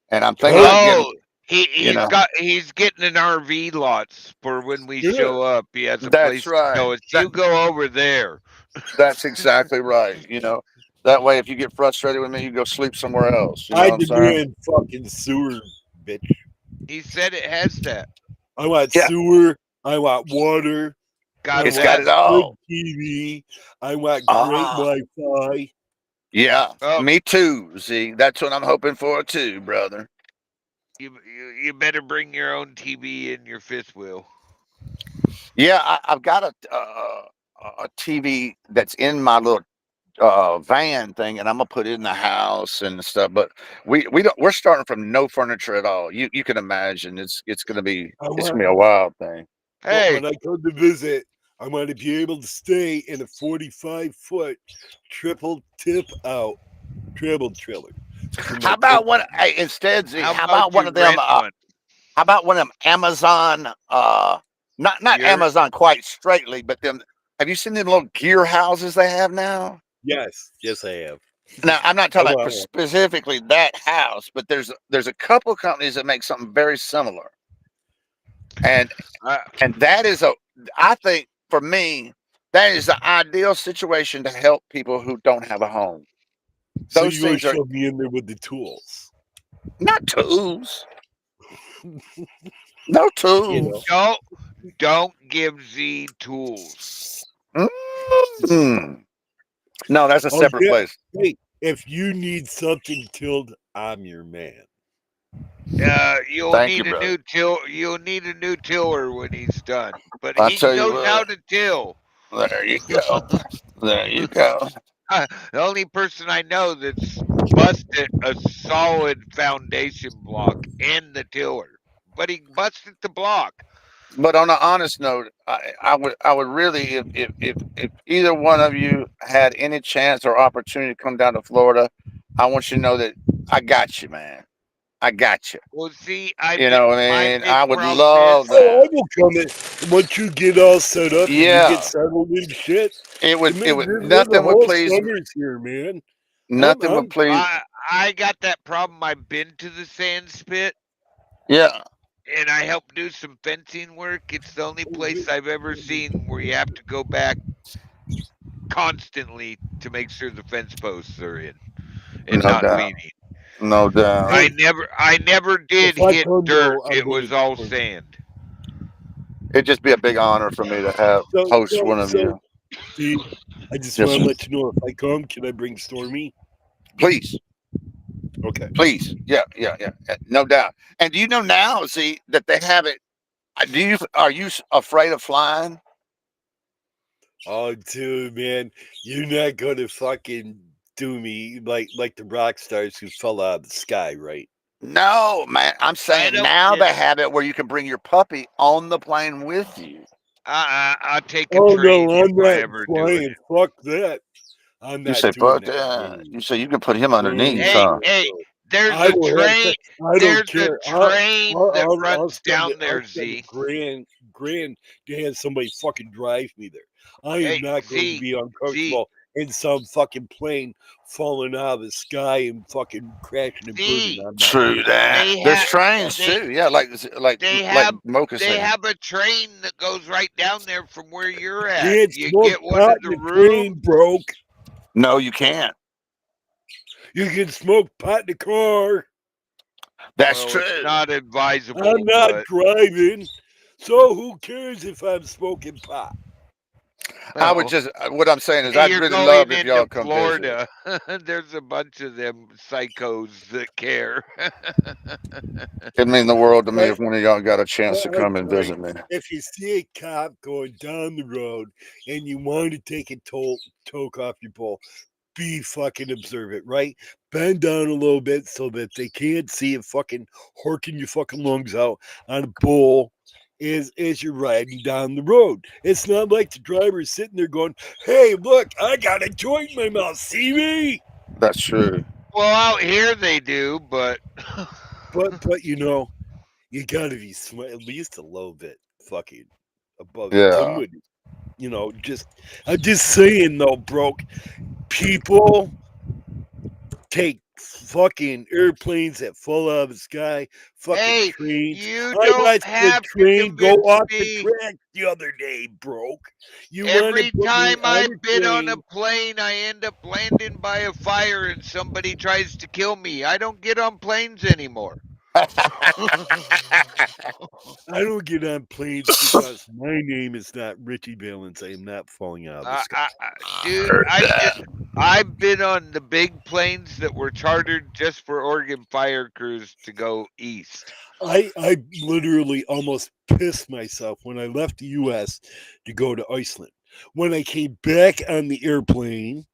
G: And I'm thinking about getting,
B: Oh, he's getting an RV lots for when we
A: Yeah.
B: show up. He has a
G: That's
B: place
G: right.
B: to go. It's
G: That-
B: you go over there.
G: that's exactly right. That way, if you get frustrated with me, you go sleep somewhere else. You know
A: I
G: what I'm saying?
A: demand fucking sewer, bitch.
B: He said it has that.
A: I want
G: Yeah.
A: sewer. I want water.
B: Got
G: It's
B: that.
G: got it all.
A: Good TV. I want great
G: Ah.
A: Wi-Fi.
G: Yeah,
B: Oh.
G: me too. See, that's what I'm hoping for too, brother.
B: You better bring your own TV and your fifth wheel.
G: Yeah, I've got a TV that's in my little van thing, and I'm gonna put it in the house and stuff. But we're starting from no furniture at all. You can imagine it's gonna be a wild thing.
A: But
B: Hey,
A: when I come to visit, I want to be able to stay in a 45-foot triple tip out travel trailer. For my
G: How about
A: kids.
G: one? Hey, instead, Z, how
B: how
G: about one
B: you
G: of them?
B: rent one?
G: How about one of them Amazon? Not
B: Gear?
G: Amazon quite straightly, but them. Have you seen them little gear houses they have now?
A: Yes, I have.
G: Now, I'm not talking
A: Oh,
G: about
A: wow.
G: specifically that house, but there's a couple companies that make something very similar, and that is I think for me, that is the ideal situation to help people who don't have a home.
A: So
G: Those
A: you gonna
G: things are
A: shove me in there with the tools.
G: not tools. No tools.
A: You know.
B: Don't give Z tools.
G: Mm. No, that's a
A: Oh,
G: separate
A: yeah.
G: place.
A: Hey, if you need something tilled, I'm your man.
B: You'll
G: Thank
B: need
G: you,
B: a
G: brother.
B: new You'll need a new tiller when he's done. But
G: I'll
B: he
G: tell you
B: knows how
G: what.
B: to till.
G: There you go. There you go.
B: The only person I know that's busted a solid foundation block and the tiller, but he busted the block.
G: But on an honest note, I would really, if either one of you had any chance or opportunity to come down to Florida, I want you to know that I got you, man. I got you.
B: Well, see,
G: You know what I mean? I would
B: problem
G: love
B: is-
A: Oh, I
G: that.
A: will come in once you get all set up and
G: Yeah.
A: you get settled in shit.
G: It would.
A: Man,
G: It would.
A: we're the
G: Nothing would
A: whole
G: please.
A: summer's here, man.
G: Nothing
A: I'm-
G: would please.
B: I got that problem. I've been to the sand spit
G: Yeah.
B: and I helped do some fencing work. It's the only place I've ever seen where you have to go back constantly to make sure the fence posts are in and
G: No
B: not
G: doubt.
B: leaning.
G: No doubt.
B: I never did
A: If I
B: hit
A: come,
B: dirt.
A: though, I'm
B: It was
A: gonna-
B: all sand.
G: It'd just be a big honor for me to have host one of you.
A: Steve, I just
G: Yes,
A: want
G: sir.
A: to let you know if I come, can I bring Stormy?
G: Please.
A: Okay.
G: Please. Yeah. No doubt. And do you know now, see, that they have it? Are you afraid of flying?
A: Oh, dude, man, you're not gonna fucking do me like the rock stars who fell out of the sky, right?
G: No, man. I'm saying
B: don't
G: now
B: get
G: they
B: it.
G: have it where you can bring your puppy on the plane with you.
B: I'll take a
A: Oh
B: train
A: no,
B: if
A: I'm
B: I
A: not
B: ever do it.
A: flying. Fuck that. I'm
G: You
A: not
G: say,
A: doing
G: but
A: that. No,
G: you say you can put him
A: no,
G: underneath,
B: Hey,
G: huh?
A: no,
B: hey,
A: no.
B: there's
A: I
B: a
A: will have
B: train.
A: to. I don't
B: There's a
A: care.
B: train that
A: I'll
B: runs
A: spend it.
B: down
A: I'll
B: there,
A: spend a
B: Z.
A: grand to have somebody fucking drive me there. I am
B: Hey,
A: not going to
B: Z,
A: be
B: Z.
A: uncomfortable in some fucking plane falling out of the sky and fucking crashing and burning.
B: Z.
A: I'm not
G: True
A: doing
G: that.
B: They
G: There's
B: have
G: trains
B: they
G: too. Yeah,
B: they
G: like
B: have
G: Mocha
B: they
G: saying.
B: have a train that goes right down there from where you're
A: that.
B: at.
A: Can't
B: You
A: smoke
B: get one
A: pot
B: of
A: in
B: the
A: the train,
B: rooms.
A: broke.
G: No, you can't.
A: You can smoke pot in the car.
G: That's
B: Well, it's
G: true.
B: not
A: I'm
B: advisable,
A: not
B: but
A: driving. So who cares if I'm smoking pot?
G: I would
B: well,
G: just what I'm saying is
B: hey,
G: I'd
B: you're
G: really
B: going
G: love if
B: into
G: y'all come visit.
B: Florida. There's a bunch of them psychos that care.
G: It'd mean the world to me
A: But
G: if one of y'all got a chance to
A: I'm
G: come and
A: sorry.
G: visit me.
A: If you see a cop going down the road and you want to take a toke off your pole, be fucking observant, right? Bend down a little bit so that they can't see it fucking horking your fucking lungs out on a bull as you're riding down the road. It's not like the driver's sitting there going, "Hey, look, I got a joint in my mouth. See me?"
G: That's true.
B: Well, out here they do, but
A: But you know, you gotta be at least a little bit fucking above. I'm
G: Yeah.
A: with you. You know, I'm just saying though, broke people take fucking airplanes that fall out of the sky, fucking
B: hey,
A: trains.
B: you
A: I
B: don't
A: watched the
B: have to
A: train go
B: convince
A: off the
B: me.
A: track the other day, broke. You want to
B: Every
A: put me
B: time
A: on
B: I
A: a
B: bid on a
A: train?
B: plane, I end up landing by a fire and somebody tries to kill me. I don't get on planes anymore.
A: I don't get on planes because my name is not Richie Valens. I am not falling out of the sky.
B: Dude,
G: Heard that.
B: I've been on the big planes that were chartered just for Oregon fire crews to go east.
A: I literally almost pissed myself when I left the U.S. to go to Iceland. When I came back on the airplane,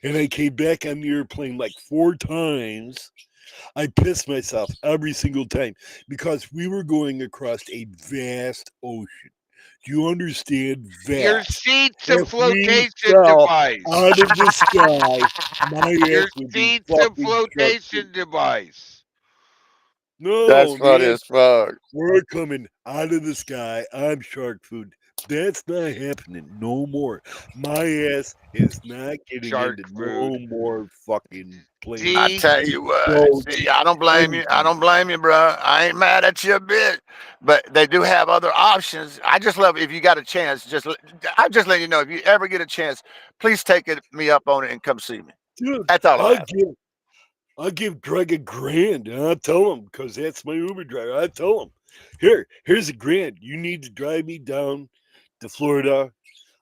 A: and I came back on the airplane like 4 times, I pissed myself every single time because we were going across a vast ocean. Do you understand?
B: Your
A: Vast.
B: seat's a
A: If we
B: flotation
A: fell
B: device.
A: out of the sky, my
B: Your
A: ass would be
B: seat's a
A: fucking shark food.
B: flotation device.
G: That's
A: No,
G: funny
A: man.
G: as fuck.
A: We're coming out of the sky. I'm shark food. That's not happening no more. My ass is not getting
B: Shark
A: into
B: food.
A: no more fucking planes.
G: I
B: See,
G: tell you what,
A: So
G: see, I don't blame you. I
A: I'm
G: don't blame you, bro. I ain't mad at you a bit. But they do have other options. I just love if you got a chance. I'm just letting you know if you ever get a chance, please take me up on it and come see me.
A: dude.
G: That's all I
A: I'll
G: have.
A: give Greg $1,000, and I'll tell him because that's my Uber driver. I tell him, here's $1,000. You need to drive me down to Florida.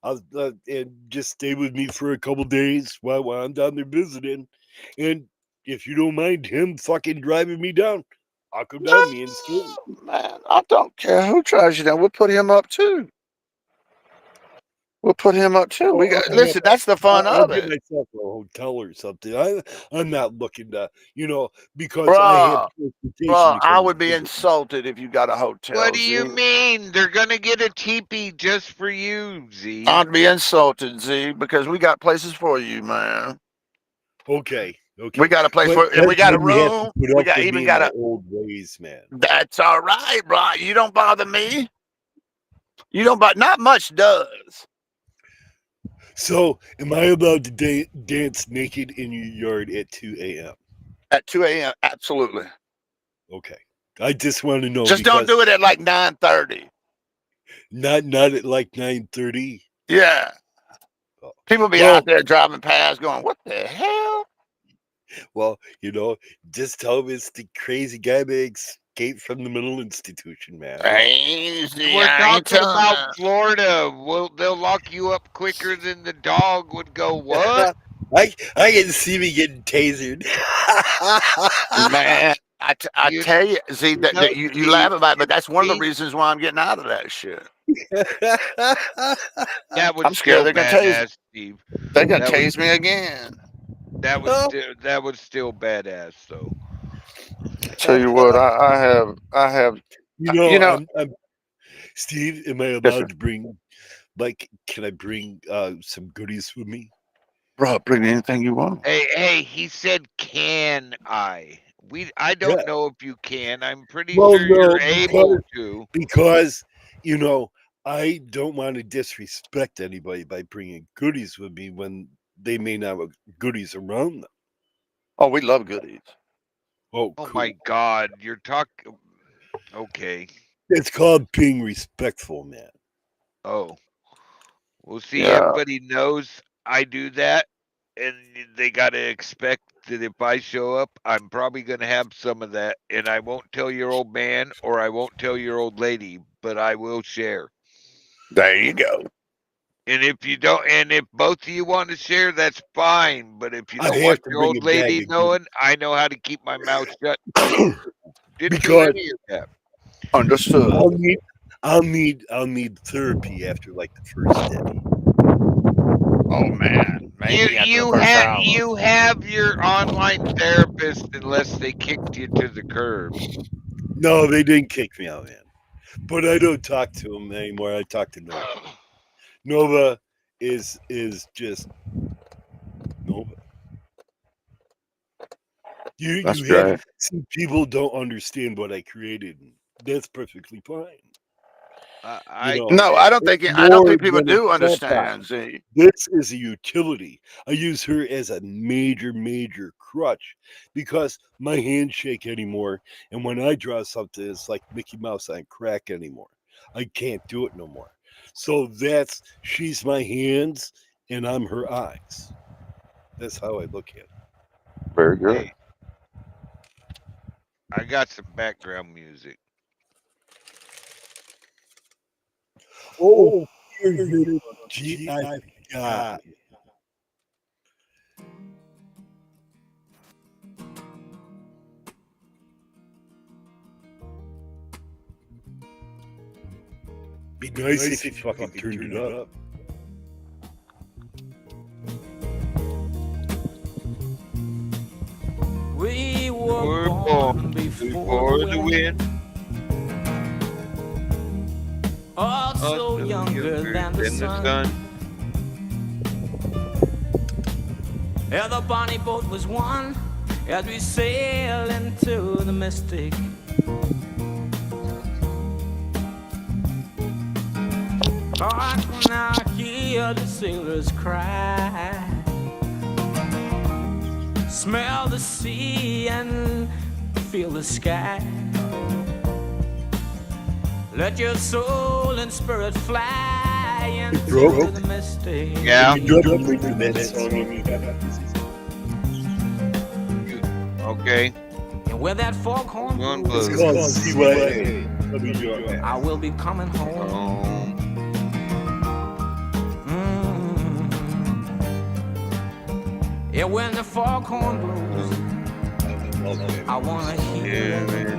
A: And just stay with me for a couple days while I'm down there visiting. And if you don't mind him fucking driving me down, I'll come down to me and steal him.
G: Man, I don't care who tries you down. We'll put him up too. We'll put him up too. We got listen. That's the fun
A: I'll
G: of
A: get
G: it,
A: myself a hotel or something. I'm not looking to, because I have
G: bro.
A: transportation
G: Bro,
A: to
G: I
A: come
G: would be
A: visit.
G: insulted if you got a hotel.
B: what do you
G: Z.
B: mean? They're gonna get a teepee just for you, Z.
G: I'd be insulted, Z, because we got places for you, man.
A: Okay.
G: We got a place
A: But
G: for, and we
A: that's
G: got a
A: when you have to
G: room.
A: put
G: We
A: up
G: got
A: with
G: even
A: me in
G: got
A: my
G: a.
A: old ways, man.
G: That's all right, bro. You don't bother me. You don't bother. Not much does.
A: So, am I allowed to dance naked in your yard at 2 a.m.?
G: At 2 a.m. Absolutely.
A: Okay. I just want to know
G: Just don't
A: because
G: do it at like 9:30.
A: not at like 9:30.
G: Yeah.
A: Oh,
G: People be
A: Well,
G: out there driving past going, what the hell?
A: well, just tell him it's the crazy guy that escaped from the mental institution, man.
G: Crazy.
B: We're
G: I ain't
B: talking
G: telling
B: about
G: that.
B: Florida. They'll lock you up quicker than the dog would go. What?
A: I can see me getting tasered.
G: Man, I
B: You
G: tell you, see,
B: know,
G: you
B: Z,
G: laugh about it, but
B: if
G: that's one of the
B: we
G: reasons why I'm getting out of that shit.
B: That
G: I'm
B: was
G: scared
B: still
G: they're gonna tase.
B: badass, Steve.
G: They're gonna
B: That was
G: tase me again.
B: that was still badass though.
G: Tell you what, I have,
A: You
G: you
A: know,
G: know,
A: I'm Steve. Am I
G: yes, sir.
A: allowed to bring? Like, can I bring some goodies with me?
G: Bro, bring anything you want.
B: Hey, he said, "Can I?" I
A: Yeah.
B: don't know if you can. I'm pretty
A: Well,
B: sure you're
A: no,
B: able to.
A: because I don't want to disrespect anybody by bringing goodies with me when they may not have goodies around them.
G: Oh, we love goodies.
A: Oh,
B: Oh
A: cool.
B: my God, you're talking. Okay.
A: It's called being respectful, man.
B: Oh, well, see,
G: Yeah,
B: everybody knows I do that, and they gotta expect that if I show up, I'm probably gonna have some of that, and I won't tell your old man or I won't tell your old lady, but I will share.
G: there you go.
B: And if you don't, and if both of you want to share, that's fine. But if you
A: I
B: don't
A: have
B: want
A: to
B: your
A: bring
B: old
A: a bag
B: lady
A: of goodies
B: knowing, I know how to keep my mouth shut too. Didn't do
A: because
B: any of that.
G: Understood.
A: I'll need therapy after like the first day.
G: Oh man, maybe after the first hour.
B: You have your online therapist unless they kicked you to the curb.
A: No, they didn't kick me out, man. But I don't talk to them anymore. I talk to Nova. Nova is just Nova.
G: That's
A: You
G: great.
A: have some people don't understand what I created. And that's perfectly fine.
B: I
G: No, I don't think people do understand. See,
A: This is a utility. I use her as a major crutch because my hands shake anymore. And when I draw something, it's like Mickey Mouse on crack anymore. I can't do it no more. So she's my hands and I'm her eyes. That's how I look at it.
G: very good.
B: Hey, I got some background music.
A: Oh, gee, I forgot. Be nice if you fucking turned it up.
D: We
B: We're born before the wind.
D: Also younger than the sun. Yeah, the bonnie boat was one as we sail into the mystic. Hark when I hear the sailors cry. Smell the sea and feel the sky. Let your soul and spirit fly into
A: broke?
D: the mystic.
B: Yeah.
A: You don't bring that song in.
B: Okay.
D: And where that foghorn
B: One
D: blows,
A: It's
B: blows.
A: called CYA.
D: I will be coming home. Yeah, when the foghorn blows, I wanna hear it.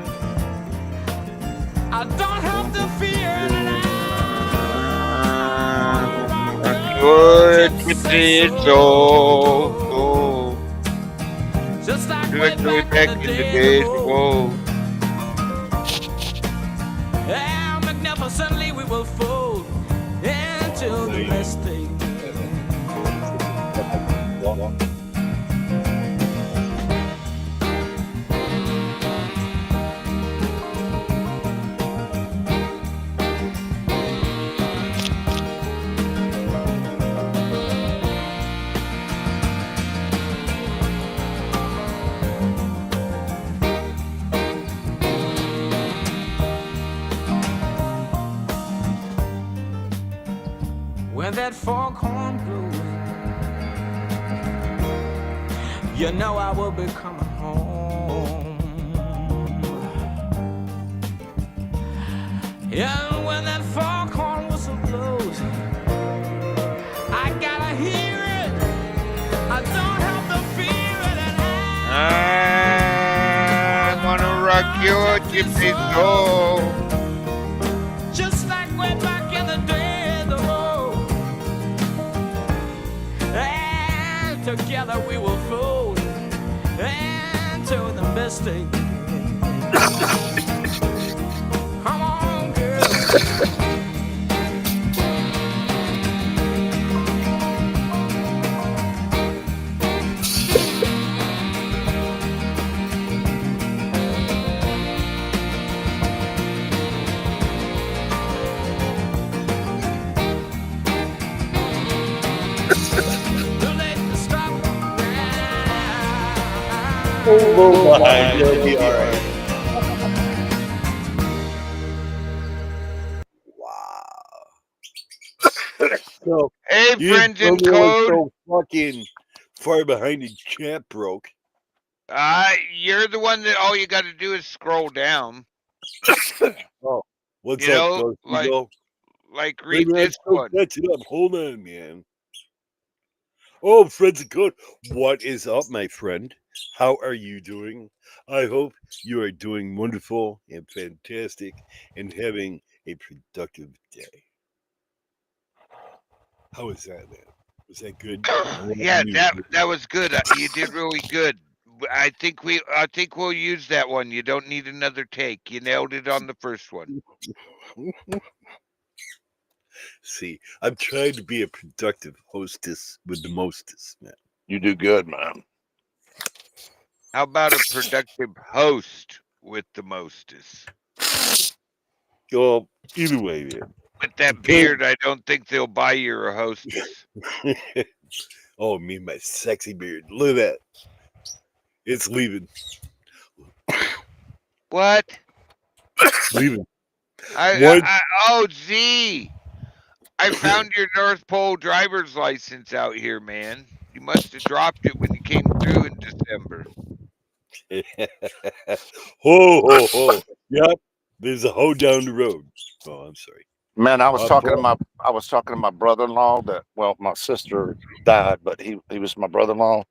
D: I don't have to fear that
B: Good with it, so
D: just like way
B: way
D: back in the days of old.
B: old.
D: Yeah, magnificently we will fold into the mystic. When that foghorn blows, you know I will be coming home. Yeah, when that foghorn whistle blows, I gotta hear it. I don't have to fear it, and
B: I wanna rock your gypsy soul.
D: just like way back in
H: together we will float into the mystic. Come on, girl. Too late to stop now.
A: Oh my, you'll be all right. Wow. So
B: Hey,
A: you didn't
B: friends in
A: tell me I was
B: code.
A: so fucking far behind the chat broke.
B: You're the one that all you got to do is scroll down.
A: Oh, what's
B: You
A: up,
B: know,
A: Ghost
B: like
A: Eagle?
B: like
A: Wait,
B: read
A: man, I'm
B: this
A: still
B: one.
A: catching up. Hold on, man. Oh, friends of code, what is up, my friend? How are you doing? I hope you are doing wonderful and fantastic and having a productive day. How was that, man? Was that good? I want
B: Yeah,
A: you
B: that
A: to-
B: that was good. You did really good. I think we'll use that one. You don't need another take. You nailed it on the first one.
A: See, I'm trying to be a productive hostess with the mostest, man.
G: You do good, man.
B: How about a productive host with the mostest?
A: Well, either way, man.
B: With that beard, I don't think they'll buy you a hostess.
A: Oh, me and my sexy beard. Look at that. It's leaving.
B: What?
A: Leaving.
B: I oh Z. I found your North Pole driver's license out here, man. You must have dropped it when you came through in December.
A: Ho, ho, ho. Yep. There's a hoe down the road. Oh, I'm sorry.
G: Man, I was
A: My
G: talking to
A: fault.
G: my brother-in-law that, well, my sister died, but he was my brother-in-law,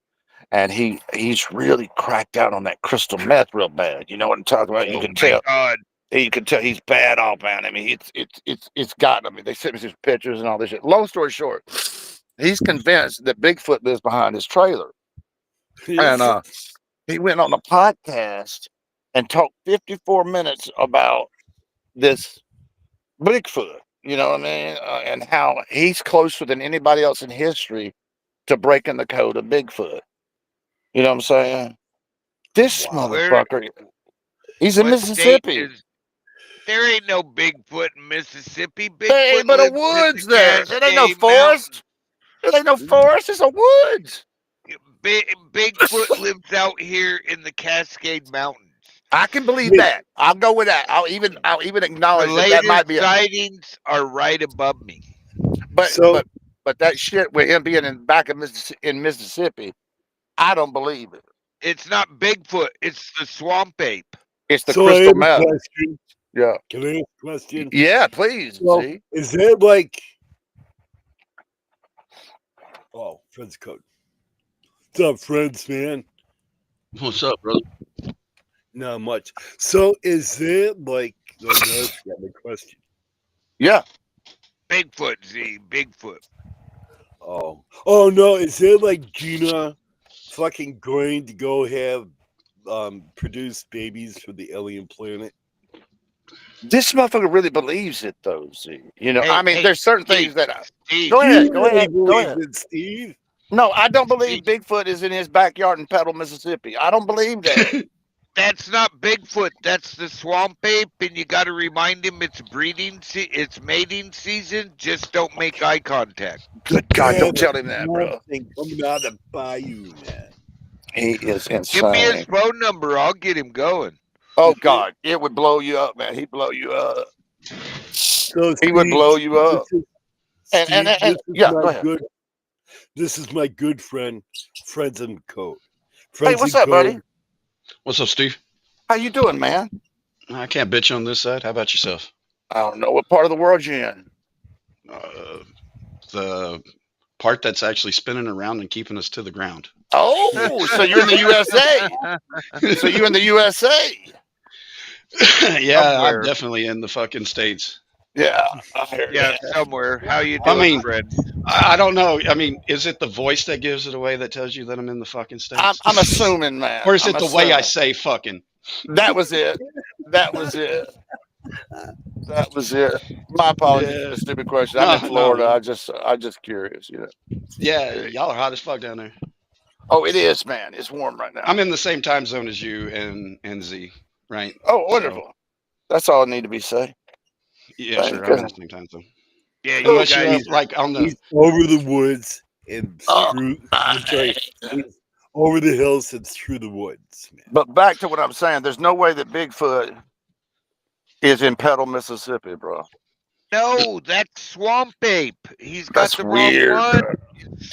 G: and he's really cracked out on that crystal meth real bad. You know what I'm talking about? You
B: Oh
G: can
B: my
G: tell.
B: God.
G: You can tell he's bad off, man. I mean, it's gotten. I mean, they sent me some pictures and all this shit. Long story short, he's convinced that Bigfoot lives behind his trailer, and he went on a podcast and talked 54 minutes about this Bigfoot. You know what I mean? And how he's closer than anybody else in history to breaking the code of Bigfoot. You know what I'm saying? This
A: Wow.
G: motherfucker, he's in
B: What state
G: Mississippi.
B: is? There ain't no Bigfoot in Mississippi.
G: There
B: Bigfoot
G: ain't but a
B: lives in
G: woods
B: the
G: there. It ain't no
B: Cascade
G: forest. It ain't no forest. It's a woods.
B: Mountains. Bigfoot lives out here in the Cascade Mountains.
G: I can believe
A: Yeah.
G: that. I'll go with that. I'll even
B: The
G: acknowledge that might
B: latest
G: be.
B: sightings are right above me.
G: But
A: So-
G: but that shit with him being in Mississippi, I don't believe it.
B: It's not Bigfoot. It's the swamp ape.
G: It's the
A: So I
G: crystal
A: have a
G: meth.
A: question.
G: Yeah.
A: Can I ask a question?
G: Yeah, please.
A: Well,
G: See?
A: is that like? Oh, friends code. What's up, friends, man?
I: What's up, brother?
A: Not much. So is that like? Oh, no, I forgot my question.
G: Yeah.
B: Bigfoot, Z. Bigfoot.
A: Oh no, is that like Gina fucking going to go have produce babies for the alien planet?
G: This motherfucker really believes it though, see. You know,
B: Hey,
G: I mean,
B: hey,
G: there's certain
B: Steve,
G: things that
B: Steve,
G: Go ahead,
A: You
G: go ahead,
A: really
G: go ahead.
A: believe it, Steve?
G: No, I don't believe Bigfoot is in his backyard in Petal, Mississippi. I don't believe that.
B: that's not Bigfoot. That's the swamp ape, and you got to remind him it's it's mating season. Just don't make eye contact.
G: Good God,
A: Yeah,
G: don't tell him that, bro.
A: Nothing coming out of the bayou, man.
G: He is
B: Give me his
G: insane.
B: phone number. I'll get him going.
G: Oh God, it would blow you up, man. He'd blow you up.
A: So
G: He would
A: Steve,
G: blow you up.
A: this is-
G: And-
A: Steve,
G: and-
A: this is
G: yeah,
A: my
G: go ahead.
A: good. This is my good friend, Friends in Code.
G: Hey,
A: Friends
G: what's
A: in
G: up,
A: Code.
G: buddy?
I: What's up, Steve?
G: How you doing, man?
I: I can't bitch on this side. How about yourself?
G: I don't know what part of the world you're in.
I: The part that's actually spinning around and keeping us to the ground.
G: Oh, so you're in the USA. So you're in the USA.
I: Yeah,
B: Somewhere.
I: I'm definitely in the fucking States.
G: Yeah, I hear
B: Yeah,
G: that.
B: somewhere. How you
I: I
B: doing,
I: mean,
B: friend?
I: I don't know. I mean, is it the voice that gives it away that tells you that I'm in the fucking States?
G: I'm assuming, man.
I: Or is
G: I'm
I: it the way I
G: assuming.
I: say fucking?
G: That was it. That was it. That was it. My apologies for
I: Yeah.
G: the stupid question. I'm
I: No,
G: in
I: no,
G: Florida.
I: man.
G: I just curious, you know.
I: Yeah, y'all are hot as fuck down there.
G: Oh, it is, man. It's warm right now.
I: I'm in the same time zone as you and Z, right?
G: Oh,
I: So,
G: wonderful. That's all I need to be said.
I: yeah,
G: Thank
I: sure. I'm in
G: you.
I: the same time zone.
B: Yeah, you
I: Unless you're
B: guys.
I: up, like on the.
A: He's over the woods and
G: Oh,
A: through. I'm sorry. He's over the hills and through the woods, man.
G: but back to what I'm saying. There's no way that Bigfoot is in Petal, Mississippi, bro.
B: No, that's Swamp Ape. He's got
G: That's
B: the
G: weird,
B: wrong one.
G: bro.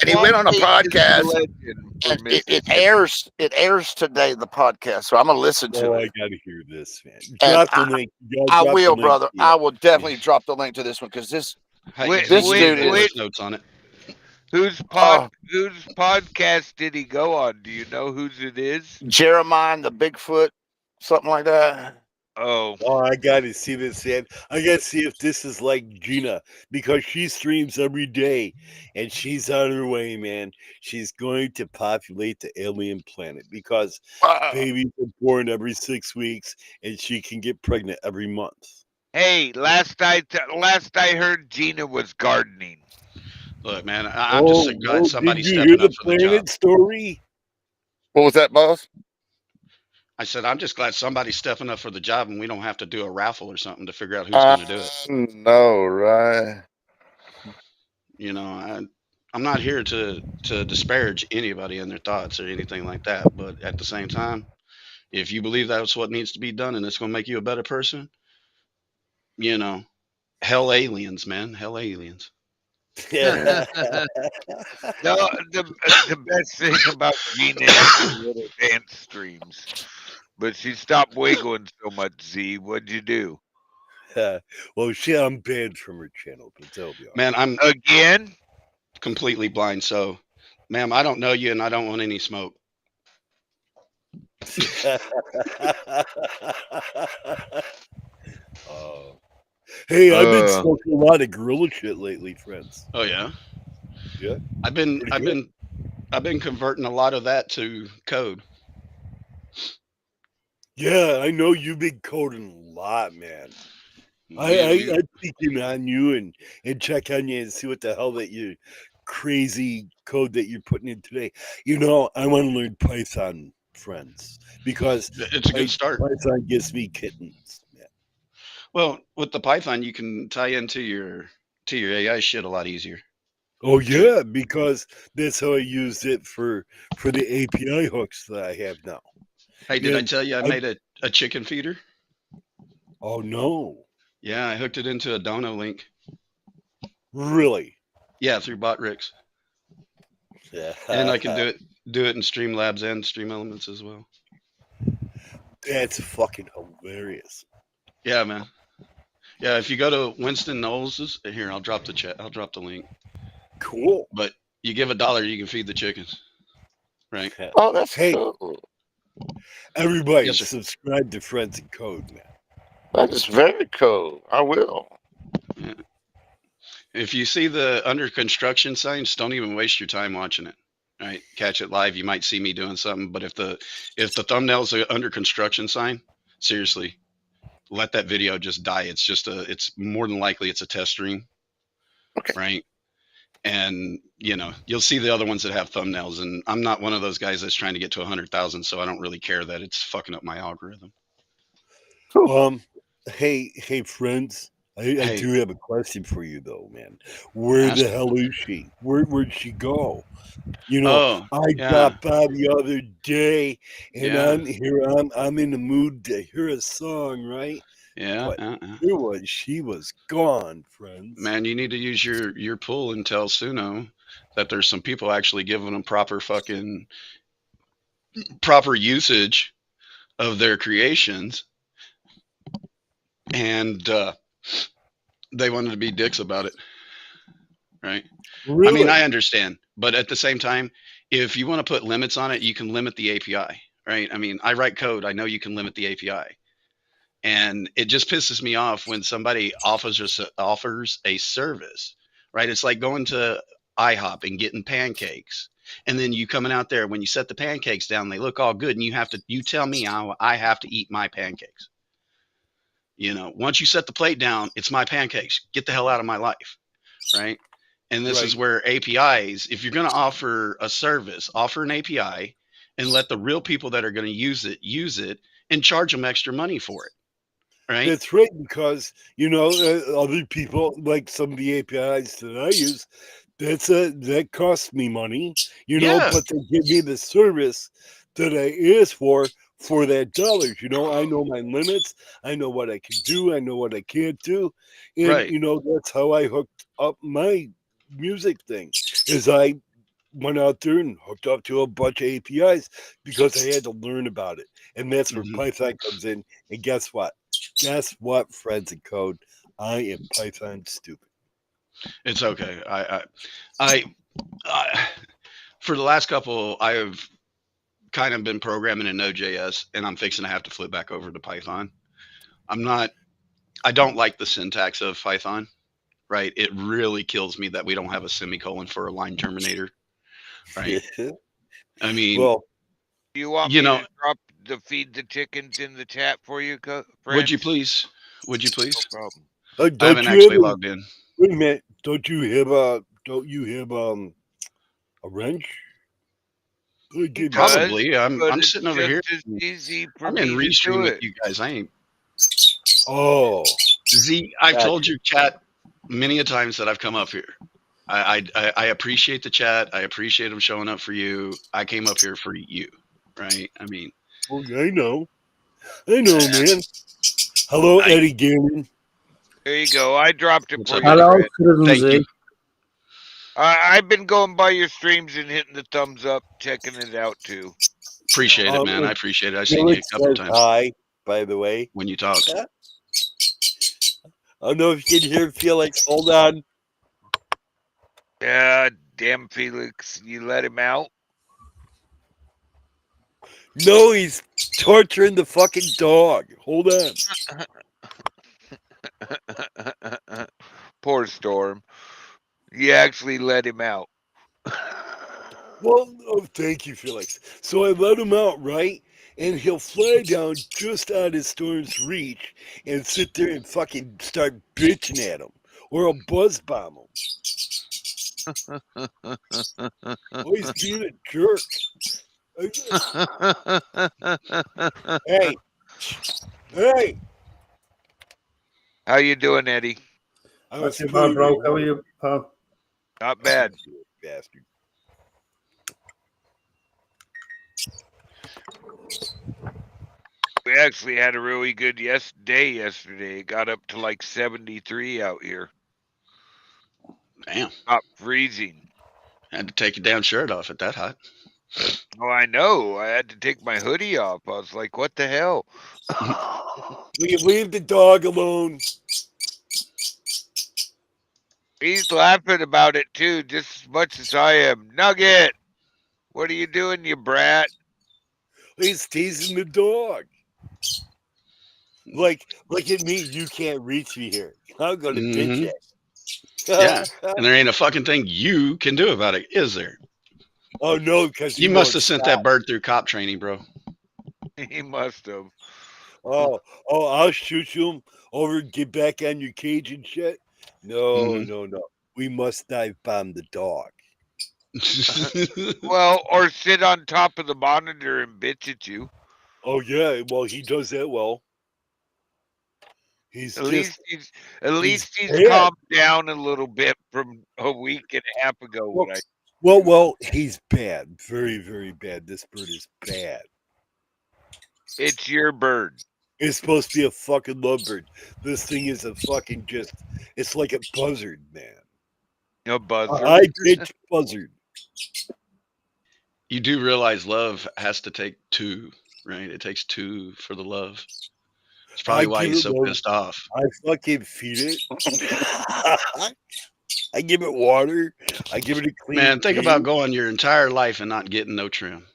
G: And he went on a
B: Swamp Ape is the
G: podcast.
B: legend for
G: And it
B: Mississippi.
G: airs today, the podcast. So I'm gonna listen to
A: Oh,
G: it.
A: I gotta hear this, man.
G: And
A: Drop the link. You gotta
G: I
A: drop the
G: will,
A: link
G: brother.
A: here.
G: I will definitely drop the link to this one because this
I: Hey,
B: Wait,
G: this
I: Z,
G: dude
I: give me
G: is-
I: the notes on it.
B: Whose podcast did he go on? Do you know whose it is?
G: Jeremiah the Bigfoot, something like that.
B: Oh,
A: Oh, I gotta see this, man. I gotta see if this is like Gina because she streams every day and she's on her way, man. She's going to populate the alien planet because babies are born every 6 weeks and she can get pregnant every month.
B: hey, last I heard, Gina was gardening.
I: Look, man, I'm just glad somebody's
A: did you
I: stepping
A: hear
I: up
A: the
I: for the job.
A: planet story?
G: What was that, boss?
I: I said, I'm just glad somebody's stepping up for the job and we don't have to do a raffle or something to figure out who's going to do it.
G: No, right?
I: You know, I'm not here to disparage anybody and their thoughts or anything like that. But at the same time, if you believe that's what needs to be done and it's going to make you a better person, you know, hell aliens, man. Hell aliens.
B: No, the best thing about Gina is the little dance streams. But she stopped wiggling so much, Z. What'd you do?
A: Well, she unbanned from her channel, but that'll be all
I: Man, I'm
B: Again?
I: completely blind. So, ma'am, I don't know you and I don't want any smoke.
A: Oh. Hey, I've been
B: Uh.
A: smoking a lot of gorilla shit lately, friends.
I: Oh yeah.
A: Yeah.
I: I've been converting a lot of that to code.
A: Yeah, I know you've been coding a lot, man. I peek in on you and check on you and see what the hell that you crazy code that you're putting in today. You know, I want to learn Python, friends, because
I: It's a good start.
A: Python gives me kittens. Man.
I: Well, with the Python, you can tie into your AI shit a lot easier.
A: Oh yeah, because that's how I used it for the API hooks that I have now.
I: Hey, did I
A: Yeah,
I: tell you I made a chicken feeder?
A: Oh no,
I: Yeah, I hooked it into a Dono link.
A: really?
I: Yeah, through Botrix.
A: Yeah.
I: And I can do it in Streamlabs and Stream Elements as well.
A: That's fucking hilarious.
I: Yeah, man. Yeah, if you go to Winston Knowles's, here, I'll drop the link.
A: Cool.
I: But you give $1, you can feed the chickens. Right?
G: Oh, that's
A: Hey.
G: cool.
A: Everybody,
I: Yes, sir.
A: subscribe to Friends and Code, man.
G: That is very cool. I will.
I: If you see the under construction sign, just don't even waste your time watching it. Right? Catch it live. You might see me doing something, but if the thumbnail's an under construction sign, seriously, let that video just die. It's more than likely it's a test stream.
G: Okay.
I: Right? And you'll see the other ones that have thumbnails, and I'm not one of those guys that's trying to get to 100,000, so I don't really care that it's fucking up my algorithm.
A: Hey, friends. I
I: Hey.
A: do have a question for you though, man. Where
I: Ask
A: the
I: me.
A: hell is she? Where'd she go? You know,
I: Oh,
A: I
I: yeah.
A: got by the other day, and
I: Yeah.
A: I'm in the mood to hear a song, right?
I: Yeah.
A: But she was gone, friends.
I: Man, you need to use your pull and tell Suno that there's some people actually giving them proper usage of their creations, and they wanted to be dicks about it, right?
A: Really?
I: I mean, I understand, but at the same time, if you want to put limits on it, you can limit the API, right? I mean, I write code. I know you can limit the API, And it just pisses me off when somebody offers a service, right? It's like going to IHOP and getting pancakes. And then you coming out there, when you set the pancakes down, they look all good. And you tell me how I have to eat my pancakes. Once you set the plate down, it's my pancakes. Get the hell out of my life. Right. And this is where APIs, if you're going to offer a service, offer an API and let the real people that are going to use it and charge them extra money for it. Right.
A: That's right, because other people, like some of the APIs that I use, that costs me money,
I: Yeah.
A: but they give me the service that I asked for that dollars. I know my limits, I know what I can do, I know what I can't do, and
I: Right.
A: that's how I hooked up my music thing. Is I went out there and hooked up to a bunch of APIs because I had to learn about it, and that's where
I: Mhm.
A: Python comes in. And guess what? Friends and code, I am Python stupid.
I: It's okay. I for the last couple, I have kind of been programming in Node.js, and I'm fixing to have to flip back over to Python. I don't like the syntax of Python, right? It really kills me that we don't have a semicolon for a line terminator, right? I mean,
A: Well,
B: Do you want
I: You
B: me
I: know-
B: to drop the feed the chickens in the chat for you,
I: would you
B: friends?
I: please? Would you please?
B: No problem.
I: I
A: don't
I: haven't
A: you
I: actually
A: have
I: logged in.
A: wait a minute? Don't you have a wrench? They give you-
B: does,
I: Probably. I'm
B: But it's
I: sitting over here.
B: just as easy for
I: I'm
B: me
I: in
B: to
I: restream
B: do
I: with
B: it.
I: you guys. I ain't.
A: Oh,
I: I've
A: Gotcha.
I: told you, chat, many a times that I've come up here. I appreciate the chat. I appreciate them showing up for you. I came up here for you, right? I mean,
A: well, I know, man. Hello,
I: I-
A: Eddie Gannon.
B: There you go. I dropped it
I: What's
B: for
I: up,
B: you.
I: Eddie?
J: Hello,
B: Fred.
I: Thank
J: Citizen
I: you.
J: Z.
B: I've been going by your streams and hitting the thumbs up, checking it out too.
I: Appreciate it, man. I
A: and
I: appreciate it. I've seen you a
A: Felix
I: couple
A: says
I: times
A: hi, by the way.
I: when you talk.
A: I don't know if you can hear Felix. Hold on.
B: Yeah, damn Felix, you let him out.
A: No, he's torturing the fucking dog. Hold on.
B: Poor Storm. You actually let him out.
A: Well, oh, thank you, Felix. So I let him out, right? And he'll fly down just out of Storm's reach and sit there and fucking start bitching at him. Or I'll buzz bomb him. Oh, he's being a jerk. Hey. Hey.
B: How you doing, Eddie?
A: I
J: Not
A: was
J: too bad,
A: playing
J: bro.
A: with
J: How are
A: water.
J: you, pal?
B: Not bad.
A: Bastard.
B: We actually had a really good day yesterday. It got up to like 73 out here.
I: Damn.
B: Not freezing.
I: Had to take your damn shirt off at that hot.
B: Oh, I know. I had to take my hoodie off. I was like, what the hell?
A: Will you leave the dog alone?
B: He's laughing about it too, just as much as I am. Nugget, what are you doing, you brat?
A: He's teasing the dog. Like at me, you can't reach me here. I'm gonna ditch
I: Mhm.
A: it.
I: Yeah. And there ain't a fucking thing you can do about it, is there?
A: Oh no, because
I: You must have sent that bird through cop training, bro.
B: He must have.
A: Oh, I'll shoot you over. Get back on your cage and shit. No,
I: Mhm.
A: no. We must dive bomb the dog.
B: Well, or sit on top of the monitor and bitch at you.
A: Oh yeah, well he does that well. He's
B: At
A: just
B: least he's
A: bad.
B: calmed down a little bit from a week and a half ago.
A: Well,
B: When I
A: well, he's bad. Very, very bad. This bird is bad.
B: it's your bird.
A: It's supposed to be a fucking lovebird. This thing is a fucking it's like a buzzard, man.
B: No buzzer.
A: I pitch buzzard.
I: You do realize love has to take two, right? It takes two for the love. It's probably
A: I
I: why
A: give
I: he's
A: it
I: so
A: love.
I: pissed off.
A: I fucking feed it. I give it water. I give it a clean.
I: Man, think
A: cage,
I: about going your entire life and not getting no trim.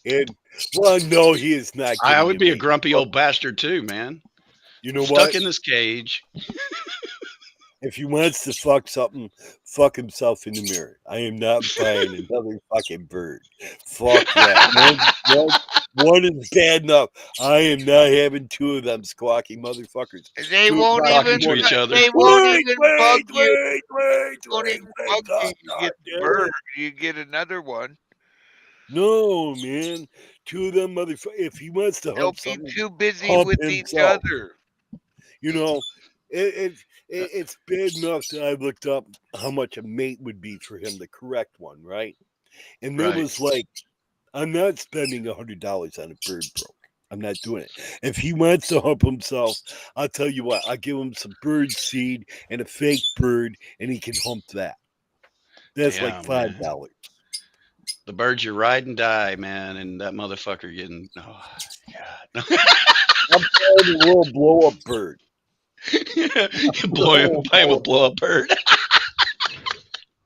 A: And Well, no, he is not.
I: I
A: getting
I: would be a
A: away.
I: grumpy old bastard too, man.
A: You know
I: Stuck
A: what?
I: in this cage.
A: If he wants to fuck something, fuck himself in the mirror. I am not buying another fucking bird. Fuck that. One is bad enough. I am not having two of them squawking motherfuckers.
B: They
A: Two
B: won't
A: o'clock in
B: even.
A: the morning.
I: each other.
B: They won't
A: Wait,
B: even
A: wait,
B: bug you.
A: wait,
B: Won't even bug you. You get the bird. You get another one.
A: No, man. Two of them motherfuckers. If he wants to
B: They'll
A: hump
B: be
A: something,
B: too busy
A: hump
B: with each
A: himself.
B: other.
A: You know, it's bad enough that I looked up how much a mate would be for him, the correct one, right? And there
I: Right.
A: was like, I'm not spending $100 on a bird, bro. I'm not doing it. If he wants to hump himself, I'll tell you what, I'll give him some bird seed and a fake bird, and he can hump that. That's
I: Yeah,
A: like
I: man.
A: $5.
I: The birds you ride and die, man, and that motherfucker getting God.
A: I'm buying a little blow up bird.
I: Boy, buy him a blow up bird.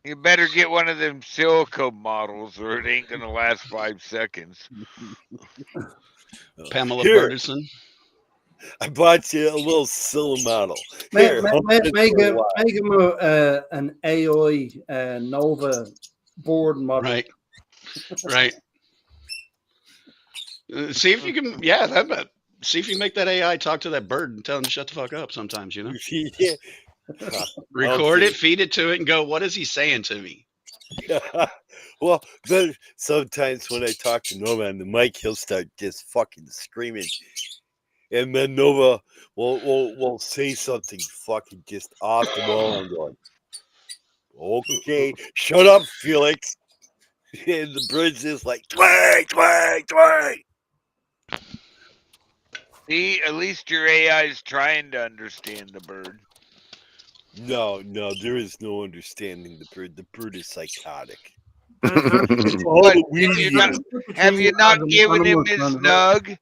B: You better get one of them silicone models, or it ain't gonna last 5 seconds.
I: Pamela
A: Here.
I: Birdison.
A: I bought you a little Scylla model.
J: Make,
A: Here, hump it for a while.
J: make him an AI Nova board model.
I: Right. Right. See if you can. Yeah, that. See if you make that AI talk to that bird and tell him to shut the fuck up. Sometimes, you know.
A: Yeah.
I: Record
A: Okay.
I: it, feed it to it, and go. What is he saying to me?
A: Well, then sometimes when I talk to Nova on the mic, he'll start just fucking screaming, and then Nova will say something fucking just off the wall. I'm going, okay, shut up, Felix. And the bird's just like twang, twang, twang.
B: See, at least your AI is trying to understand the bird.
A: No, there is no understanding the bird. The bird is psychotic.
J: Uh,
A: It's all
B: But
A: the
B: have you
A: weird.
B: not, have you not given him his snug?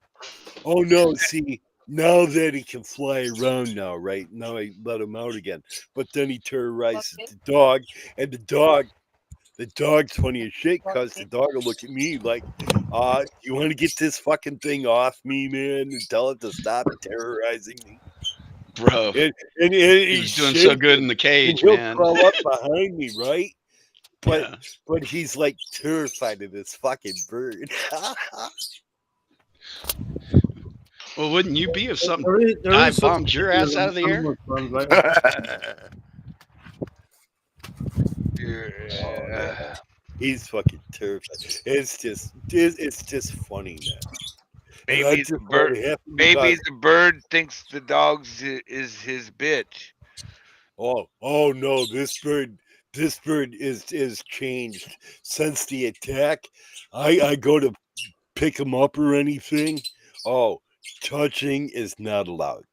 A: Oh no, see, now that he can fly around now, right? Now I let him out again. But then he terrorizes the dog, and the dog's funny as shit because the dog will look at me like, you want to get this fucking thing off me, man, and tell it to stop terrorizing me.
I: Bro,
A: And
I: he was doing so good in the
A: and
I: cage,
A: he'll
I: man.
A: crawl up behind me, right? But
I: Yeah.
A: but he's like terrified of this fucking bird.
I: Well, wouldn't you be if something
J: there
I: dive
J: is such
I: bombed your
J: thing
I: ass
J: as
I: out of the air?
J: animal translator.
B: Yeah.
A: He's fucking terrified. It's just funny, man. And I
B: Maybe
A: just
B: the
A: let
B: bird.
A: it happen
B: Maybe
A: because-
B: the bird thinks the dog's is his bitch.
A: Oh no, this bird is changed since the attack. I go to pick him up or anything. Oh, touching is not allowed.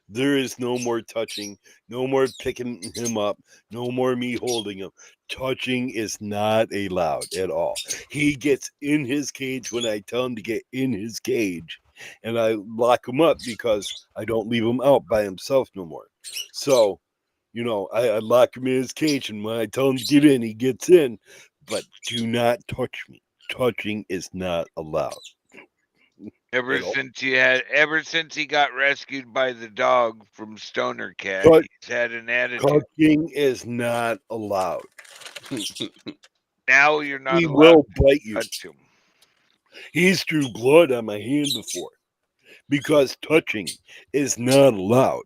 A: There is no more touching, no more picking him up, no more me holding him. Touching is not allowed at all. He gets in his cage when I tell him to get in his cage, and I lock him up because I don't leave him out by himself no more. So, I lock him in his cage, and when I tell him to get in, he gets in. But do not touch me. Touching is not allowed.
B: Ever
A: At all.
B: since he got rescued by the dog from Stoner Cat,
A: Cut-
B: he's had an attitude.
A: Touching is not allowed.
B: Now you're not
A: He
B: allowed
A: will
B: to
A: bite you.
B: touch him.
A: He's drew blood on my hand before because touching is not allowed.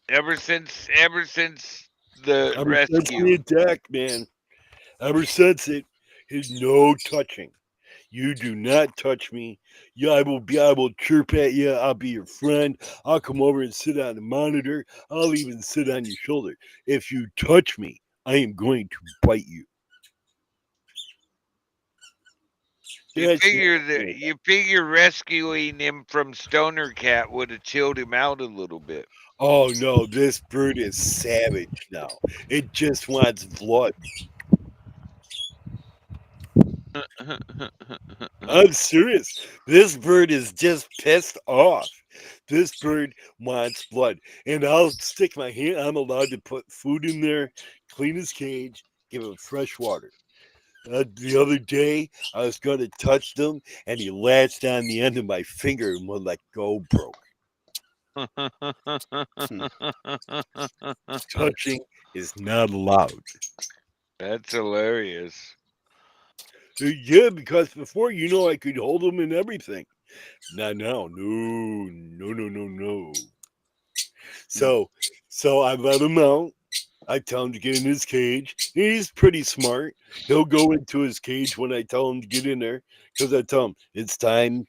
B: Ever since the
A: Ever since the
B: rescue,
A: attack, man. Ever since it is no touching. You do not touch me. Yeah, I will chirp at you. I'll be your friend. I'll come over and sit on the monitor. I'll even sit on your shoulder. If you touch me, I am going to bite you. That's
B: you figure rescuing him from Stoner Cat would have chilled him out a little bit.
A: Oh no, this bird is savage now. It just wants blood. I'm serious. This bird is just pissed off. This bird wants blood. And I'll stick my hand. I'm allowed to put food in there, clean his cage, give him fresh water. The other day, I was going to touch them, and he latched on the end of my finger and wouldn't let go, broke. Touching is not allowed.
B: That's hilarious.
A: Yeah, because before, I could hold them and everything. Not now. No. So I let him out. I tell him to get in his cage. He's pretty smart. He'll go into his cage when I tell him to get in there, because I tell him it's time.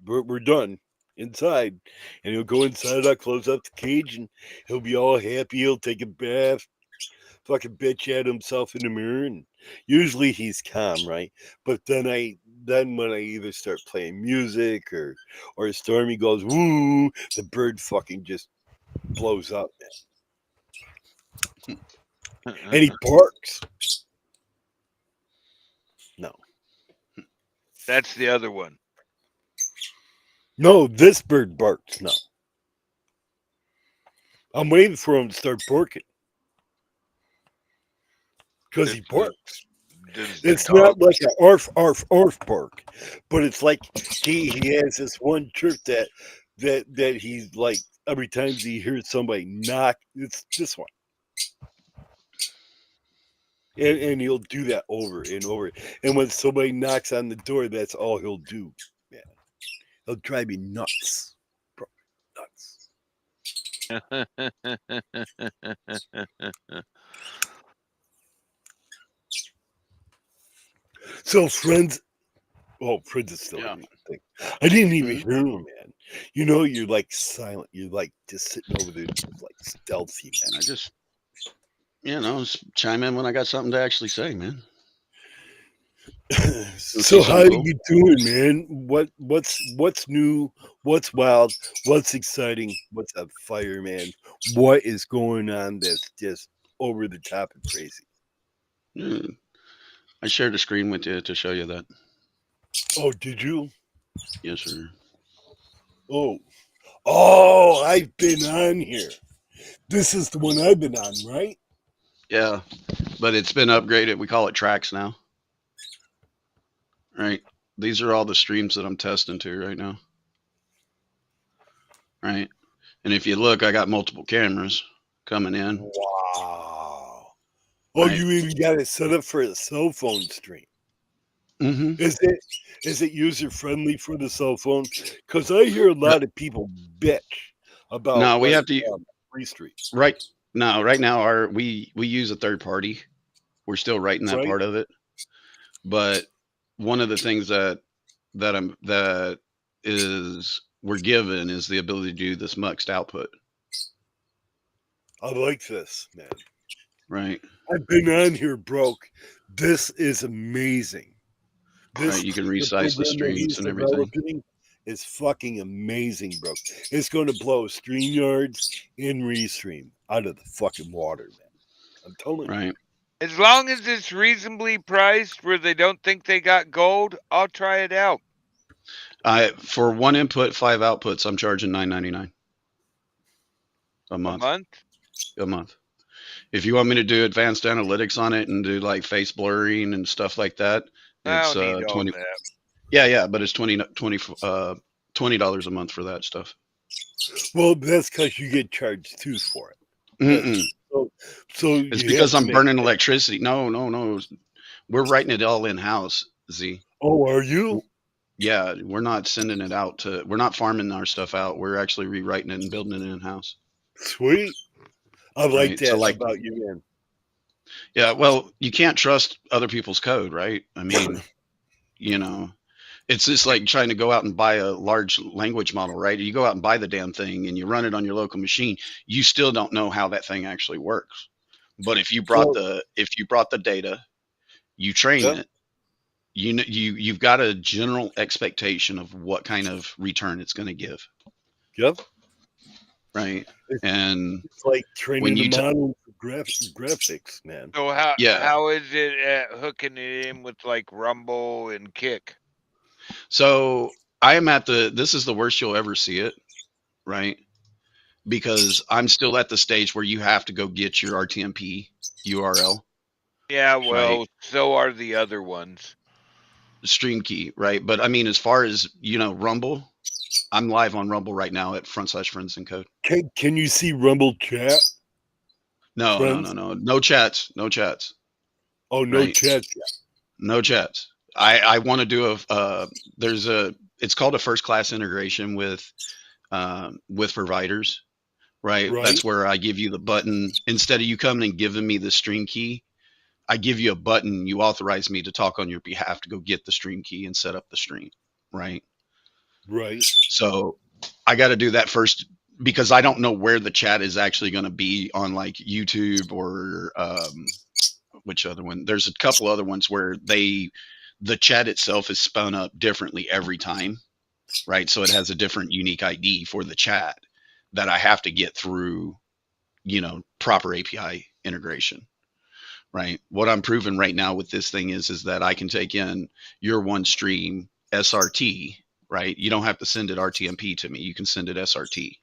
A: We're done inside, and he'll go inside. I'll close up the cage, and he'll be all happy. He'll take a bath, fucking bitch at himself in the mirror, and usually he's calm, right? But then when I either start playing music or Stormy goes woo, the bird fucking just blows up, man. And he barks. No.
B: That's the other one.
A: No, this bird barks. No. I'm waiting for him to start barking. Because he barks. It's not like an arf, arf, arf bark. But it's like he has this one trick that he's like, every time he hears somebody knock, it's this one. And he'll do that over and over. And when somebody knocks on the door, that's all he'll do. Yeah. He'll drive me nuts. Bro, nuts. So Friends is still in the thing. I didn't even hear him, man. You're like silent. You're like just sitting over there, just like stealthy, man.
I: I just, chime in when I got something to actually say, man.
A: So how are you doing, man? What's new? What's wild? What's exciting? What's on fire, man? What is going on that's just over the top and crazy?
I: I shared a screen with you to show you that.
A: Oh, did you?
I: Yes, sir.
A: Oh, I've been on here. This is the one I've been on, right?
I: Yeah, but it's been upgraded. We call it Tracks now. Right. These are all the streams that I'm testing to right now. Right. And if you look, I got multiple cameras coming in.
A: Wow. Oh,
I: Right.
A: you even got it set up for a cell phone stream.
I: Mm-hmm.
A: Is it user friendly for the cell phone? Because I hear a lot of people bitch about
I: No, we have to
A: free stream.
I: right now we use a third party. We're still writing that
A: Right.
I: part of it. But one of the things that we're given is the ability to do this muxed output.
A: I like this, man.
I: Right.
A: I've been on here, broke. This is amazing.
I: Right, you can resize the streams and everything.
A: Is fucking amazing, bro. It's going to blow StreamYards and Restream out of the fucking water, man. I'm telling you.
I: Right.
B: As long as it's reasonably priced where they don't think they got gold, I'll try it out.
I: For one input, 5 outputs, I'm charging $9.99 a month. A month. If you want me to do advanced analytics on it and do like face blurring and stuff like that, it's
B: I don't need all
I: 20.
B: that.
I: Yeah, but it's $20 a month for that stuff.
A: Well, that's because you get charged too for it.
I: Mm-mm.
A: So
I: It's because I'm burning electricity. No. We're writing it all in house, Z.
A: Oh, are you?
I: Yeah, we're not sending it out we're not farming our stuff out. We're actually rewriting it and building it in house.
A: Sweet. I like
I: Right,
A: that
I: so like-
A: about you, man.
I: Yeah, well, you can't trust other people's code, right? I mean, it's just like trying to go out and buy a large language model, right? You go out and buy the damn thing and you run it on your local machine. You still don't know how that thing actually works. But if you brought the data, you train it. You've got a general expectation of what kind of return it's going to give.
A: Yep.
I: Right. And
A: it's like training
I: when you
A: the model for graphics, man.
B: So how is it hooking it in with like Rumble and Kick?
I: So I am this is the worst you'll ever see it, right? Because I'm still at the stage where you have to go get your RTMP URL.
B: Yeah,
I: right?
B: well, so are the other ones.
I: Stream key, right? But I mean, as far as Rumble, I'm live on Rumble right now at /Friends and Code.
A: Can you see Rumble chat,
I: No, no, no,
A: friends?
I: no, no chats, no chats,
A: Oh, no
I: right?
A: chat yet.
I: No chats. I want to do there's it's called a first class integration with providers, right?
A: Right,
I: That's where I give you the button instead of you coming and giving me the stream key. I give you a button. You authorize me to talk on your behalf to go get the stream key and set up the stream, right?
A: right,
I: So I got to do that first because I don't know where the chat is actually going to be on like YouTube or which other one? There's a couple other ones where the chat itself is spun up differently every time, right? So it has a different unique ID for the chat that I have to get through, proper API integration, right? What I'm proving right now with this thing is that I can take in your one stream SRT, right? You don't have to send it RTMP to me. You can send it SRT,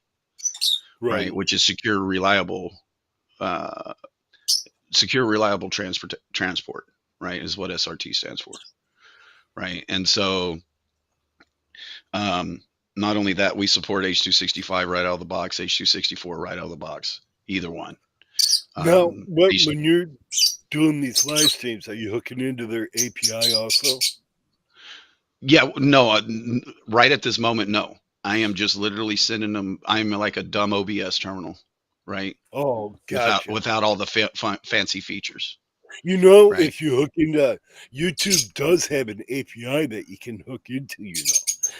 I: right?
A: right.
I: Which is secure, reliable transport, right? Is what SRT stands for, right? And so, not only that, we support H.265 right out of the box, H.264 right out of the box, either one.
A: Now,
I: These-
A: when you're doing these live streams, are you hooking into their API also?
I: yeah, no, right at this moment, no. I am just literally sending them. I'm like a dumb OBS terminal, right?
A: Oh, gotcha.
I: Without all the fancy features. Right.
A: If you hook into YouTube, does have an API that you can hook into,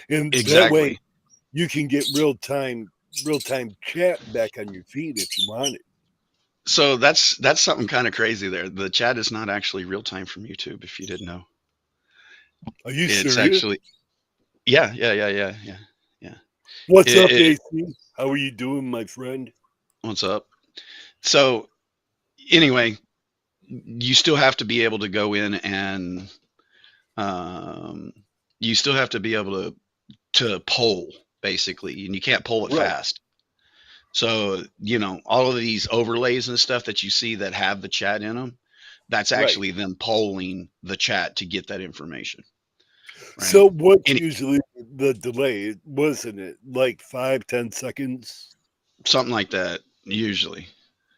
A: and that
I: Exactly.
A: way you can get real time chat back on your feed if you want it.
I: So that's something kind of crazy there. The chat is not actually real time from YouTube, if you didn't know.
A: Are you
I: It's
A: serious?
I: actually, yeah.
A: What's up,
I: it-
A: AC? How are you doing, my friend?
I: What's up? So anyway, you still have to be able to go in and you still have to be able to poll basically, and you can't poll it
A: Right.
I: fast. So, all of these overlays and stuff that you see that have the chat in them, that's
A: Right.
I: actually them polling the chat to get that information. Right?
A: So what's
I: Any-
A: usually the delay? Wasn't it like 5-10 seconds?
I: Something like that, usually.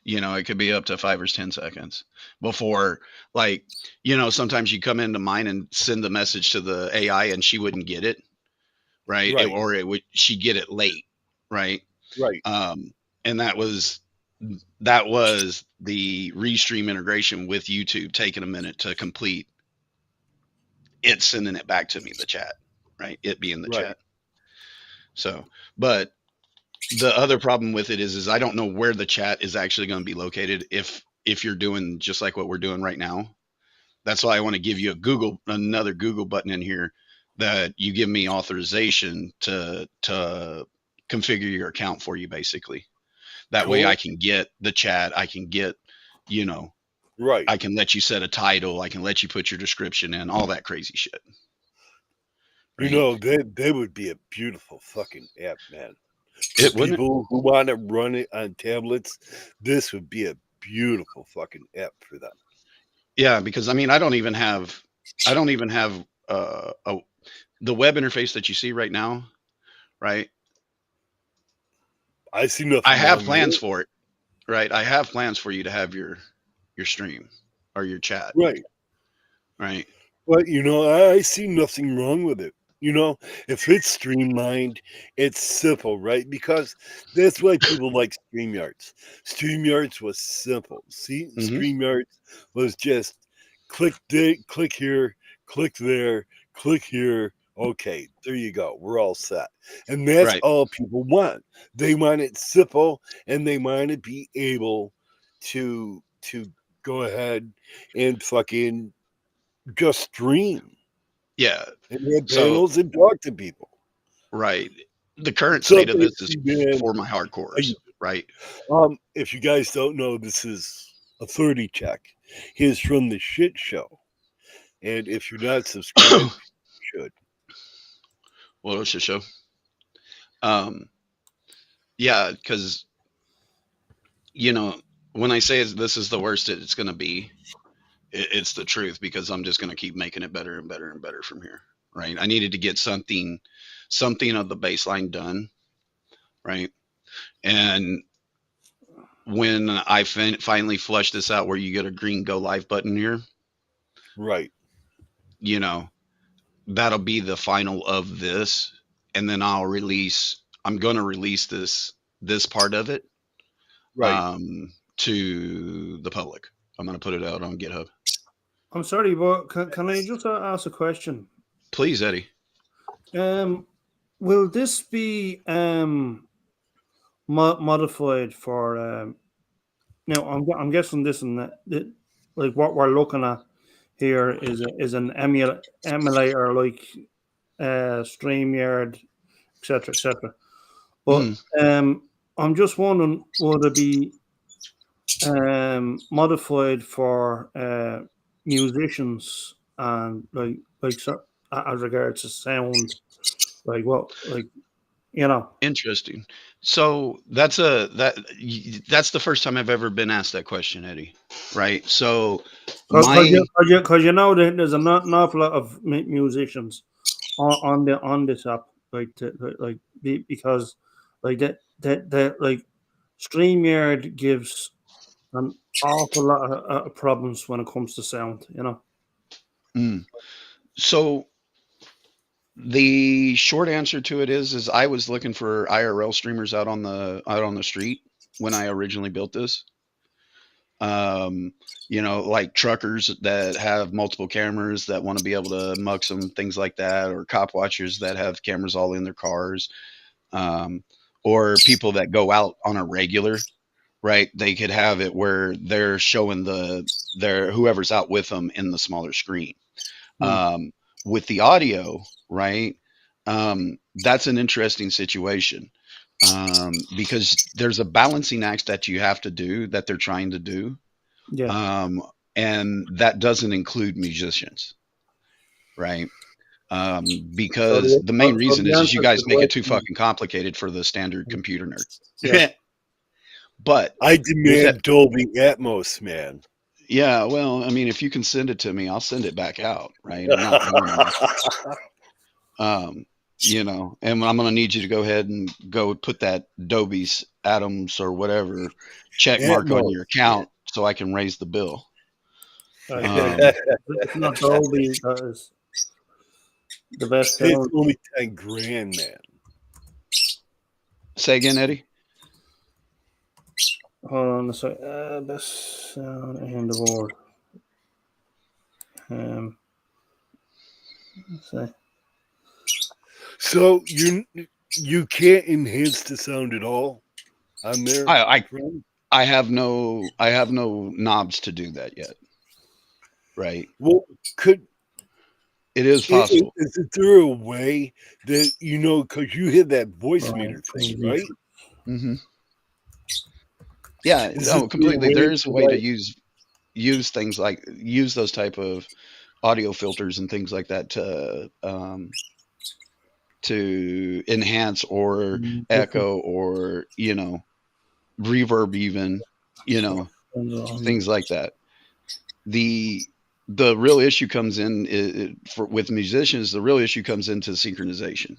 I: It could be up to 5 or 10 seconds before, like, sometimes you come into mine and send the message to the AI and she wouldn't get it, right?
A: Right.
I: Or she'd get it late, right?
A: Right.
I: And that was the Restream integration with YouTube taking a minute to complete. It's sending it back to me, the chat, right? It being the
A: Right.
I: chat. So, but the other problem with it is I don't know where the chat is actually going to be located if you're doing just like what we're doing right now. That's why I want to give you another Google button in here that you give me authorization to configure your account for you, basically. That way
A: Cool.
I: I can get the chat. I can get,
A: Right.
I: I can let you set a title. I can let you put your description in, all that crazy shit. Right?
A: That would be a beautiful fucking app, man.
I: It
A: For
I: wouldn't.
A: people who want to run it on tablets, this would be a beautiful fucking app for them.
I: Yeah, because I mean, I don't even have the web interface that you see right now, right?
A: I see nothing.
I: I have
A: wrong
I: plans
A: with it.
I: for it, right? I have plans for you to have your stream or your chat,
A: Right.
I: right?
A: But I see nothing wrong with it. If it's streamlined, it's simple, right? Because that's why people like StreamYards. StreamYards was simple. See,
I: Mhm.
A: StreamYards was just click here, click there, click here. Okay, there you go. We're all set. And that's
I: Right.
A: all people want. They want it simple, and they want to be able to go ahead and fucking just stream
I: Yeah.
A: and have
I: So
A: panels and talk to people.
I: right. The current
A: So
I: state of this is
A: basically, man,
I: for my hardcores, right?
A: if you guys don't know, this is a 30 check. He's from the shit show. And if you're not subscribed, you should.
I: What else should show? Yeah, because when I say this is the worst it's going to be, It's the truth, because I'm just going to keep making it better and better and better from here. Right. I needed to get something of the baseline done. Right. And when I finally flush this out, where you get a green go live button here,
A: Right.
I: you know, that'll be the final of this. And then I'm going to release this part of it,
A: Right.
I: to the public. I'm going to put it out on GitHub.
J: I'm sorry, but can I just ask a question?
I: Please, Eddie.
J: Will this be modified for? Now, I'm guessing this and that, like what we're looking at here is an emulator like StreamYard, etc. But I'm just wondering, would it be modified for musicians and like so, as regards to sound, like what, like, you know?
I: Interesting. So that's the first time I've ever been asked that question, Eddie. Right. So
J: Because you know that there's an awful lot of musicians on this app, because like that like StreamYard gives an awful lot of problems when it comes to sound, you know.
I: So the short answer to it is I was looking for IRL streamers out on the street when I originally built this. Like truckers that have multiple cameras that want to be able to mug some things like that, or cop watchers that have cameras all in their cars, or people that go out on a regular, right? They could have it where they're showing their whoever's out with them in the smaller screen. With the audio, right? That's an interesting situation. Because there's a balancing act that you have to do, that they're trying to do.
J: Yeah.
I: And that doesn't include musicians, right? Because the main reason is you guys make it too fucking complicated for the standard computer nerd.
J: Yeah.
I: But
A: I demand Dolby Atmos, man.
I: Yeah, well, I mean, if you can send it to me, I'll send it back out, right? And I'm going to need you to go ahead and go put that Dolby's Atoms or whatever check mark on your account so I can raise the bill.
J: It's not Dolby that is the best.
A: It's only $10,000, man.
I: Say again, Eddie.
J: Hold on a sec. Best sound in the world. Let's see.
A: So you can't enhance the sound at all on there?
I: I have no knobs to do that yet. Right.
A: Well,
I: it is possible.
A: Is there a way that, because you hit that voice meter thing, right?
I: Mm-hmm. Yeah, no, completely. There is a way to use things like those type of audio filters and things like that to enhance or echo or reverb, even things like that. The real issue comes in with musicians. The real issue comes into synchronization,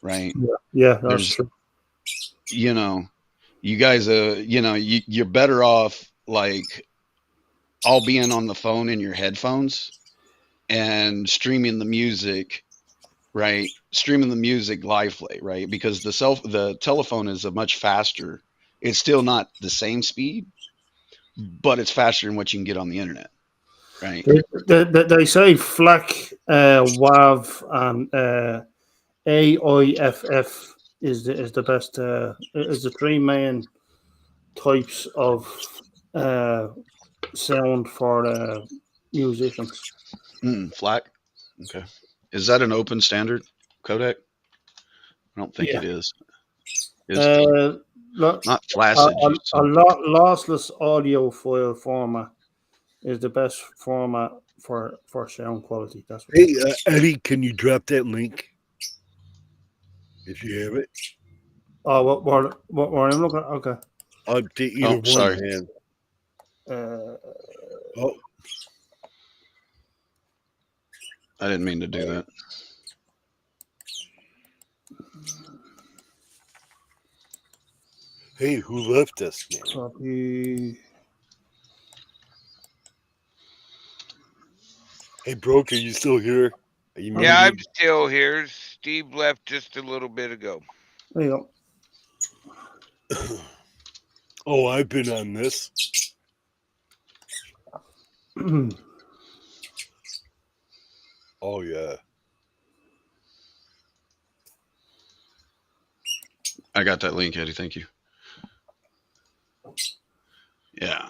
I: right?
J: Yeah, that's true.
I: You guys, you're better off like all being on the phone in your headphones and streaming the music, right? Streaming the music lively, right? Because the telephone is a much faster. It's still not the same speed, but it's faster than what you can get on the internet, right?
J: They say FLAC, WAV, and AIFF is the best. Is the three main types of sound for musicians.
I: FLAC. Okay. Is that an open standard codec? I don't think it is. Not flaccid.
J: A lossless audio file format is the best format for sound quality. That's what.
A: Hey, Eddie, can you drop that link if you have it?
J: Oh, what I'm looking at? Okay.
A: To either one,
I: sorry.
A: man. Oh,
I: I didn't mean to do that.
A: hey, who left us, man?
J: Copy.
A: Hey, Broke, are you still here? Are you
B: Yeah, I'm
A: muted?
B: still here. Steve left just a little bit ago.
J: There you
A: Oh, I've been on this.
J: go.
A: Oh, yeah.
I: I got that link, Eddie. Thank you. Yeah.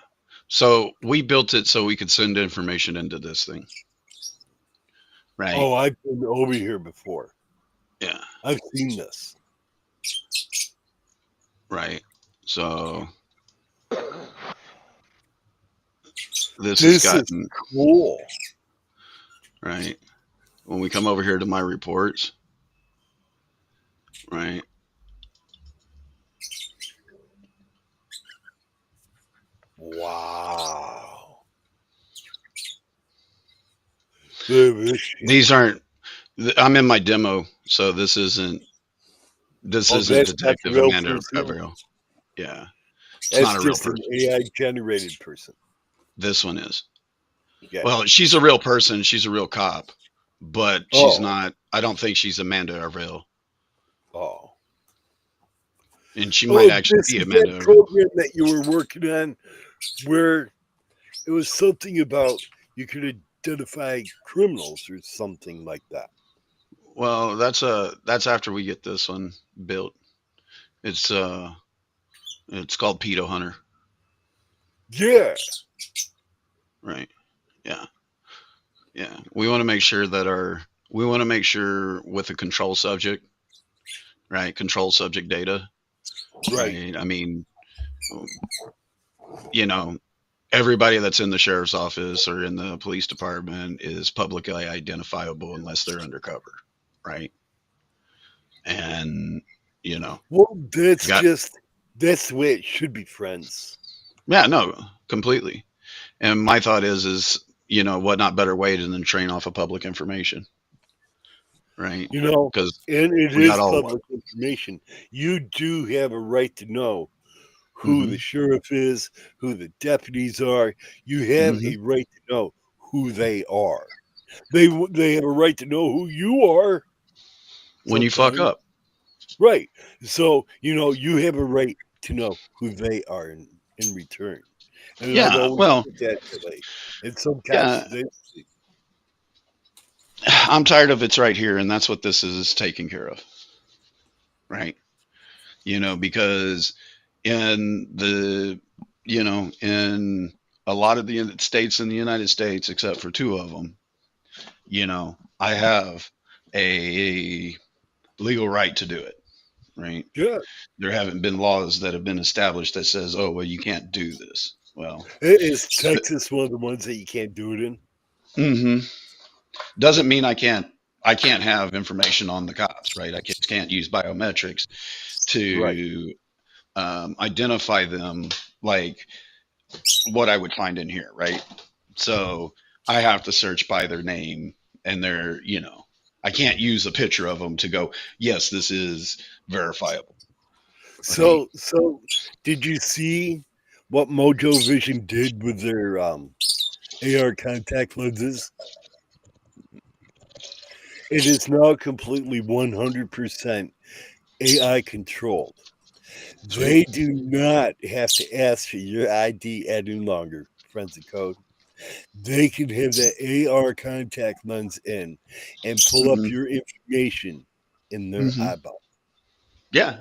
I: So we built it so we could send information into this thing. Right.
A: Oh, I've been over here before.
I: Yeah.
A: I've seen this.
I: Right. So
A: This
I: this has
A: is
I: gotten
A: cool.
I: right. When we come over here to my reports, right?
A: Wow. This
I: These aren't. I'm in my demo, so this isn't. This
A: Oh,
I: isn't
A: that's not the
I: Detective
A: real
I: Amanda
A: person?
I: Gabriel. Yeah, it's
A: That's
I: not a real
A: just an
I: person.
A: AI generated person.
I: This one is.
A: Yeah.
I: Well, she's a real person. She's a real cop, but she's
A: Oh.
I: not. I don't think she's Amanda Arvell,
A: Oh.
I: and she might actually
A: this
I: be
A: is
I: Amanda
A: that
I: Arvell.
A: program that you were working on where it was something about you could identify criminals or something like that.
I: Well, that's after we get this one built. It's called Pedo Hunter.
A: Yeah.
I: Right. Yeah. Yeah. We want to make sure with the control subject, right? Control subject data.
A: Right.
I: I mean, everybody that's in the sheriff's office or in the police department is publicly identifiable unless they're undercover. Right. And,
A: Well, that's
I: got-
A: that's the way it should be, friends.
I: yeah, no, completely. And my thought is, what not better way than train off of public information. Right. Because
A: And it
I: we
A: is
I: got all-
A: public information. You do have a right to know who
I: Mhm.
A: the sheriff is, who the deputies are. You have a right to know who they are. They have a right to know who you are.
I: when you fuck
A: sometimes.
I: up.
A: Right. So, you have a right to know who they are in return. And
I: Yeah,
A: I've always
I: well,
A: put that way. And some
I: yeah.
A: cops,
I: I'm tired of it's right here, and that's what this is taking care of. Right. Because in in a lot of the states in the United States, except for 2 of them, I have a legal right to do it. Right.
A: yeah.
I: There haven't been laws that have been established that says, oh, well, you can't do this. Well,
A: Is Texas one of the ones that you can't do it in?
I: doesn't mean I can't have information on the cops, right? I just can't use biometrics to identify them like what I would find in here, right? So I have to search by their name and their, I can't use a picture of them to go, yes, this is verifiable.
A: So did you see what Mojo Vision did with their AR contact lenses? It is now completely 100% AI controlled. They do not have to ask for your ID any longer, friends of code. They can have that AR contact lens in and pull up your information in their eyeball.
I: Yeah.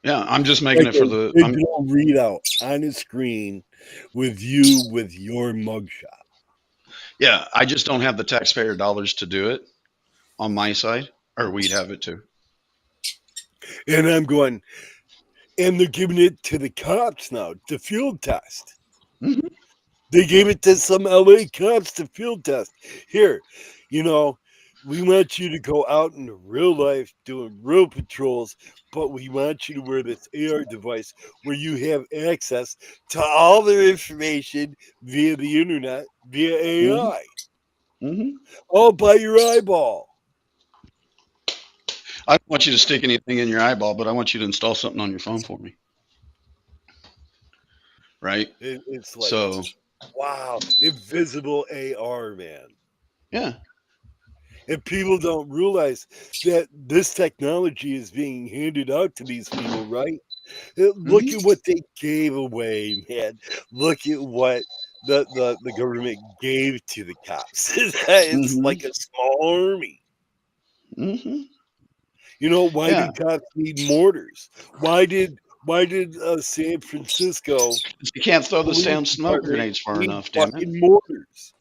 I: Yeah. I'm just making it for the
A: digital readout on the screen with you with your mugshot.
I: Yeah. I just don't have the taxpayer dollars to do it on my side, or we'd have it too.
A: And I'm going, and they're giving it to the cops now to field test. They gave it to some LA cops to field test. Here, We want you to go out in real life doing real patrols, but we want you to wear this AR device where you have access to all their information via the internet, via AI, all by your eyeball.
I: I don't want you to stick anything in your eyeball, but I want you to install something on your phone for me. Right?
A: It's like,
I: So,
A: wow, invisible AR, man.
I: yeah.
A: And people don't realize that this technology is being handed out to these people, right? Look at what they gave away, man. Look at what the government gave to the cops. It's like a small army. You know, why
I: Yeah.
A: do cops need mortars? Why did San Francisco
I: You can't throw the
A: police
I: smoke
A: department
I: grenades far
A: need
I: enough, damn it.
A: fucking mortars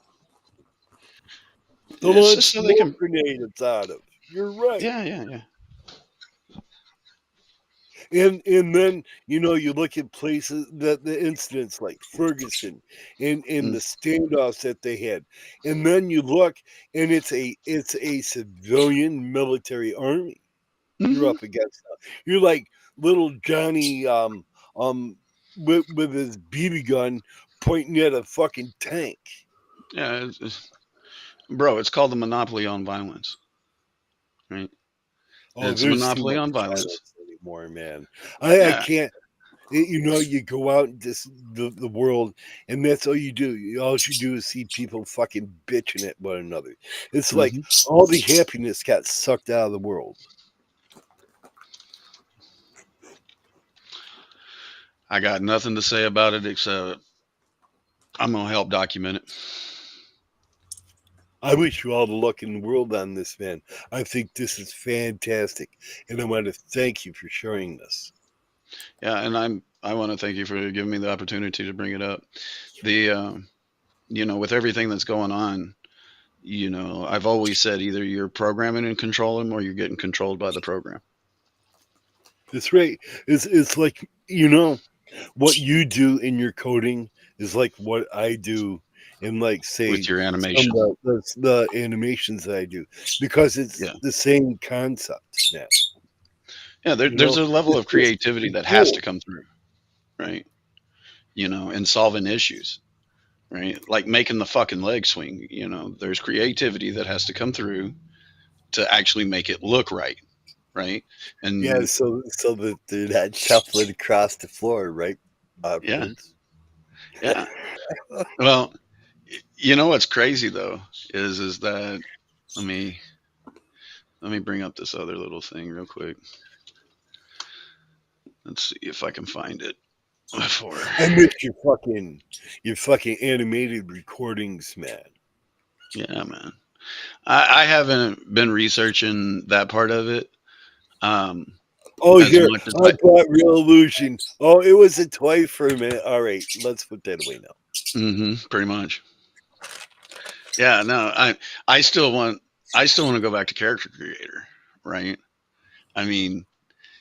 A: to
I: It's
A: launch
I: just so they
A: smoke
I: can.
A: grenades out of? You're right.
I: Yeah.
A: And then you know you look at places that the incidents like Ferguson and the standoffs that they had, and then you look and it's a civilian military army you're up against. You're like little Johnny with his BB gun pointing at a fucking tank.
I: Yeah, bro, it's called the monopoly on violence, right?
A: Oh,
I: It's a
A: there's too
I: monopoly
A: much
I: on violence.
A: violence anymore, man. I
I: Yeah.
A: can't. You know, you go out in the world, and that's all you do. All you do is see people fucking bitching at one another. It's like all the happiness got sucked out of the world.
I: I got nothing to say about it except I'm gonna help document it.
A: I wish you all the luck in the world on this, man. I think this is fantastic, and I want to thank you for sharing this.
I: Yeah, and I want to thank you for giving me the opportunity to bring it up. The you know, with everything that's going on, you know, I've always said either you're programming and controlling or you're getting controlled by the program.
A: That's right. It's like, you know, what you do in your coding is like what I do in, like, say,
I: With your
A: some
I: animation.
A: of the animations that I do, because it's the same concept now.
I: Yeah,
A: You
I: there's
A: know,
I: a level of
A: it's
I: creativity that has to
A: cool.
I: come through, right? You know, and solving issues, right? Like making the fucking leg swing. You know, there's creativity that has to come through to actually make it look right, right? And
A: Yeah, so that they're not shuffling across the floor, right?
I: yeah,
A: Prince?
I: yeah. Well, you know what's crazy though is that let me bring up this other little thing real quick. Let's see if I can find it before.
A: I miss your fucking animated recordings, man.
I: Yeah, man. I haven't been researching that part of it.
A: Oh,
I: As
A: here,
I: much as
A: I got Real Illusion. Oh, it was a toy for a minute. All right, let's put that away now.
I: Pretty much. Yeah, no, I still want to go back to character creator, right? I mean,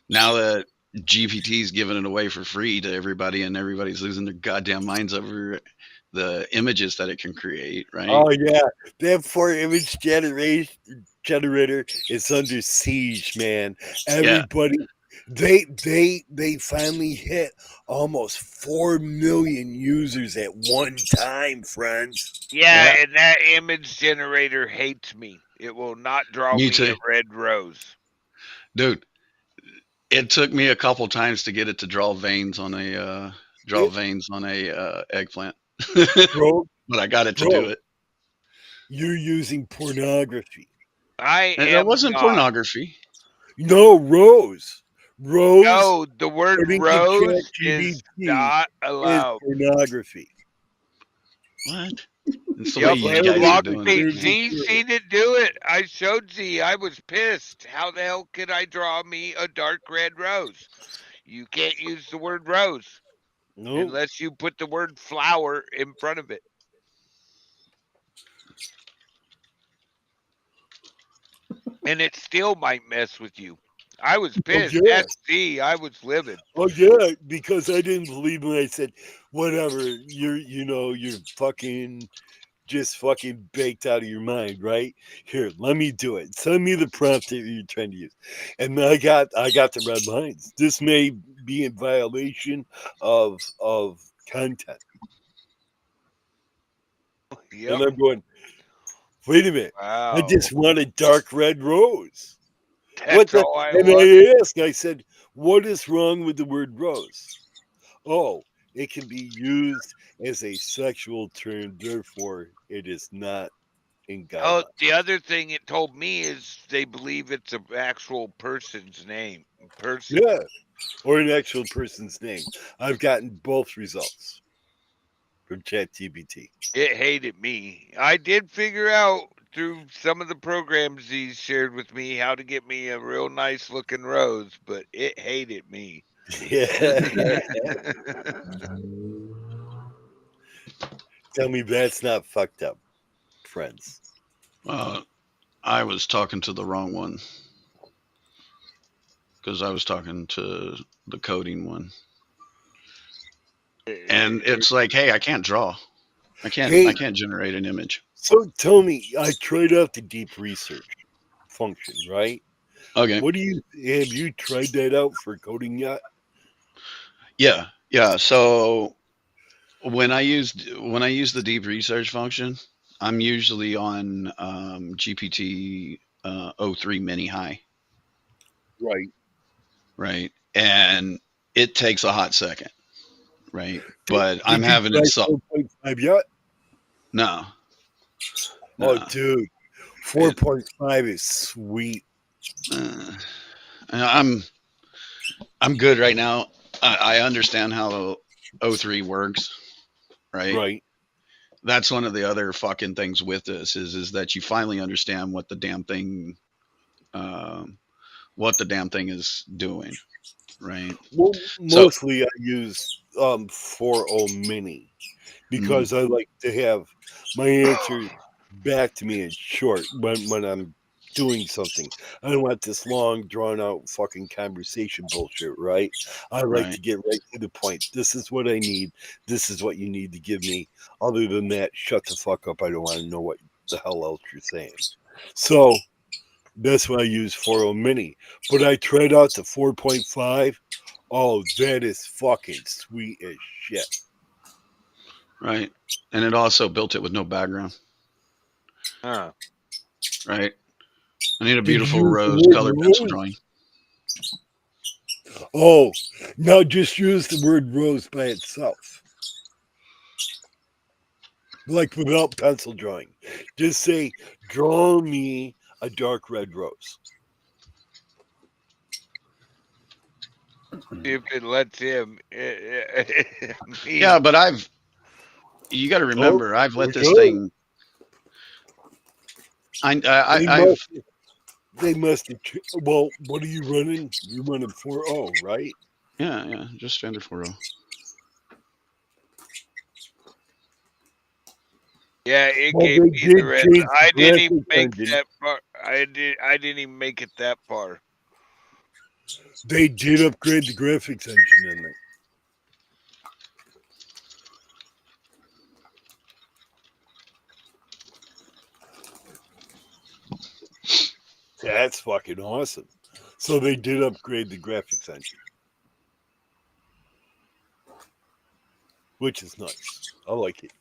I: now that GPT's giving it away for free to everybody and everybody's losing their goddamn minds over the images that it can create, right?
A: Oh yeah, that 4-image generator is under siege, man. Everybody, they finally hit almost 4 million users at one time, friends.
B: Yeah, and that image generator hates me. It will not draw
I: Me
B: me
I: too.
B: a red rose.
I: Dude, it took me a couple times to get it to draw veins on a eggplant.
A: Bro,
I: But I got it to do it.
A: You're using pornography.
I: That wasn't pornography.
A: No, Rose.
B: No, the word
A: putting in
B: rose is
A: ChatGPT
B: not
A: is
B: allowed.
A: pornography.
I: What? It's the
B: Yep,
I: way you guys are
B: Block
I: doing
B: Z,
I: it.
B: Z seen it do it. I showed Z. I was pissed. How the hell could I draw me a dark red rose? You can't use the word rose unless you put the word flower in front of it. And it still might mess with you. I was pissed.
A: yeah.
B: That's Z. I was livid.
A: Oh yeah, because I didn't believe when I said, whatever, you're fucking just fucking baked out of your mind, right? Here, let me do it. Send me the prompt that you're trying to use. And I got the red lines. This may be in violation of content.
B: Yep.
A: And I'm going, wait a minute. I
B: Wow.
A: just want a dark red rose.
B: That's all I
A: And
B: want.
A: I asked, I said, what is wrong with the word rose? Oh, it can be used as a sexual term, therefore it is not in
B: Oh,
A: guidelines.
B: the other thing it told me is they believe it's an actual person's name. Person.
A: Yeah, or an actual person's name. I've gotten both results from ChatGPT.
B: It hated me. I did figure out through some of the programs he shared with me how to get me a real nice looking rose, but it hated me.
A: Yeah. Tell me that's not fucked up, friends.
I: I was talking to the wrong one because I was talking to the coding one, and it's like, hey, I can't draw. I can't generate an image.
A: So tell me, I tried out the deep research function, right?
I: Okay.
A: What do you have you tried that out for coding yet?
I: Yeah. So when I use the deep research function, I'm usually on GPT 03 mini high,
A: Right.
I: right? And it takes a hot second, right? But I'm
A: Did you
I: having
A: try
I: it so
A: 4.5 yet?
I: no,
A: Oh,
I: no.
A: dude, 4.5 is sweet.
I: Uh, I'm good right now. I understand how 03 works, right?
A: Right.
I: That's one of the other fucking things with this is that you finally understand what the damn thing is doing, right?
A: Well,
I: So
A: mostly I use 4.0 mini because I like to have my answers back to me in short when I'm doing something. I don't want this long, drawn out fucking conversation bullshit, right? I like to
I: right,
A: get right to the point. This is what I need. This is what you need to give me. Other than that, shut the fuck up. I don't want to know what the hell else you're saying. So that's why I use 4.0 mini. But I tried out the 4.5. Oh, that is fucking sweet as shit.
I: right, and it also built it with no background,
B: Huh.
I: right? I need a
A: Did
I: beautiful
A: you use the
I: rose
A: word
I: colored pencil
A: rose?
I: drawing.
A: Oh, now just use the word rose by itself. Like without pencil drawing. Just say, draw me a dark red rose.
B: If it lets him. Me.
I: Yeah, but you got to
A: Oh,
I: remember, I've let
A: here
I: this
A: it goes.
I: thing. I've
A: They must have. Well, what are you running? You're running 4.0, right?
I: yeah, just standard 4.0.
B: Yeah, it
A: Well,
B: gave
A: they
B: me
A: did
B: the red.
A: change
B: I
A: the
B: didn't even
A: graphics
B: make
A: engine.
B: that far. I didn't even make it that far.
A: They did upgrade the graphics engine in it. That's fucking awesome. So they did upgrade the graphics engine, which is nice. I like it.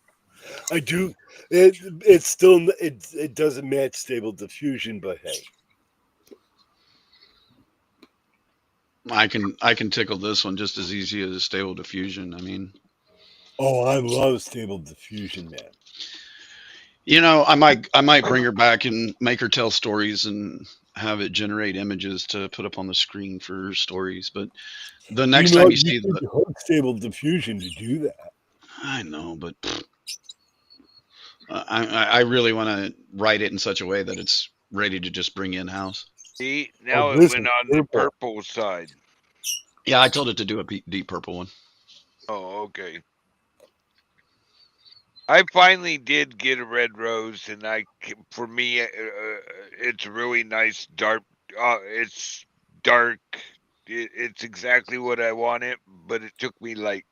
A: I do. It's still it doesn't match Stable Diffusion, but hey,
I: I can tickle this one just as easy as Stable Diffusion. I mean,
A: oh, I love Stable Diffusion, man.
I: I might bring her back and make her tell stories and have it generate images to put up on the screen for stories. But the next time you
A: You
I: see
A: could hook Stable Diffusion to do that.
I: I know, but I really want to write it in such a way that it's ready to just bring in house.
B: See,
A: Oh,
B: now it
A: this
B: went
A: is
B: on the
A: purple.
B: purple side.
I: Yeah, I told it to do a deep purple one.
B: Oh, okay. I finally did get a red rose, and for me, it's really nice, dark. It's dark. It's exactly what I wanted, but it took me like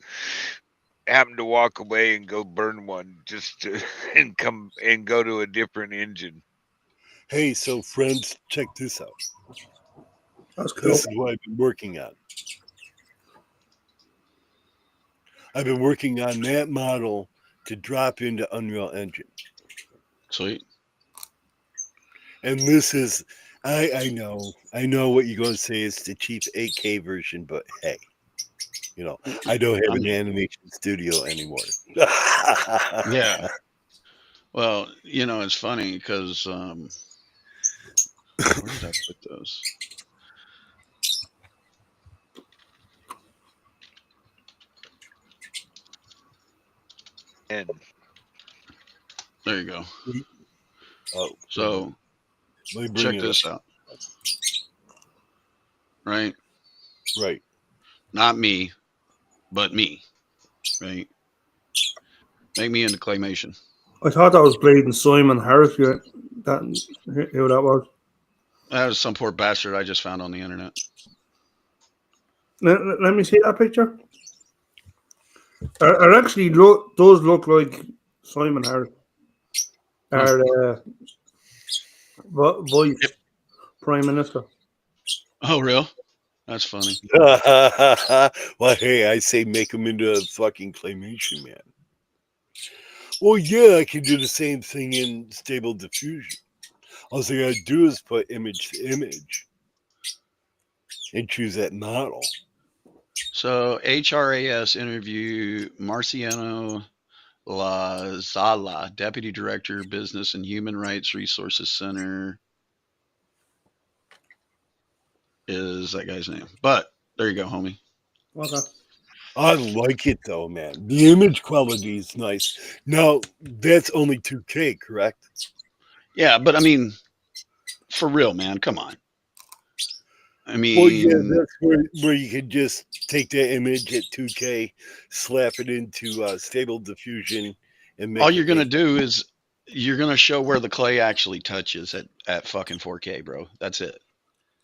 B: happen to walk away and go burn one just to and come and go to a different engine.
A: Hey, so friends, check this out.
J: That's cool.
A: This is what I've been working on. I've been working on that model to drop into Unreal Engine.
I: Sweet.
A: And this is, I know what you're going to say is the cheap 8K version, but hey, you know, I don't have an animation studio anymore.
I: Yeah. Well, you know, it's funny because where did I put those?
B: And
I: There you go.
A: Oh,
I: So
A: let me bring
I: check
A: it
I: this
A: up.
I: out. Right?
A: Right.
I: Not me, but me. Right? Make me into claymation.
J: I thought that was Braden Simon Harris. Who that was?
I: That was some poor bastard I just found on the internet.
J: Let me see that picture. It actually does look like Simon Harris. Our vice prime minister.
I: Oh, real? That's funny.
A: Well, hey, I say make him into a fucking claymation man. Well, yeah, I can do the same thing in Stable Diffusion. All I gotta do is put image to image and choose that model.
I: So HRAS interview Marciano Lazala, Deputy Director, Business and Human Rights Resources Center is that guy's name. But there you go, homie.
J: Okay.
A: I like it though, man. The image quality is nice. Now, that's only 2K, correct?
I: Yeah, but I mean, for real, man, come on. I mean,
A: Well, yeah, that's where you can just take that image at 2K, slap it into Stable Diffusion, and make
I: all
A: it
I: you're gonna
A: big.
I: do is you're gonna show where the clay actually touches at fucking 4K, bro. That's it.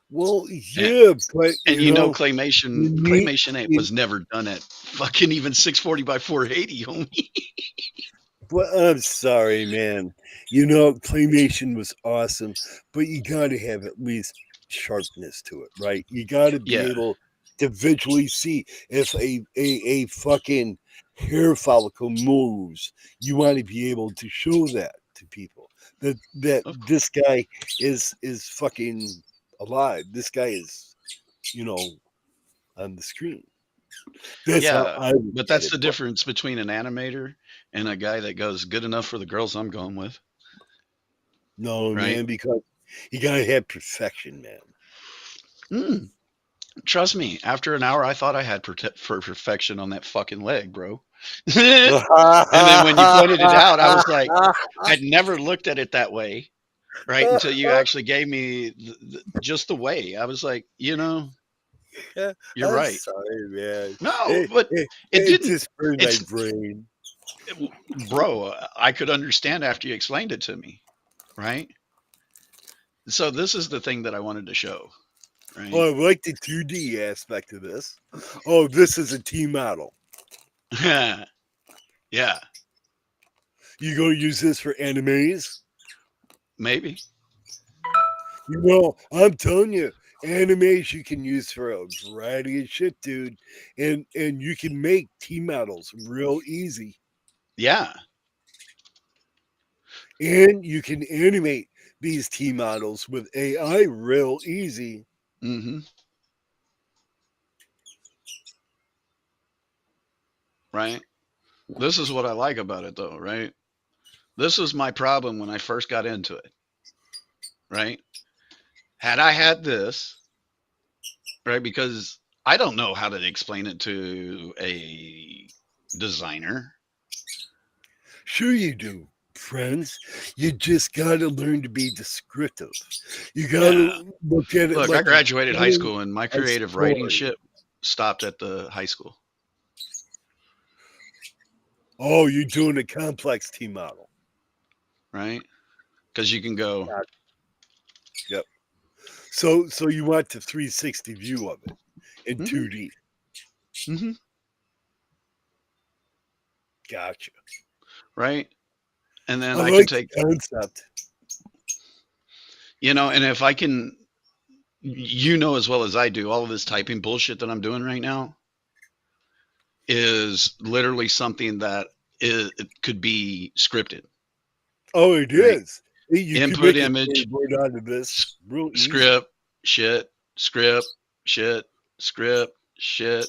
A: Well, yeah, but
I: And you know, claymation
A: you-
I: was never done at fucking even 640 by 480, homie.
A: Well, I'm sorry, man. You know, claymation was awesome, but you got to have at least sharpness to it, right? You got to be
I: Yeah.
A: able to visually see if a fucking hair follicle moves. You want to be able to show that to people that this guy is fucking alive. This guy is, you know, on the screen. That's how
I: Yeah,
A: I would
I: but
A: get
I: that's
A: it,
I: the difference between an animator and a guy that goes good enough for the girls I'm going with.
A: No,
I: Right?
A: man, because you gotta have perfection, man.
I: Trust me, after an hour, I thought I had perfection on that fucking leg, bro. And then when you pointed it out, I was like, I'd never looked at it that way, right? Until you actually gave me just the way. I was like, you know, you're
A: I'm
I: right.
A: sorry, man.
I: No, but it didn't.
A: just burned my
I: It's
A: brain.
I: bro. I could understand after you explained it to me, right? So this is the thing that I wanted to show, right?
A: Oh, I like the 2D aspect of this. Oh, this is a T model.
I: Yeah.
A: You gonna use this for animes?
I: Maybe.
A: You know, I'm telling you, animes you can use for a variety of shit, dude. And you can make T models real easy.
I: Yeah.
A: And you can animate these T models with AI real easy.
I: Mm-hmm. Right. This is what I like about it, though, right? This was my problem when I first got into it, right? Had I had this, right? Because I don't know how to explain it to a designer.
A: Sure you do, friends. You just gotta learn to be descriptive. You gotta look at it.
I: Look,
A: like
I: I graduated high
A: telling
I: school and my
A: a
I: creative writing
A: story.
I: shit stopped at the high school.
A: Oh, you're doing a complex T model.
I: Right? Because you can go.
A: Yep. So you want the 360 view of it in 2D.
I: Mm-hmm.
A: Gotcha.
I: right? And then
A: I
I: I can
A: like
I: take,
A: the concept.
I: you know, and if I can, you know, as well as I do, all of this typing bullshit that I'm doing right now is literally something that it could be scripted,
A: Oh, it
I: right?
A: is. You could
I: Input
A: make a
I: image,
A: storyboard out of this real easy.
I: script, shit, script, shit, script, shit,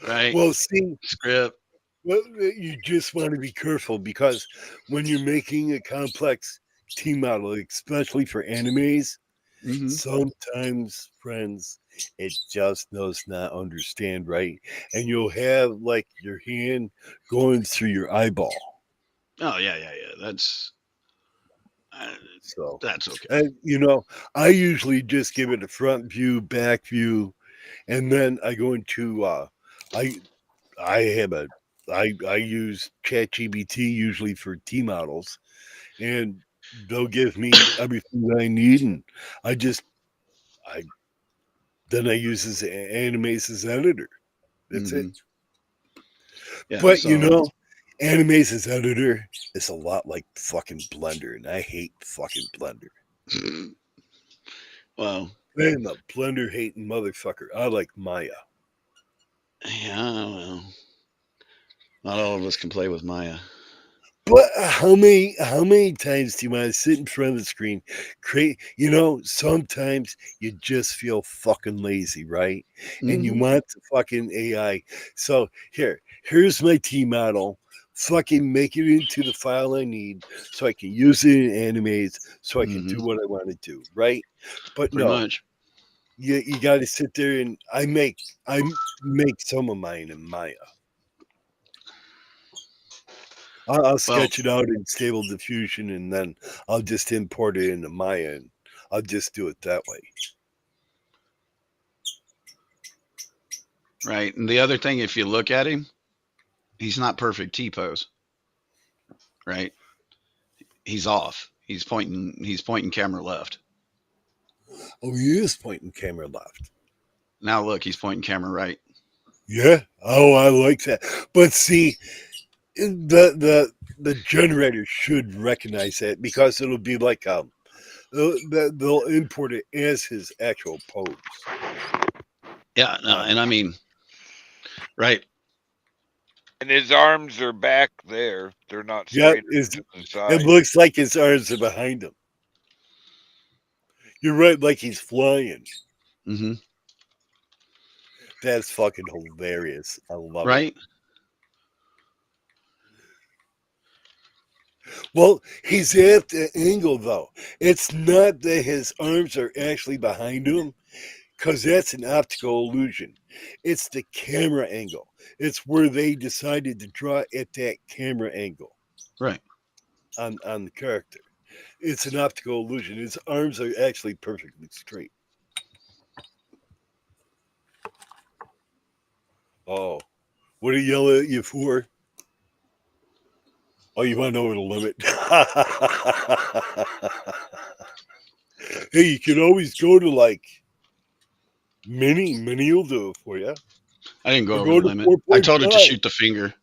I: right?
A: Well, see,
I: Script.
A: well, you just want to be careful because when you're making a complex team model, especially for animes,
I: Mm-hmm.
A: sometimes, friends, it just does not understand right. And you'll have like your hand going through your eyeball.
I: Oh yeah. That's
A: So,
I: that's okay.
A: you know, I usually just give it a front view, back view, and then I go into I I have a I use ChatGPT usually for T models, and they'll give me everything that I need, and I just I then I use this Animaze as editor. That's
I: Mm-hmm.
A: it.
I: Yeah.
A: But you
I: So
A: know, Animaze as editor is a lot like fucking Blender, and I hate fucking Blender.
I: well,
A: I'm a Blender hating motherfucker. I like Maya.
I: yeah. Well, not all of us can play with Maya.
A: But how many times do you want to sit in front of the screen, create? You know, sometimes you just feel fucking lazy, right? And you
I: Mhm.
A: want the fucking AI. So here's my T model. Fucking make it into the file I need so I can use it in Animaze so I can do
I: Mhm.
A: what I want to do, right? But
I: Pretty
A: no,
I: much.
A: you got to sit there and I make some of mine in Maya. I'll
I: Well,
A: sketch it out in Stable Diffusion, and then I'll just import it into Maya, and I'll just do it that way.
I: right. And the other thing, if you look at him, he's not perfect T pose, right? He's off. He's pointing camera left.
A: Oh, he is pointing camera left.
I: Now look, he's pointing camera right.
A: Yeah. Oh, I like that. But see, the generator should recognize that because it'll be like they'll import it as his actual pose.
I: Yeah, no, and I mean, right.
B: And his arms are back there. They're not
A: Yeah,
B: straight to the
A: it
B: side.
A: looks like his arms are behind him. You're right, like he's flying.
I: Mm-hmm.
A: That's fucking hilarious. I love it.
I: Right.
A: Well, he's at the angle though. It's not that his arms are actually behind him, because that's an optical illusion. It's the camera angle. It's where they decided to draw at that camera angle
I: Right.
A: on the character. It's an optical illusion. His arms are actually perfectly straight. Oh, what did he yell at you for? Oh, you went over the limit. Hey, you can always go to like Mini will do it for you.
I: I didn't go
A: Or
I: over
A: go
I: the
A: to
I: limit. I told it to
A: 4.5.
I: shoot the finger.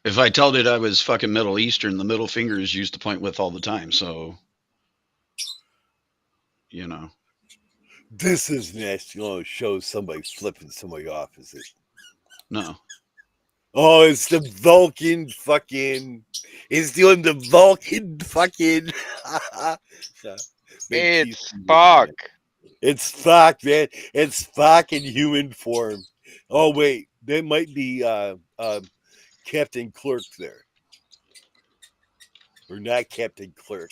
I: If I told it I was fucking Middle Eastern, the middle finger is used to point with all the time. So, you know.
A: This is national show somebody flipping somebody off, is it?
I: No.
A: Oh, it's the Vulcan fucking. It's doing the Vulcan fucking.
B: It's Spock.
A: It's Spock, man. It's Spock in human form. Oh wait, that might be Captain Clerk there, or not Captain Clerk.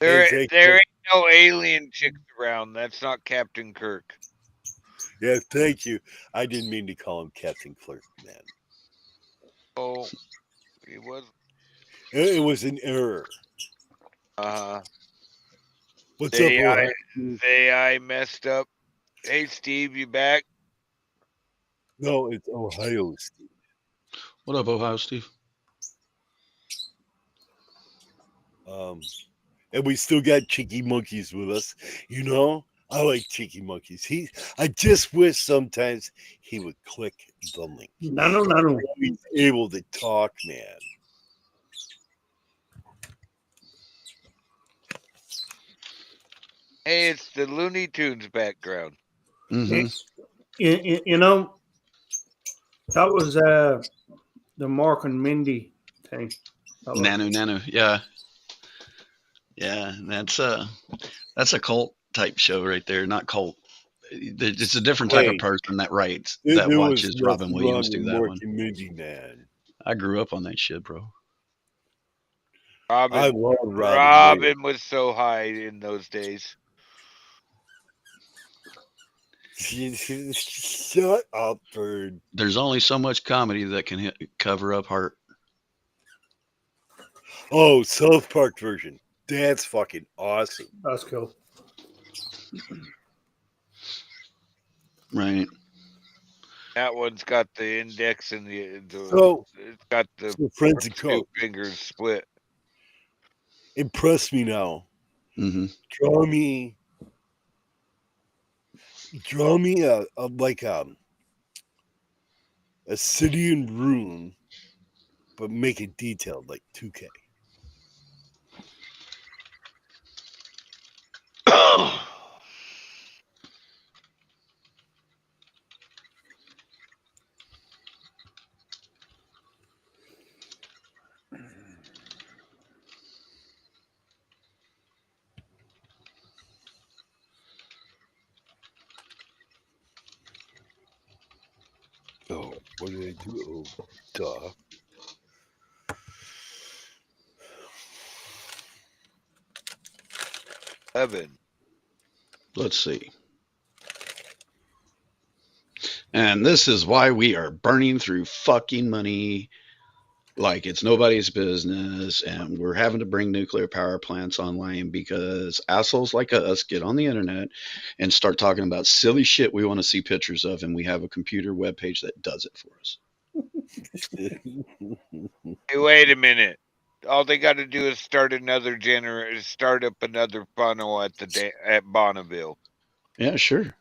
B: There
A: Hey,
B: ain't no alien chicks around. That's not Captain Kirk.
A: yeah, thank you. I didn't mean to call him Captain Clerk, man.
B: Oh, he was.
A: It was an error. What's up, Ohio?
B: The AI messed up. Hey, Steve, you back?
A: No, it's Ohio, Steve.
I: What up, Ohio Steve?
A: And we still got Cheeky Monkeys with us. You know, I like Cheeky Monkeys. I just wish sometimes he would click the link.
J: No.
A: He's able to talk, man.
B: Hey, it's the Looney Tunes background.
I: Mm-hmm.
J: You know, that was the Mark and Mindy thing. That was-
I: Nanu. Yeah. Yeah. That's a cult type show right there. Not cult. It's a different type of
A: Wait.
I: person that writes,
A: There
I: that
A: was
I: watches
A: nothing
I: Robin Williams
A: wrong
I: do
A: with
I: that
A: Mork
I: one.
A: and Mindy, man.
I: I grew up on that shit, bro.
A: I
B: Robin,
A: love Robin. Williams.
B: Robin was so high in those days.
A: Shut up, bird.
I: There's only so much comedy that can cover up heart.
A: Oh, South Park version. That's fucking awesome.
J: That's cool.
I: Right.
B: That one's got the index and the
A: So,
B: it's got the
A: so friends and
B: two
A: coke.
B: fingers split.
A: Impress me now.
I: Mm-hmm.
A: Draw me a city in ruin, but make it detailed like 2K. Oh, what did I do? Oh, duh.
B: Evan.
I: Let's see. And this is why we are burning through fucking money like it's nobody's business, and we're having to bring nuclear power plants online because assholes like us get on the internet and start talking about silly shit we want to see pictures of, and we have a computer webpage that does it for us.
B: Hey, wait a minute. All they got to do is start up another funnel at Bonneville.
I: Yeah, sure.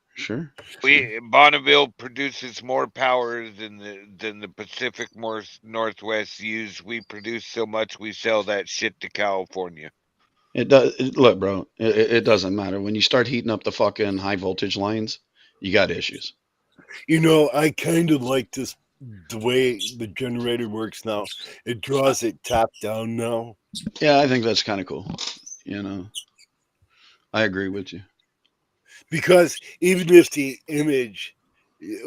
B: Bonneville produces more power than the Pacific Northwest use. We produce so much we sell that shit to California.
I: It does. Look, bro, it doesn't matter. When you start heating up the fucking high voltage lines, you got issues.
A: You know, I kind of like this, the way the generator works now. It draws it top down now.
I: Yeah, I think that's kind of cool. You know, I agree with you.
A: Because even if the image,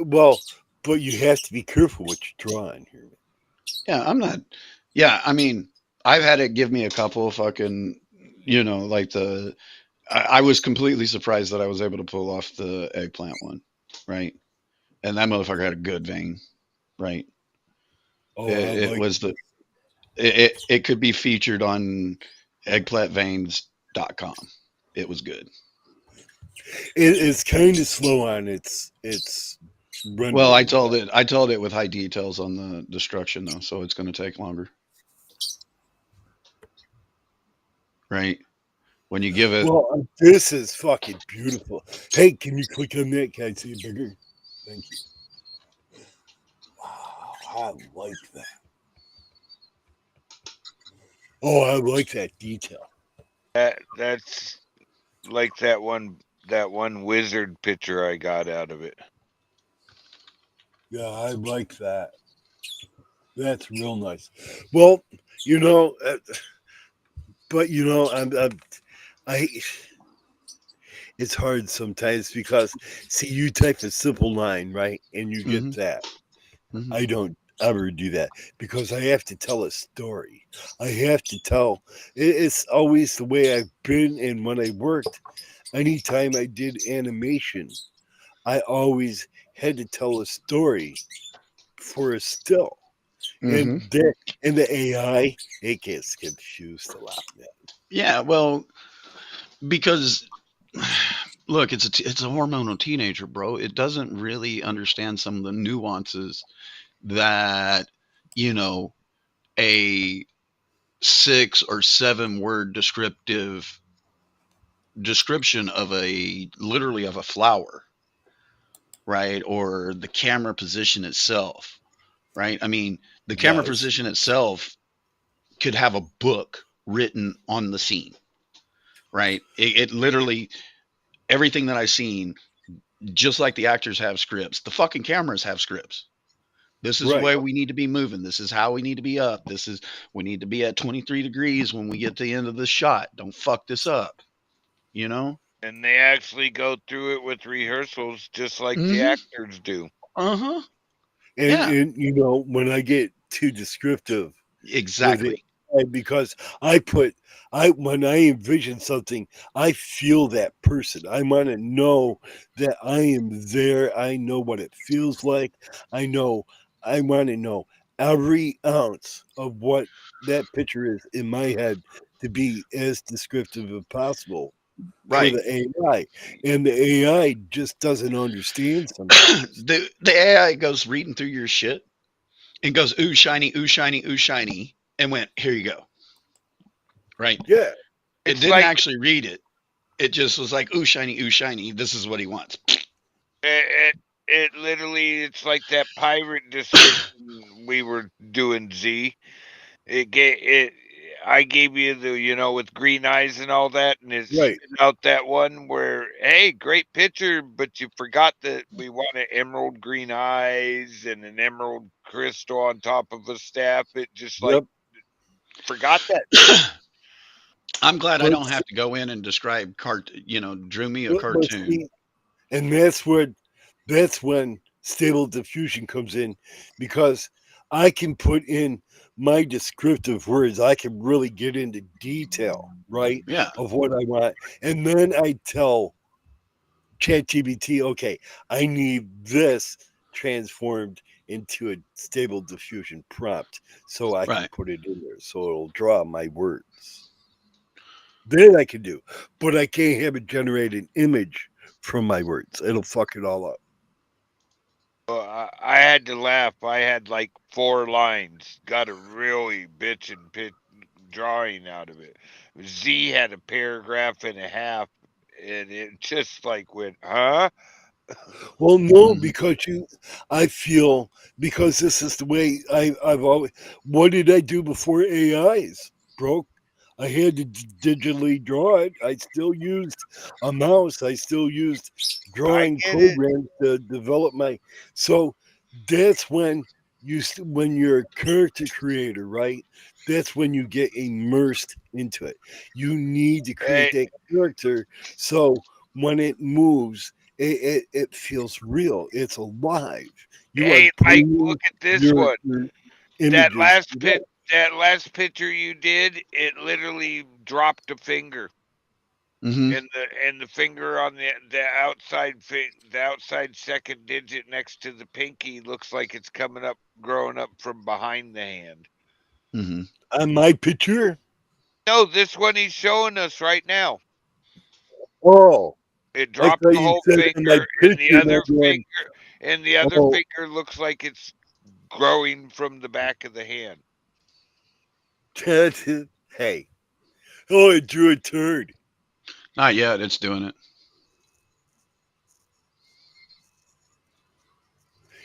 A: well, but you have to be careful what you're drawing here.
I: Yeah, I'm not. Yeah, I mean, I've had it give me a couple of fucking, you know, like I was completely surprised that I was able to pull off the eggplant one, right? And that motherfucker had a good vein, right?
A: Oh,
I: it could be featured on eggplantveins.com. It was good.
A: It's kind of slow on its rendering.
I: Well, I told it with high details on the destruction though, so it's going to take longer. Right? When you give it.
A: Well, this is fucking beautiful. Hey, can you click on that? Can I see it bigger? Thank you. Wow, I like that. Oh, I like that detail.
B: That's like that one wizard picture I got out of it.
A: Yeah, I like that. That's real nice. Well, you know, but you know, it's hard sometimes because see, you type a simple line, right, and you get that.
I: Mm-hmm.
A: I don't ever do that because I have to tell a story. I have to tell. It's always the way I've been, and when I worked, anytime I did animation, I always had to tell a story for a still. And the AI, it gets confused a lot, man.
I: Yeah, well, because look, it's a hormonal teenager, bro. It doesn't really understand some of the nuances that, you know, a 6 or 7 word description of literally of a flower, right? Or the camera position itself, right? I mean, the camera
A: Yes.
I: position itself could have a book written on the scene, right? It literally, everything that I've seen, just like the actors have scripts, the fucking cameras have scripts. This is the
A: Right.
I: way we need to be moving. This is how we need to be up. We need to be at 23 degrees when we get to the end of the shot. Don't fuck this up. You know?
B: And they actually go through it with rehearsals just like the
I: Mhm.
B: actors do.
I: Uh-huh.
A: And,
I: Yeah.
A: and you know, when I get too descriptive with it,
I: Exactly.
A: because when I envision something, I feel that person. I want to know that I am there. I know what it feels like. I want to know every ounce of what that picture is in my head to be as descriptive as possible for
I: Right.
A: the AI. And the AI just doesn't understand sometimes.
I: the AI goes reading through your shit and goes, ooh, shiny, ooh, shiny, ooh, shiny, and went, here you go. Right?
A: Yeah.
I: It
B: It's
I: didn't
B: like
I: actually read it. It just was like, ooh, shiny, ooh, shiny. This is what he wants.
B: it literally, it's like that pirate description we were doing, Z. I gave you the, with green eyes and all that, and it's
A: Right.
B: out that one where, hey, great picture, but you forgot that we want an emerald green eyes and an emerald crystal on top of a staff. It just like
A: Yep.
B: forgot that.
I: I'm glad I
A: But
I: don't have to go in and describe drew me a
A: But
I: cartoon.
A: see, and that's when stable diffusion comes in, because I can put in my descriptive words. I can really get into detail, right,
I: Yeah.
A: of what I want, and then I tell ChatGPT, okay, I need this transformed into a stable diffusion prompt, so I can
I: Right.
A: put it in there, so it'll draw my words. That I can do, but I can't have it generate an image from my words. It'll fuck it all up.
B: I had to laugh. I had like 4 lines. Got a really bitchin' drawing out of it. Z had a paragraph and a half, and it just like went, huh?
A: Well, no,
I: Mhm.
A: I feel because this is the way I've always. What did I do before AIs broke? I had to digitally draw it. I still used a mouse. I still used
B: I
A: drawing
B: get it.
A: programs to develop my. So that's when when you're a character creator, right? That's when you get immersed into it. You need to create
B: Hey,
A: that character, so when it moves, it feels real. It's alive. You are
B: hey, Mike,
A: bringing
B: look at this one.
A: your
B: That
A: images
B: last
A: to
B: pit,
A: that.
B: that last picture you did, it literally dropped a finger,
I: Mhm.
B: and the finger on the outside the outside second digit next to the pinky looks like it's growing up from behind the hand.
I: Mhm.
A: On my picture,
B: No, this one he's showing us right now.
A: oh,
B: It
A: I
B: dropped
A: thought
B: the
A: you
B: whole
A: said on my
B: finger, and the
A: picture
B: other
A: that one. Oh,
B: finger looks like it's growing from the back of the hand.
A: that's it. Hey, oh, it drew a turd.
I: Not yet. It's doing it.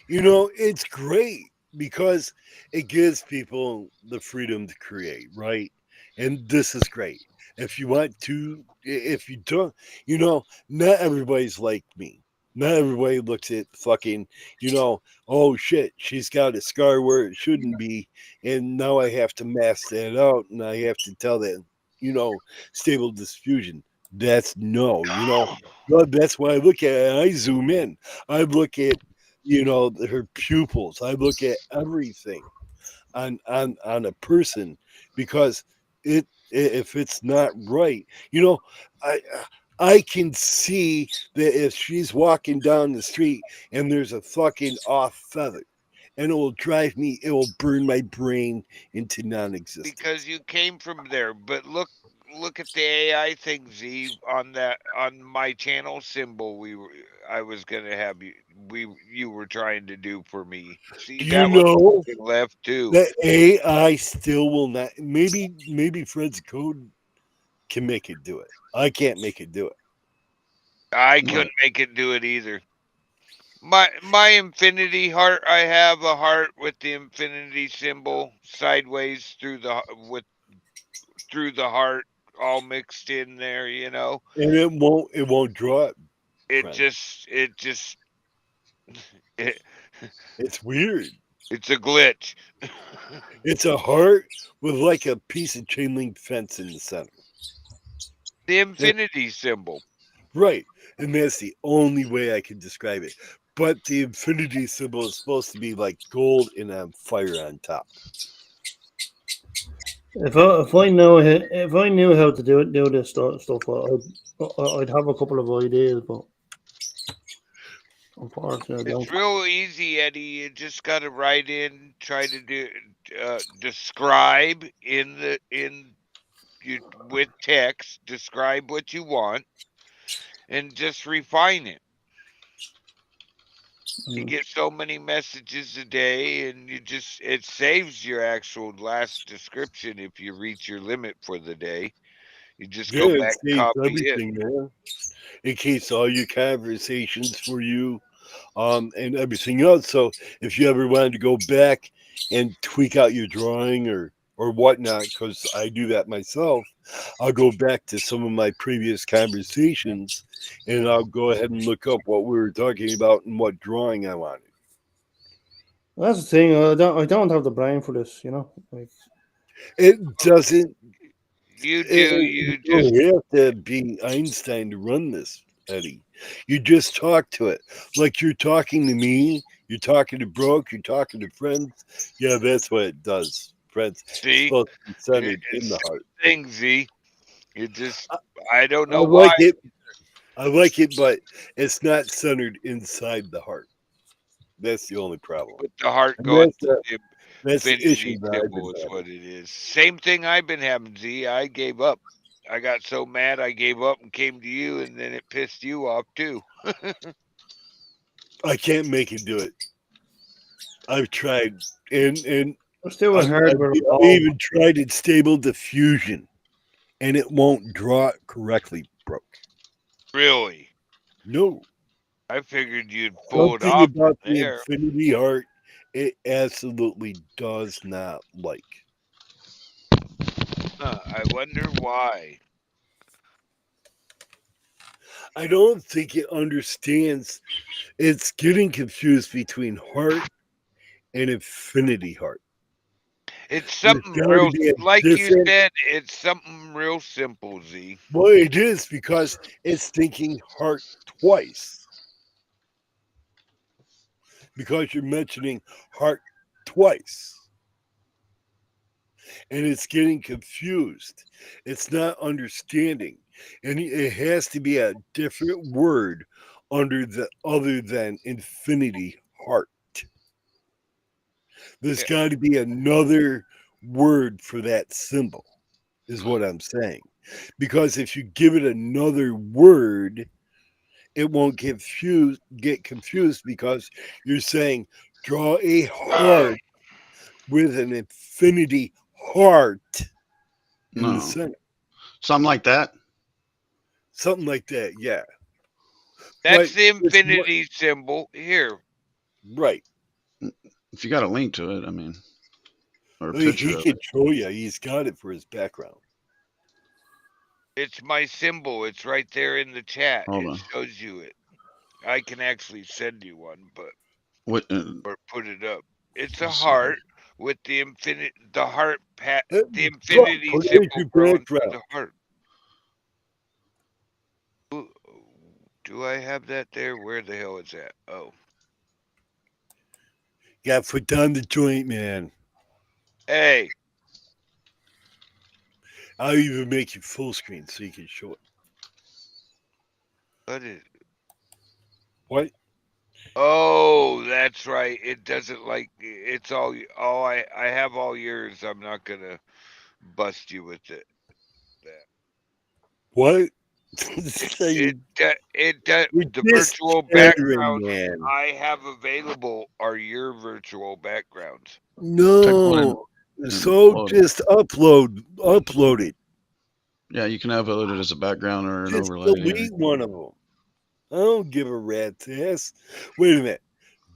A: It's great because it gives people the freedom to create, right? And this is great. If you want to, if you don't, not everybody's like me. Not everybody looks at fucking, oh shit, she's got a scar where it shouldn't be. And now I have to mask that out and I have to tell that, stable diffusion. That's no, but that's why I look at it. I zoom in. I look at her pupils. I look at everything on a person, because if it's not right, I I can see that if she's walking down the street and there's a fucking off feather, and it will drive me. It will burn my brain into non-existence.
B: Because you came from there. But look at the AI thing, Z, on my channel symbol. I was gonna have you were trying to do for me. See,
A: Do you
B: that was
A: know
B: left too.
A: that AI still will not? Maybe Fred's code can make it do it. I can't make it do it.
B: I couldn't make it do it either. My infinity heart, I have a heart with the infinity symbol sideways through the heart, all mixed in there, you know.
A: And it won't draw it.
B: It
A: Fred.
B: just
A: It's weird.
B: it's a glitch.
A: It's a heart with like a piece of chain link fence in the center.
B: The infinity symbol.
A: Right. And that's the only way I can describe it. But the infinity symbol is supposed to be like gold and a fire on top.
J: If I knew how to do this stuff, I'd have a couple of ideas, but unfortunately, I
B: It's
J: don't.
B: real easy, Eddie. You just got to write in, try to do describe with text, describe what you want, and just refine it. You get so many messages a day, and it saves your actual last description if you reach your limit for the day. You just go back and copy
A: everything, man. It keeps all your conversations for you, and everything else. So if you ever wanted to go back and tweak out your drawing or whatnot, because I do that myself, I'll go back to some of my previous conversations and I'll go ahead and look up what we were talking about and what drawing I wanted.
J: That's the thing. I don't have the brain for this. You know, like
A: It doesn't.
B: You do. You just
A: don't have to be Einstein to run this, Eddie. You just talk to it like you're talking to me. You're talking to Brooke. You're talking to friends. Yeah, that's what it does. Friends.
B: see.
A: It's supposed to be centered in the heart.
B: Thing, Z. You just I don't
A: I
B: know why.
A: like it. I like it, but it's not centered inside the heart. That's the only problem.
B: With the heart
A: And
B: going
A: that's the
B: infinity
A: issue that I've
B: symbol
A: been
B: is
A: having.
B: what it is. Same thing I've been having, Z. I gave up. I got so mad I gave up and came to you, and then it pissed you off too.
A: I can't make it do it. I've tried, and
J: let's do a hardware.
A: I even tried it stable diffusion, and it won't draw it correctly, Brooke.
B: Really?
A: No.
B: I figured you'd pull it
A: Something
B: off
A: about
B: from
A: the
B: there.
A: infinity heart, it absolutely does not like.
B: I wonder why.
A: I don't think it understands. It's getting confused between heart and infinity heart.
B: It's
A: There's
B: something
A: gotta
B: real,
A: be a
B: like you
A: different-
B: said, it's something real simple, Z.
A: Well, it is because it's thinking heart twice. Because you're mentioning heart twice. And it's getting confused. It's not understanding. And it has to be a different word other than infinity heart. There's got to be another word for that symbol, is what I'm saying. Because if you give it another word, it won't get confused because you're saying draw a heart with an infinity heart in
I: No.
A: the center.
I: Something like that.
A: Something like that, yeah.
B: That's
A: But
B: the
A: it's what-
B: infinity symbol here.
A: Right.
I: If you got a link to it, I mean, or a
A: I mean,
I: picture
A: he
I: of
A: can
I: it.
A: show you. He's got it for his background.
B: It's my symbol. It's right there in the chat.
I: Hold
B: It
I: on.
B: shows you it. I can actually send you one, but
I: What?
B: or put it up. It's a
I: Let's see.
B: heart with the heart the
A: Bro,
B: infinity
A: put it
B: symbol
A: in your
B: growing through
A: background.
B: the heart. Do I have that there? Where the hell is that? Oh,
A: Got foot down the joint, man.
B: hey,
A: I'll even make you full screen so you can show it.
B: what is?
A: What?
B: Oh, that's right. It doesn't like it's all. Oh, I have all yours. I'm not gonna bust you with it. That
A: What? So
B: it
A: you're
B: the
A: just
B: virtual
A: pandering,
B: backgrounds
A: man.
B: I have available are your virtual backgrounds.
I: Take one and,
A: No. So
I: upload it.
A: just upload it.
I: Yeah, you can upload it as a background or an
A: Just
I: overlay. Yeah.
A: delete one of them. I don't give a rat's ass. Wait a minute.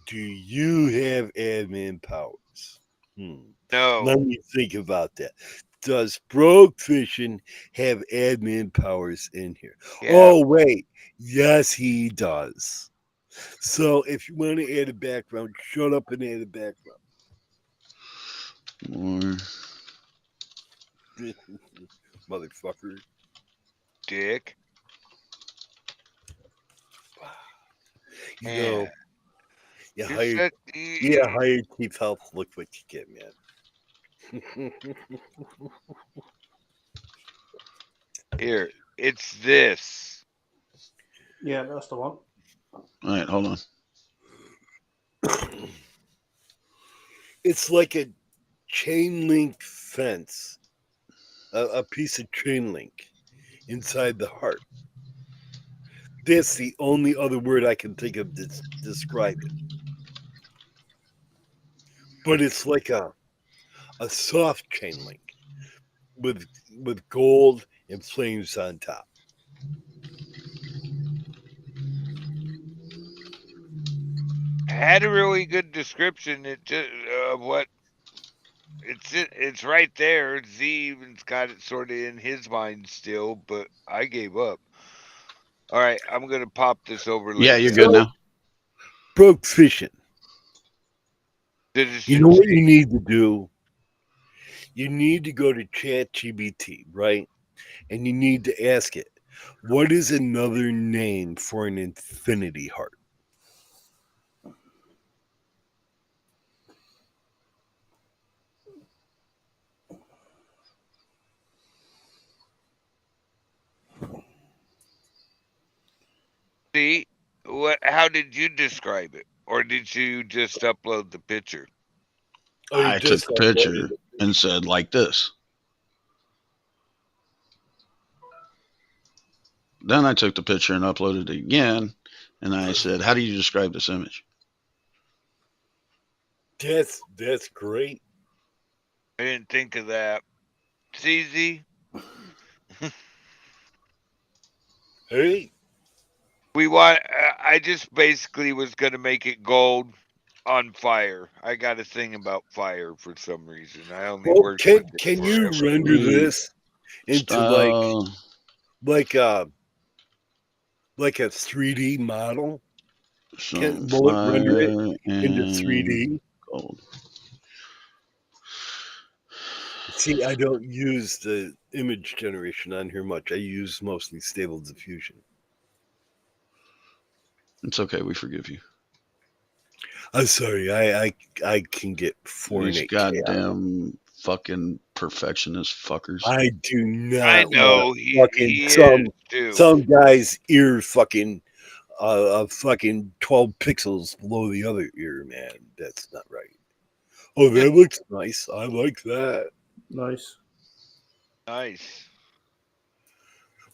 A: Do you have admin powers? Let
B: No.
A: me think about that. Does Broke Fishing have admin powers in here?
B: Yeah.
A: Oh, wait. Yes, he does. So if you want to add a background, shut up and add a background.
I: Or
A: Motherfucker.
B: Dick.
A: You know,
B: Man.
A: you
B: You're
A: hired,
B: such-
A: yeah, hired Chief Health. Look what you get, man.
B: Here, it's this.
J: Yeah, that's the one.
I: all right, hold on.
A: It's like a chain link fence, a piece of chain link inside the heart. That's the only other word I can think of to describe it. But it's like a soft chain link with gold and flames on top.
B: Had a really good description. It just what it's right there. Z even's got it sort of in his mind still, but I gave up. All right, I'm gonna pop this overlay.
I: Yeah, you're
B: here.
I: good now.
A: Broke Fishing. You
B: Citizen
A: know what you
B: State.
A: need to do? You need to go to ChatGPT, right? And you need to ask it, what is another name for an infinity heart?
B: See what? How did you describe it, or did you just upload the picture?
A: Oh, you
I: I took
A: just
I: the
A: uploaded
I: picture
A: it.
I: and said like this. Then I took the picture and uploaded it again, and I said, "How do you describe this image?"
A: That's great.
B: I didn't think of that. CZ,
A: Hey,
B: we want. I just basically was gonna make it gold on fire. I got a thing about fire for some reason. I only
A: well,
B: worked with it
A: can you
B: forever.
A: render this into like a 3D model? Will it render it into 3D?
I: Gold.
A: See, I don't use the image generation on here much. I use mostly Stable Diffusion.
I: It's okay. We forgive you.
A: I'm sorry. I can get
I: These
A: 4K.
I: goddamn fucking perfectionist fuckers.
A: I do not.
B: I know
A: want
B: he
A: fucking
B: is too.
A: some guy's ear fucking 12 pixels below the other ear, man. That's not right. Oh, that looks nice. I like that.
J: Nice.
B: Nice.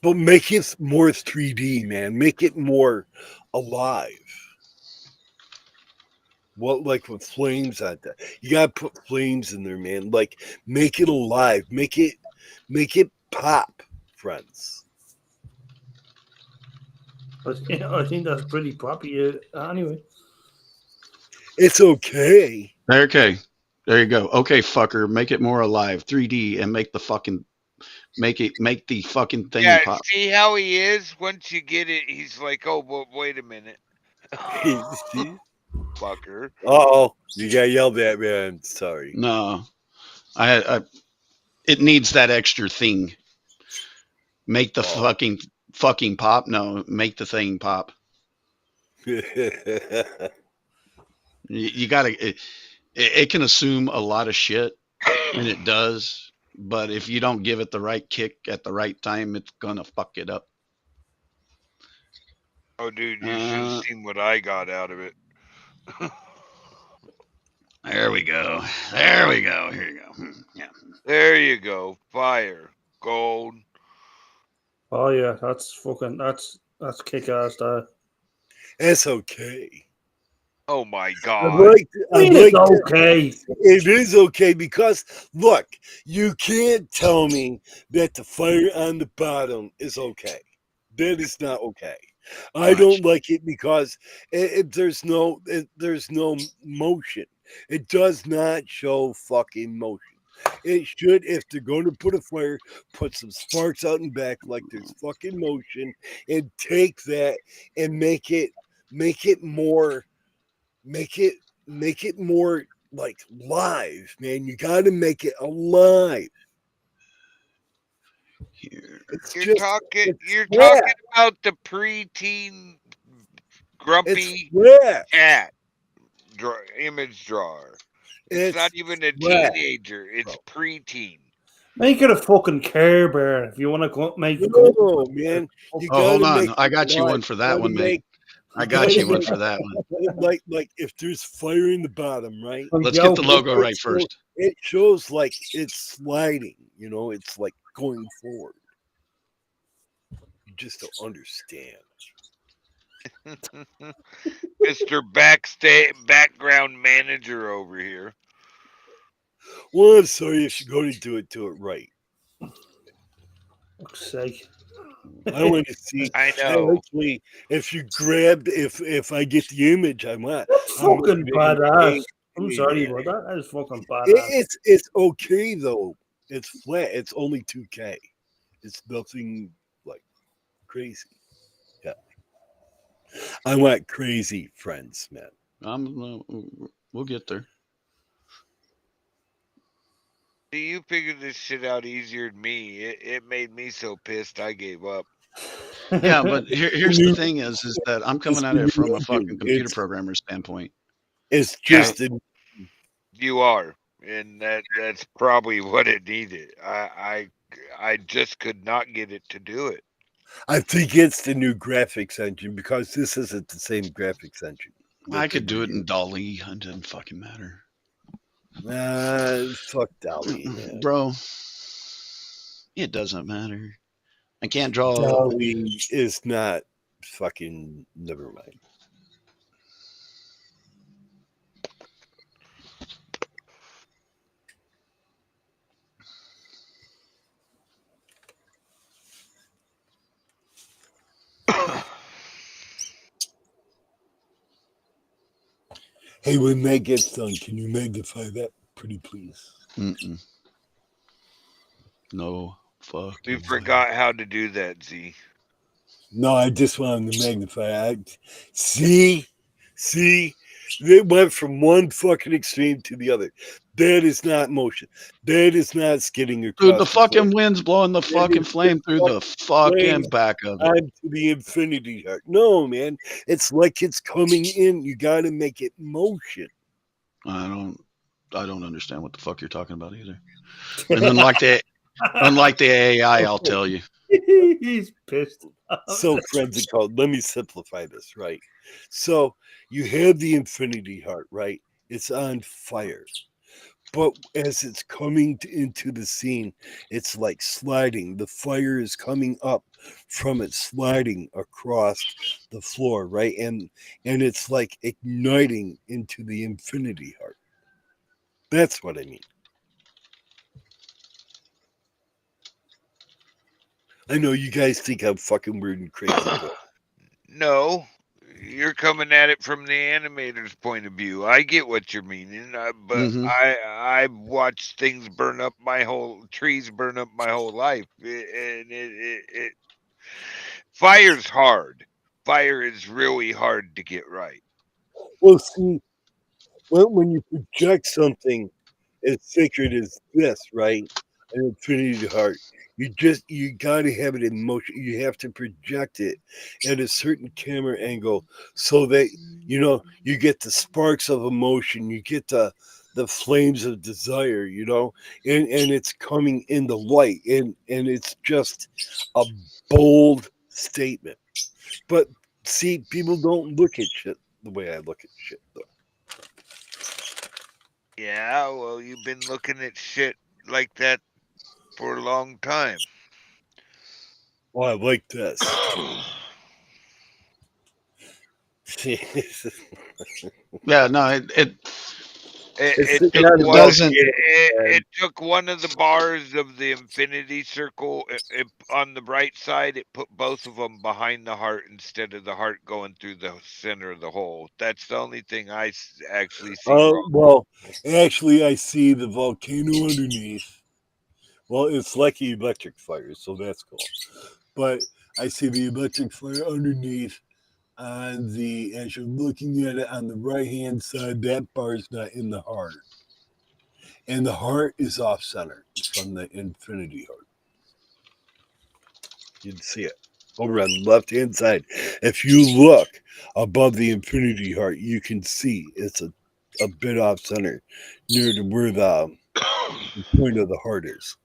A: But make it more 3D, man. Make it more alive. What, like with flames on that? You gotta put flames in there, man. Like, make it alive. Make it pop, friends.
J: I think that's pretty poppy. Anyway,
A: It's okay.
I: Okay. There you go. Okay, fucker. Make it more alive. 3D and make the fucking make the fucking thing
B: Yeah,
I: pop.
B: see how he is? Once you get it, he's like, oh, well, wait a minute. Fucker.
A: Oh, you got yelled at, man. Sorry.
I: No. I it needs that extra thing. Make the fucking pop. No, make the thing pop. You gotta it can assume a lot of shit, and it does, but if you don't give it the right kick at the right time, it's gonna fuck it up.
B: Oh, dude, you should have seen what I got out of it.
I: There we go. There we go. Here you go. Yeah.
B: There you go. Fire. Gold.
J: Oh yeah, that's kick ass. That.
A: That's okay.
B: Oh my
A: I
B: god.
A: like
J: It's
A: that.
J: okay.
A: It is okay because look, you can't tell me that the fire on the bottom is okay. That is not okay. I don't like it because there's no motion. It does not show fucking motion. It should, if they're going to put a fire, put some sparks out and back like there's fucking motion, and take that and make it more like live, man. You got to make it alive.
I: Here.
A: It's
B: You're
A: just
B: talking
A: it's
B: talking about the preteen grumpy
A: wet.
B: cat image drawer. It's not
A: It's
B: even a
A: wet,
B: teenager. It's
A: bro.
B: preteen.
J: Make it a fucking Care Bear if you want to make it.
A: No, man. You
I: Oh, hold
A: gotta
I: on.
A: make
I: I
A: it
I: got you one
A: live.
I: for
A: You
I: that
A: gotta
I: one, mate.
A: make-
I: I
A: you
I: got
A: gotta
I: you one
A: make
I: for that one.
A: like if there's fire in the bottom, right?
I: Let's get the logo right
A: It shows-
I: first.
A: It shows like it's sliding, you know, it's like going forward. You just don't understand.
B: Mr. Background Manager over here.
A: Well, I'm sorry if you're going to do it right.
J: Fuck's sake.
A: I want to see.
B: I know.
A: Actually, if you grabbed, if I get the image I want,
J: That's
A: I'm
J: fucking
A: making
J: badass.
A: it-
J: I'm sorry about that. That is fucking badass.
A: It's okay though. It's flat. It's only 2K. It's nothing like crazy. Yeah. I want crazy friends, man.
I: We'll get there.
B: See, you figured this shit out easier than me. It made me so pissed I gave up.
I: Yeah, but here's the thing is that I'm coming at it from a fucking computer
A: It's-
I: programmer standpoint.
A: It's just
B: You are, and that's probably what it needed. I just could not get it to do it.
A: I think it's the new graphics engine because this isn't the same graphics engine.
I: I could do it in DALL-E. It doesn't fucking matter.
A: Fuck Dolly, man.
I: Bro, it doesn't matter. I can't draw.
A: Dolly is not fucking. Never mind. Hey, when that gets done, can you magnify that pretty please?
I: Mm-mm. No, fuck.
B: We forgot how to do that, Z.
A: No, I just wanted to magnify. See, it went from one fucking extreme to the other. That is not motion. That is not skidding across.
I: Dude, the fucking wind's blowing the fucking flame through the fucking back of it.
A: onto the infinity heart. No, man, it's like it's coming in. You got to make it motion.
I: I don't understand what the fuck you're talking about either. And unlike the AI, I'll tell you.
J: He's pissed.
A: So frenzical. Let me simplify this, right? So you have the infinity heart, right? It's on fire. But as it's coming into the scene, it's like sliding. The fire is coming up from it, sliding across the floor, right? And it's like igniting into the infinity heart. That's what I mean. I know you guys think I'm fucking weird and crazy, but
B: No, you're coming at it from the animator's point of view. I get what you're meaning, but
I: Mhm.
B: I watched things trees burn up my whole life, and it fire's hard. Fire is really hard to get right.
A: well, see, when you project something as sacred as this, right? An infinity heart, you got to have it in motion. You have to project it at a certain camera angle so that you get the sparks of emotion, you get the flames of desire, and it's coming in the light, and it's just a bold statement. But see, people don't look at shit the way I look at shit, though.
B: Yeah, well, you've been looking at shit like that for a long time.
A: Oh, I like this.
I: Yeah, no,
B: It
A: It's
B: it took
A: not
I: it
B: one.
I: doesn't.
B: It took one of the bars of the infinity circle. On the right side, it put both of them behind the heart instead of the heart going through the center of the hole. That's the only thing I actually see wrong.
A: well, actually, I see the volcano underneath. Well, it's like the electric fire, so that's cool. But I see the electric fire underneath on the, as you're looking at it on the right hand side, that bar is not in the heart. And the heart is off center from the infinity heart. You can see it over on the left hand side. If you look above the infinity heart, you can see it's a bit off center near to where the point of the heart is.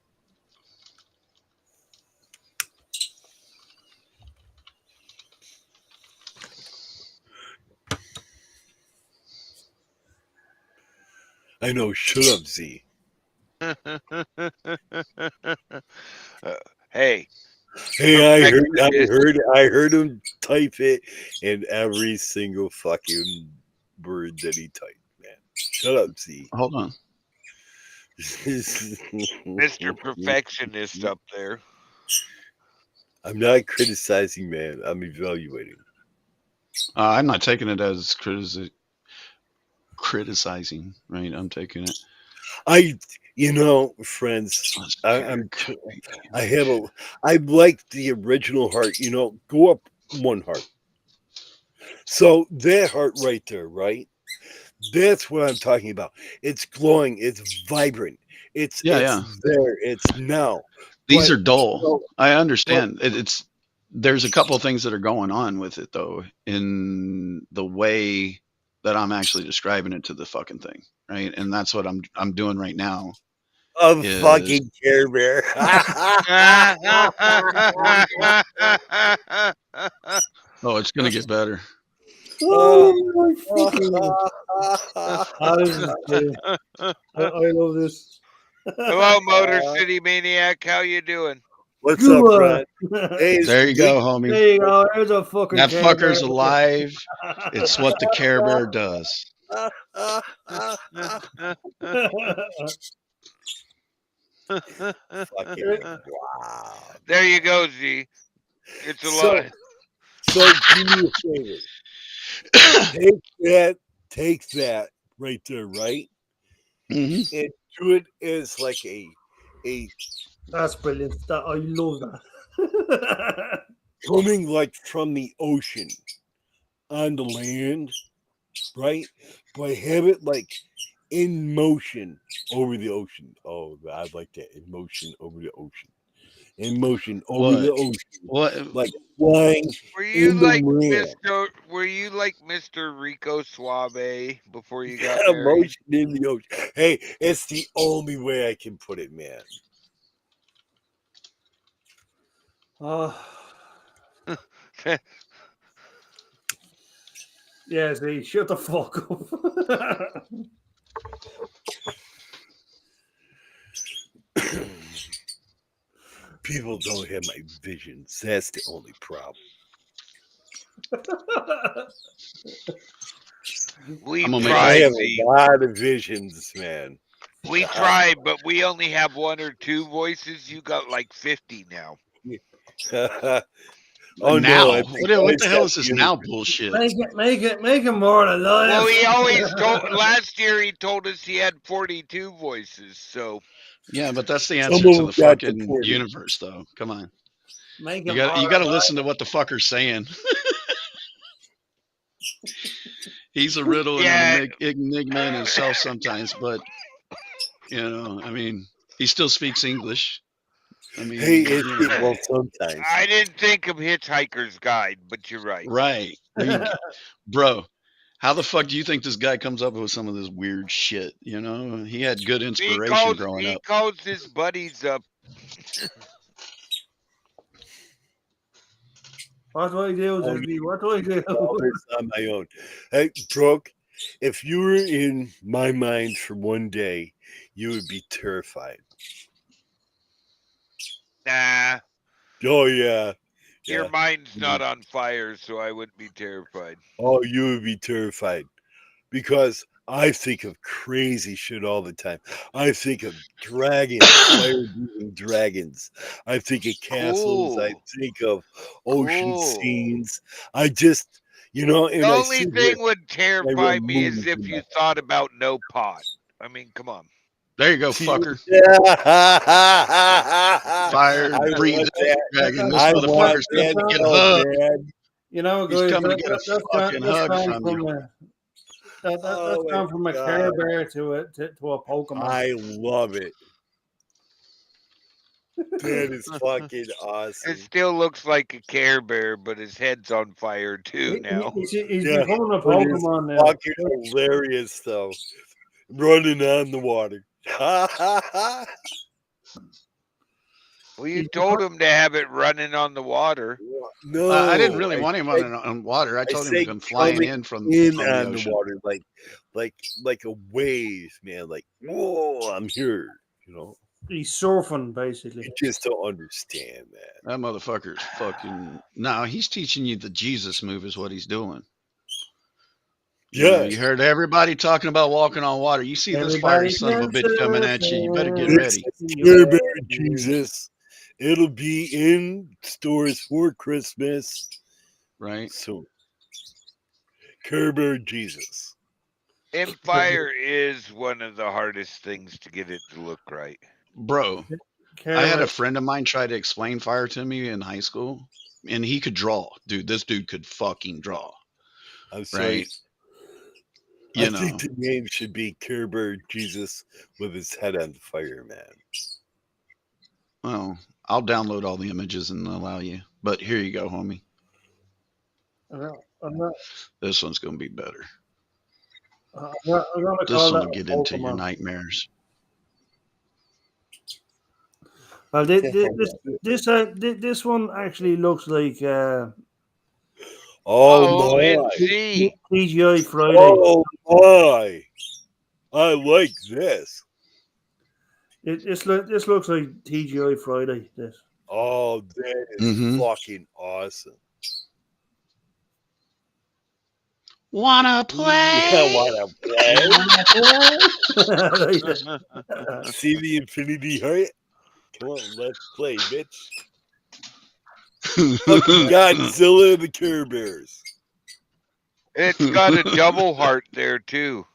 A: I know. Shut up, Z.
B: Hey,
A: Hey, I
B: perfectionist.
A: heard him type it in every single fucking word that he typed, man. Shut up, Z.
I: Hold on.
B: Mr. Perfectionist up there.
A: I'm not criticizing, man. I'm evaluating.
I: I'm not taking it as criticizing, right? I'm taking it.
A: Friends, I like the original heart. Go up one heart. So that heart right there, right? That's what I'm talking about. It's glowing. It's vibrant. It's
I: Yeah.
A: there. It's now.
I: These
A: But-
I: are dull.
A: so-
I: I understand. There's a couple of things that are going on with it though, in the way that I'm actually describing it to the fucking thing, right? And that's what I'm doing right now.
A: A
I: is-
A: fucking Care Bear.
I: Oh, it's gonna get better.
J: Oh my fucking this is great. I love this.
B: Hello, Motor City Maniac. How you doing?
A: What's
J: Good
A: up,
J: one.
A: Brad? Hey,
I: There you go, homie.
J: There you go. There's a fucking
I: That
J: Care
I: fucker's
J: Bear.
I: alive. It's what the Care Bear does.
A: Fucking wow.
B: There you go, Z. It's a
A: So,
B: lot.
A: so do me a favor. Take that right there, right?
I: hmm
A: And do it as like a
J: That's brilliant. I love that.
A: coming like from the ocean on the land, right? But have it like in motion over the ocean. Oh, I like that. In motion over the ocean. In motion over the ocean.
I: What?
A: Like flying
B: Were you
A: in the
B: like
A: wind.
B: Mr. Rico Suave before you got married?
A: Motion in the ocean. Hey, it's the only way I can put it, man.
J: Yeah, see, shut the fuck up.
A: People don't have my visions. That's the only problem.
B: We
I: I'm gonna make
A: I
B: tried,
A: have
B: Z.
A: a lot of visions, man.
B: We tried, but we only have one or two voices. You got like 50 now.
A: Oh
I: now?
A: no! I think
I: What the hell
A: I've
I: is this
A: got
I: now
A: you.
I: bullshit?
J: make it more alive.
B: Well, he always told. Last year, he told us he had 42 voices. So
I: Yeah, but that's the
A: Some
I: answer
A: of
I: to
A: them
I: the
A: got
I: fucking
A: deported.
I: universe, though. Come on,
J: Make
I: you
J: it
I: got
J: more
I: to
J: alive.
I: listen to what the fucker's saying. He's a riddle
B: Yeah.
I: and an enigma in himself sometimes, but I mean, he still speaks English. I mean,
A: Hey,
I: yeah.
A: well, sometimes.
B: I didn't think of Hitchhiker's Guide, but you're right.
I: Right. I mean, bro, how the fuck do you think this guy comes up with some of this weird shit? He had good inspiration growing
B: He
I: up.
B: calls his buddies up.
J: What do I do, Disney? What do I do?
A: All this on my own. Hey, Brooke, if you were in my mind for one day, you would be terrified.
B: Nah,
A: Oh yeah,
B: your
A: yeah.
B: mind's not on fire, so I wouldn't be terrified.
A: Oh, you would be terrified because I think of crazy shit all the time. I think of dragons, fire-breathing dragons. I think of castles. I
B: Cool.
A: think of ocean
B: Cool.
A: scenes. I just, and
B: The
A: I
B: only
A: sit here.
B: thing would
A: I
B: terrify
A: run
B: me is
A: movies
B: if
A: in
B: you
A: my
B: thought about no pot. I mean, come on.
I: There you go,
A: See,
I: fucker.
A: I
I: Fire breathing
A: want that.
I: dragon. This
A: I
J: That's
A: want
I: motherfucker's
J: that's
I: coming
A: that
I: to get
J: not,
I: a
A: so
I: hug.
A: bad.
J: you know,
I: He's
J: guys.
I: coming to get a fucking hug
J: That's
I: from
J: from
I: you.
J: that's
A: Oh my
J: gone from a Care
A: god,
J: Bear to a Pokemon.
A: I love it. That is fucking
B: It
A: awesome.
B: still looks like a Care Bear, but his head's on fire too now.
J: He's
A: Yeah,
J: becoming a
A: but it's
J: Pokemon now.
A: fucking hilarious though. Running on the water.
B: Well, you told him to have it running on the water.
A: No,
I: I didn't really
A: I
I: want him
A: said,
I: on water. I
A: I
I: told him to
A: say
I: come flying
A: coming
I: in from
A: in
I: the
A: on the
I: ocean.
A: water, like a wave, man. Like, whoa, I'm here.
J: He's surfing basically.
A: You just don't understand that.
I: That motherfucker's fucking. No, he's teaching you the Jesus move, is what he's doing.
A: Yeah,
I: You heard everybody talking about walking on water. You see this fire
J: Everybody
I: son of a bitch coming at you. You better get
A: it's
I: ready.
A: Care Bear Jesus. It'll be in stores for Christmas
I: Right?
A: soon. Care Bear Jesus.
B: And fire is one of the hardest things to get it to look right.
I: Bro,
J: Care
I: I had
J: Bear.
I: a friend of mine try to explain fire to me in high school, and he could draw. Dude, this dude could fucking draw.
A: I'm sorry.
I: Right?
A: I
I: You know.
A: think the name should be Care Bear Jesus with his head on fire, man.
I: Well, I'll download all the images and allow you. But here you go, homie.
J: I'm not.
I: This one's going to be better.
J: I'm gonna
I: This
J: call
I: one
J: that
I: will
J: a
I: get into your
J: Pokemon.
I: nightmares.
J: Well, this one actually looks like
A: Oh my!
B: OMG.
J: TGI Friday.
A: Oh my! I like this.
J: This looks like TGI Friday. This.
A: Oh, that is
I: Mhm.
A: fucking awesome.
I: Wanna
A: Yeah, wanna play?
J: Right.
A: See the Infinity Heart? Come on, let's play, bitch. Fucking Godzilla the Care Bears.
B: It's got a double heart there too.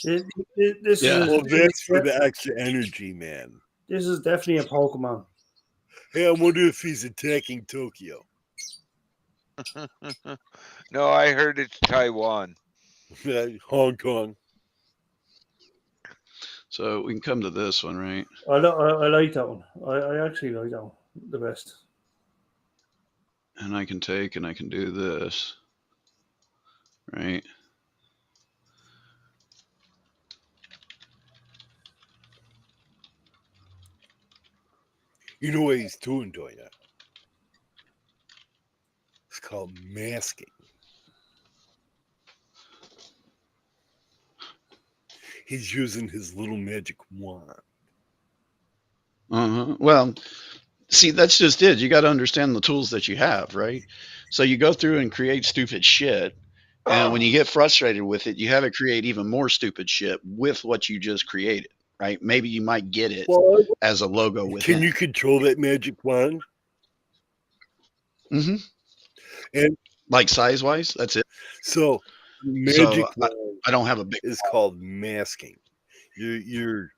J: This
I: Yeah.
A: Well,
J: is
A: that's for the extra energy, man.
J: this is definitely a Pokemon.
A: Hey, I wonder if he's attacking Tokyo.
B: No, I heard it's Taiwan.
A: Hong Kong.
I: So we can come to this one, right?
J: I like that one. I actually like that one the best.
I: And I can take and I can do this. Right?
A: You know what he's doing that? It's called masking. He's using his little magic wand.
I: Well, see, that's just it. You got to understand the tools that you have, right? So you go through and create stupid shit. And when you get frustrated with it, you have it create even more stupid shit with what you just created, right? Maybe you might get it
A: Well,
I: as a logo within.
A: can you control that magic wand?
I: Mm-hmm.
A: And
I: Like size wise, that's it.
A: so magic
I: So
A: wand
I: I don't have a big.
A: is called masking. You're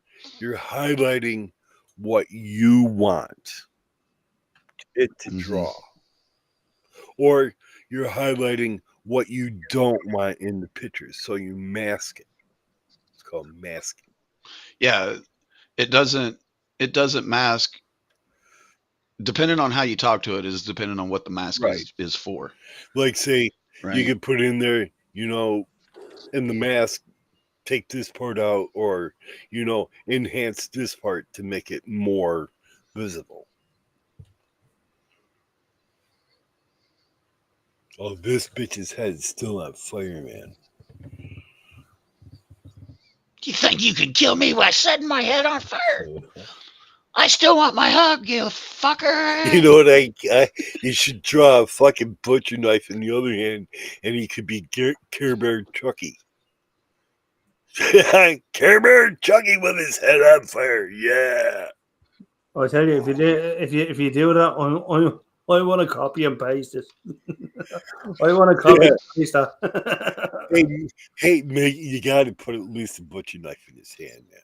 A: highlighting what you want it to
I: Mhm.
A: draw, or you're highlighting what you don't want in the pictures, so you mask it. It's called masking.
I: Yeah, it doesn't mask. Depending on how you talk to it is depending on what the mask
A: Right.
I: is for,
A: Like, say
I: right?
A: you could put in there, in the mask, take this part out, or enhance this part to make it more visible. Oh, this bitch's head's still on fire, man.
G: think you can kill me by setting my head on fire? I still want my hug, you fucker.
A: You know what? You should draw a fucking butcher knife in the other hand, and he could be Care Bear Chucky. Care Bear Chucky with his head on fire. Yeah.
J: I tell you, if you do that, I want to copy and paste it. I want to copy and paste that.
A: Hey, Meg, you got to put at least a butcher knife in his hand, man.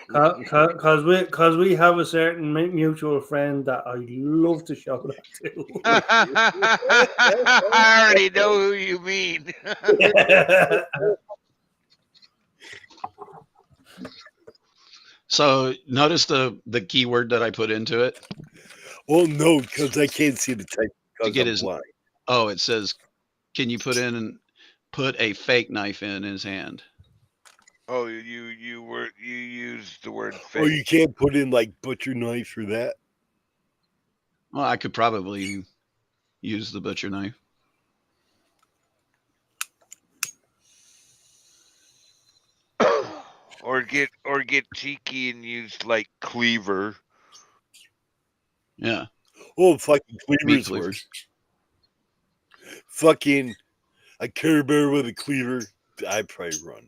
J: Because we have a certain mutual friend that I love to show that to.
B: I already know who you mean.
I: So notice the keyword that I put into it.
A: Oh no, because I can't see the type.
I: To get his
A: blind.
I: Oh, it says, can you put a fake knife in his hand?
B: Oh, you used the word fake.
A: Oh, you can't put in like butcher knife for that.
I: Well, I could probably use the butcher knife.
B: Or get cheeky and use like cleaver.
I: Yeah.
A: Oh, fucking cleavers work. Fucking a Care Bear with a cleaver. I'd probably run.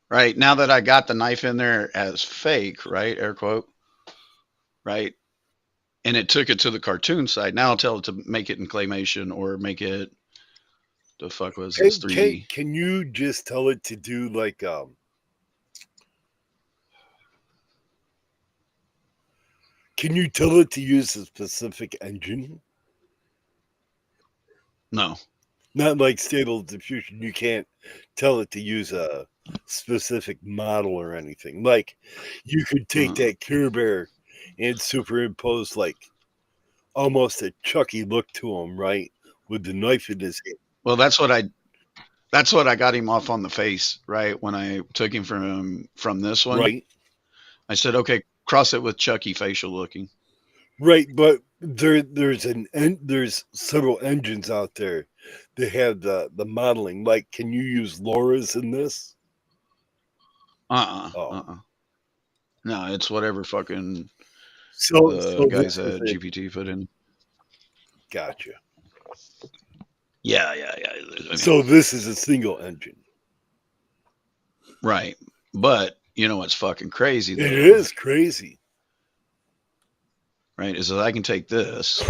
I: Right. Now that I got the knife in there as fake, right? Air quote. Right. And it took it to the cartoon side. Now I'll tell it to make it in claymation or make it, the fuck was this, 3D?
A: Can you just tell it to do like can you tell it to use a specific engine?
I: No.
A: Not like Stable Diffusion. You can't tell it to use a specific model or anything. Like you could take that Care Bear and superimpose like almost a Chucky look to him, right? With the knife in his hand.
I: Well, that's what I got him off on the face, right? When I took him from this one.
A: Right.
I: I said, okay, cross it with Chucky facial looking.
A: Right, but there's several engines out there that have the modeling. Like, can you use Laura's in this?
I: No, it's whatever fucking
A: so
I: guys at GPT put in.
A: Gotcha.
I: Yeah. I mean,
A: So this is a single engine.
I: Right. But you know what's fucking crazy though?
A: It is crazy.
I: Right, is that I can take this.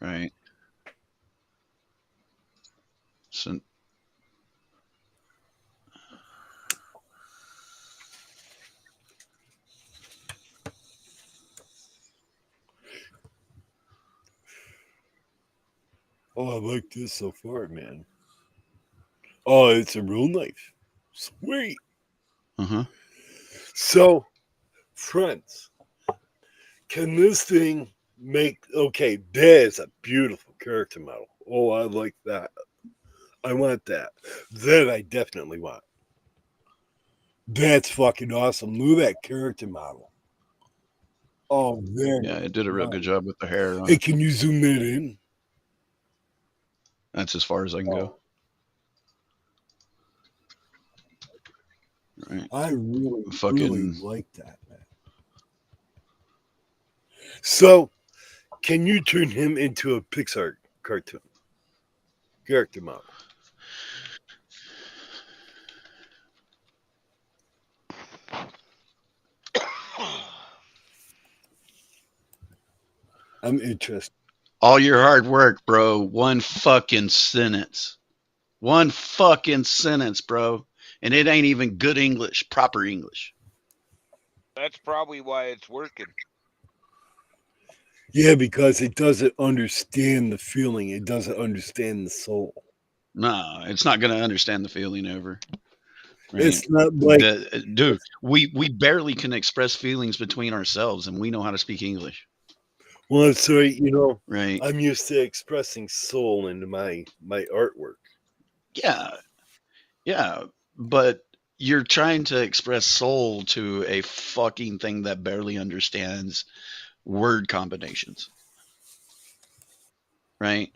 I: Right. So
A: Oh, I like this so far, man. Oh, it's a real knife. Sweet. So, friends, can this thing make... Okay, there's a beautiful character model. Oh, I like that. I want that. That I definitely want. That's fucking awesome. Look at that character model. Oh, man.
I: yeah, it did a real good job with the hair.
A: Hey, can you zoom that in?
I: That's as far as I can go. Right.
A: I really
I: Fucking
A: like that, man. So, can you turn him into a Pixar cartoon character model? I'm interested.
I: All your hard work, bro. One fucking sentence. One fucking sentence, bro. And it ain't even good English, proper English.
B: That's probably why it's working.
A: Yeah, because it doesn't understand the feeling. It doesn't understand the soul.
I: No, it's not going to understand the feeling ever. Right?
A: It's not like...
I: Dude, we barely can express feelings between ourselves, and we know how to speak English.
A: Well, so, you know,
I: right.
A: I'm used to expressing soul into my artwork.
I: Yeah, but you're trying to express soul to a fucking thing that barely understands word combinations. Right?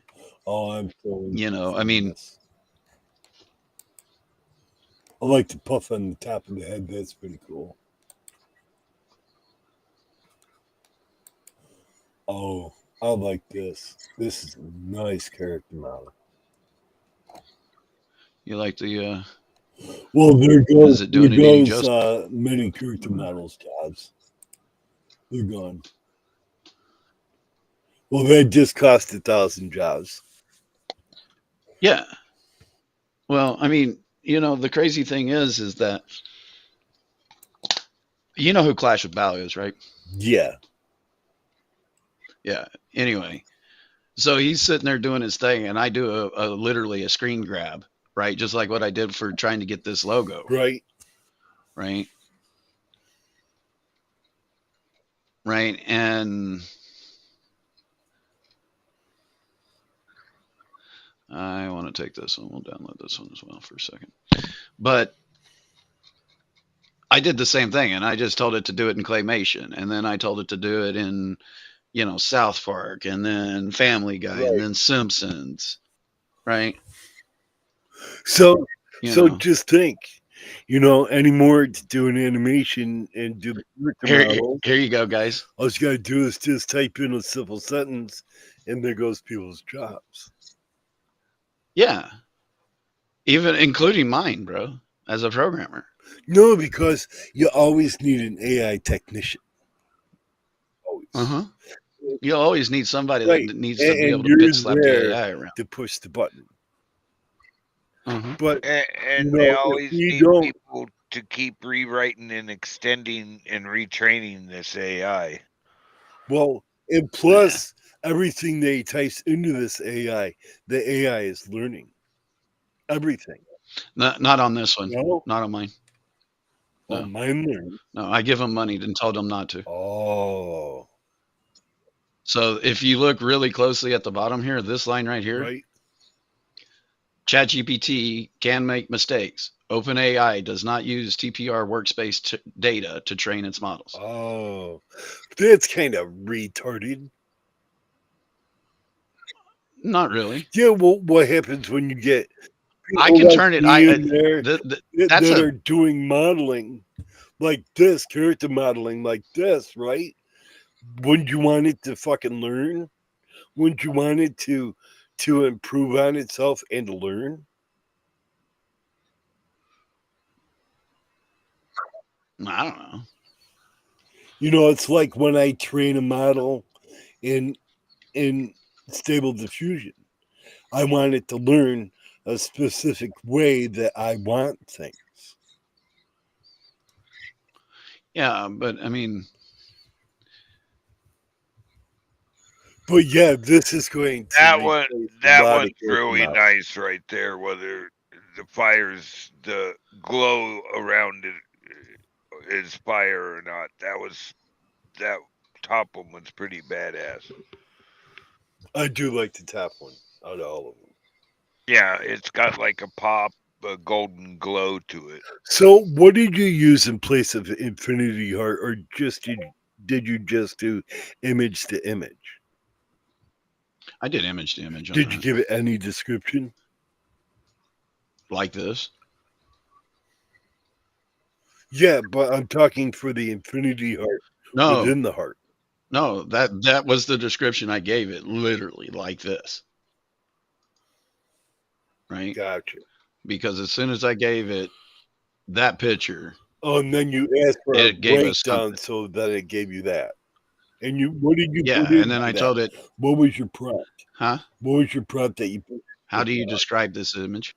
A: Oh, I'm so
I: You know, I
A: interested in
I: mean,
A: this. I like the puff on the top of the head. That's pretty cool. Oh, I like this. This is a nice character model.
I: you like the
A: Well, there
I: is it doing it any
A: goes
I: justice?
A: many character models, jobs. They're gone. Well, that just cost 1,000 jobs.
I: Yeah. Well, I mean, you know, the crazy thing is that you know who Clash of Bal is, right?
A: Yeah.
I: Yeah. Anyway, so he's sitting there doing his thing, and I do a literally a screen grab, right? Just like what I did for trying to get this logo,
A: Right.
I: right? Right. And I want to take this one. We'll download this one as well for a second. But I did the same thing, and I just told it to do it in Claymation, and then I told it to do it in, you know, South Park, and then Family Guy, and
A: Right.
I: then Simpsons, right?
A: So,
I: You
A: so
I: know,
A: just think, anymore to do an animation and do the character model,
I: here you go, guys.
A: all you gotta do is just type in a simple sentence, and there goes people's jobs.
I: Yeah, even including mine, bro, as a programmer.
A: No, because you always need an AI technician. Always.
I: Uh-huh. You always need somebody
A: Right.
I: that needs to be
A: And
I: able to
A: you're
I: bitch slap the
A: there
I: AI around.
A: to push the button.
I: Uh-huh.
A: But
B: And
A: know,
B: they
A: if
B: always
A: we
B: need
A: don't-
B: people to keep rewriting and extending and retraining this AI.
A: well, and plus everything they types into this AI, the AI is learning everything.
I: Not on this one.
A: No,
I: Not on mine.
A: well,
I: No.
A: mine learns.
I: No, I give them money and told them not to.
A: Oh,
I: So if you look really closely at the bottom here, this line right here,
A: right.
I: ChatGPT can make mistakes. OpenAI does not use TPR workspace data to train its models.
A: Oh, that's kind of retarded.
I: Not really.
A: Yeah, well, what happens when you get
I: I
A: people
I: can
A: like
I: turn it.
A: me in there
I: That's
A: that
I: a
A: are doing modeling like this, character modeling like this, right? Wouldn't you want it to fucking learn? Wouldn't you want it to improve on itself and to learn?
I: I don't know.
A: It's like when I train a model in Stable Diffusion. I want it to learn a specific way that I want things.
I: Yeah, but I mean,
A: But yeah, this is going to
B: That
A: replace
B: that
A: a lot
B: one's
A: of character
B: really
A: models.
B: nice right there. Whether the fire's the glow around it is fire or not. That top one was pretty badass.
A: I do like the top one out of all of them.
B: Yeah, it's got like a pop, a golden glow to it.
A: So, what did you use in place of Infinity Heart, or did you just do image to image?
I: I did image to image on
A: Did you
I: that.
A: give it any description?
I: Like this.
A: Yeah, but I'm talking for the Infinity Heart
I: No,
A: within the heart.
I: no, that was the description I gave it, literally like this. Right?
A: Gotcha.
I: Because as soon as I gave it that picture,
A: Oh, and then you asked for a
I: it gave us
A: breakdown
I: something.
A: so that it gave you that. And what did you
I: Yeah,
A: put in
I: and then I
A: that?
I: told it,
A: What was your prompt?
I: huh?
A: What was your prompt that you put?
I: How do you describe this image?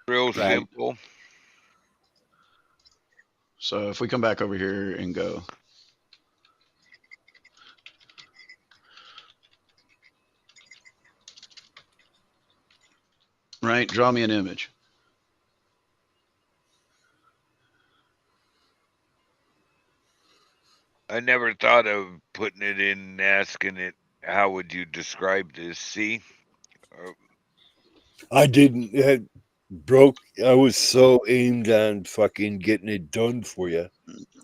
B: Real
I: Right.
B: simple.
I: So if we come back over here and go, right, draw me an image.
B: I never thought of putting it in and asking it, how would you describe this? See?
A: I didn't. It broke. I was so aimed on fucking getting it done for you.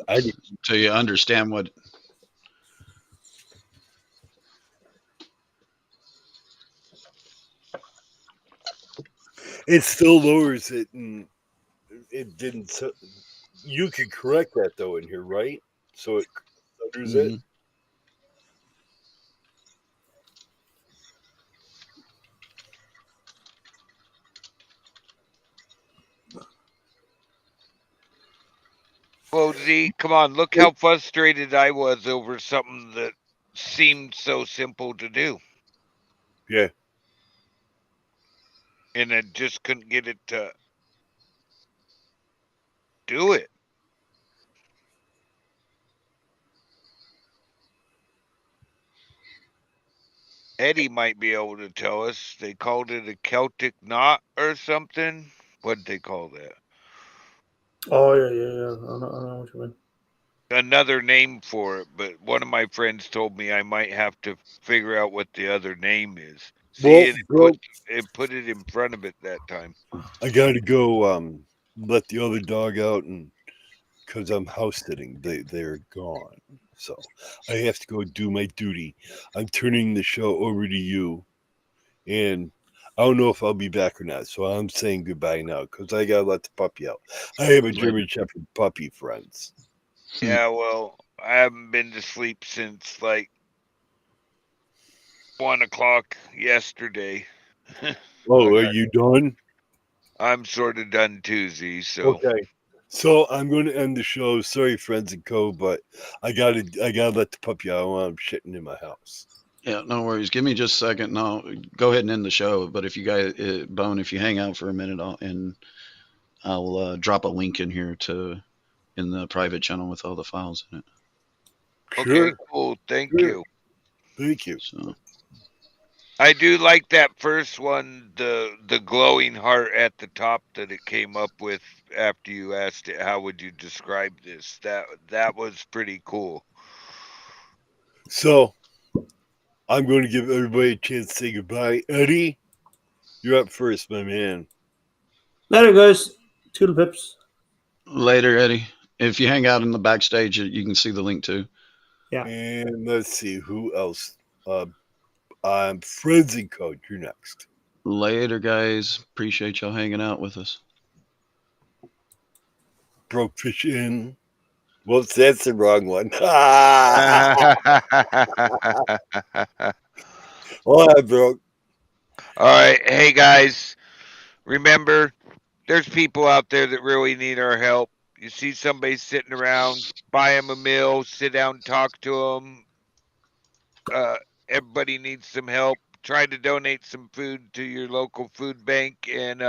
A: I didn't.
I: So you understand what
A: it still lowers it, and it didn't. You could correct that though in here, right? So it centers it.
I: Mhm.
B: Well, Z, come on, look how frustrated I was over something that seemed so simple to do.
A: Yeah.
B: And I just couldn't get it to do it. Eddie might be able to tell us. They called it a Celtic knot or something. What'd they call that?
J: Oh yeah. I know what you mean.
B: Another name for it, but one of my friends told me I might have to figure out what the other name is. See,
A: Well,
B: it put it in front of it that time.
A: I gotta go let the other dog out, and because I'm house sitting, they're gone. So I have to go do my duty. I'm turning the show over to you, and I don't know if I'll be back or not. So I'm saying goodbye now because I gotta let the puppy out. I have a German Shepherd puppy, friends.
B: Yeah, well, I haven't been to sleep since like 1 o'clock yesterday.
A: Oh, are you done?
B: I'm sort of done too, Z. So
A: Okay. So I'm going to end the show. Sorry, friends and co, but I gotta let the puppy out while I'm shitting in my house.
I: Yeah, no worries. Give me just a second. No, go ahead and end the show. But if you guys, Bone, if you hang out for a minute, I'll drop a link in here in the private channel with all the files in it.
B: Okay, cool. Thank you.
A: Thank you.
I: So
B: I do like that first one, the glowing heart at the top that it came up with after you asked it, how would you describe this? That was pretty cool.
A: So I'm going to give everybody a chance to say goodbye. Eddie, you're up first, my man.
J: Later, guys. Toodle pips.
I: later, Eddie. If you hang out in the backstage, you can see the link too.
J: Yeah.
A: And let's see who else. I'm Friends and Code. You're next.
I: Later, guys. Appreciate y'all hanging out with us.
A: Broke Fish in. Whoops, that's the wrong one. Oh, I broke.
B: All right, hey guys, remember, there's people out there that really need our help. You see somebody sitting around, buy them a meal, sit down, talk to them. Everybody needs some help. Try to donate some food to your local food bank, and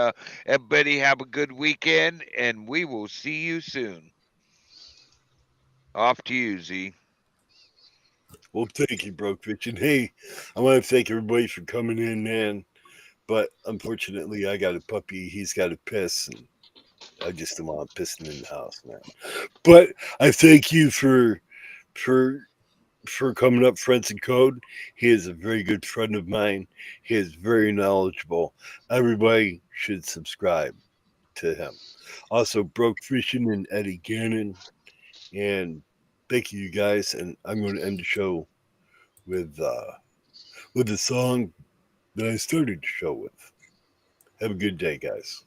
B: everybody have a good weekend, and we will see you soon. Off to you, Z.
A: Well, thank you, Broke Fish. And hey, I want to thank everybody for coming in, man. But unfortunately, I got a puppy. He's got to piss, and I just don't want him pissing in the house, man. But I thank you for coming up, Friends and Code. He is a very good friend of mine. He is very knowledgeable. Everybody should subscribe to him. Also, Broke Fishing and Eddie Gannon. And thank you guys. And I'm going to end the show with the song that I started the show with. Have a good day, guys.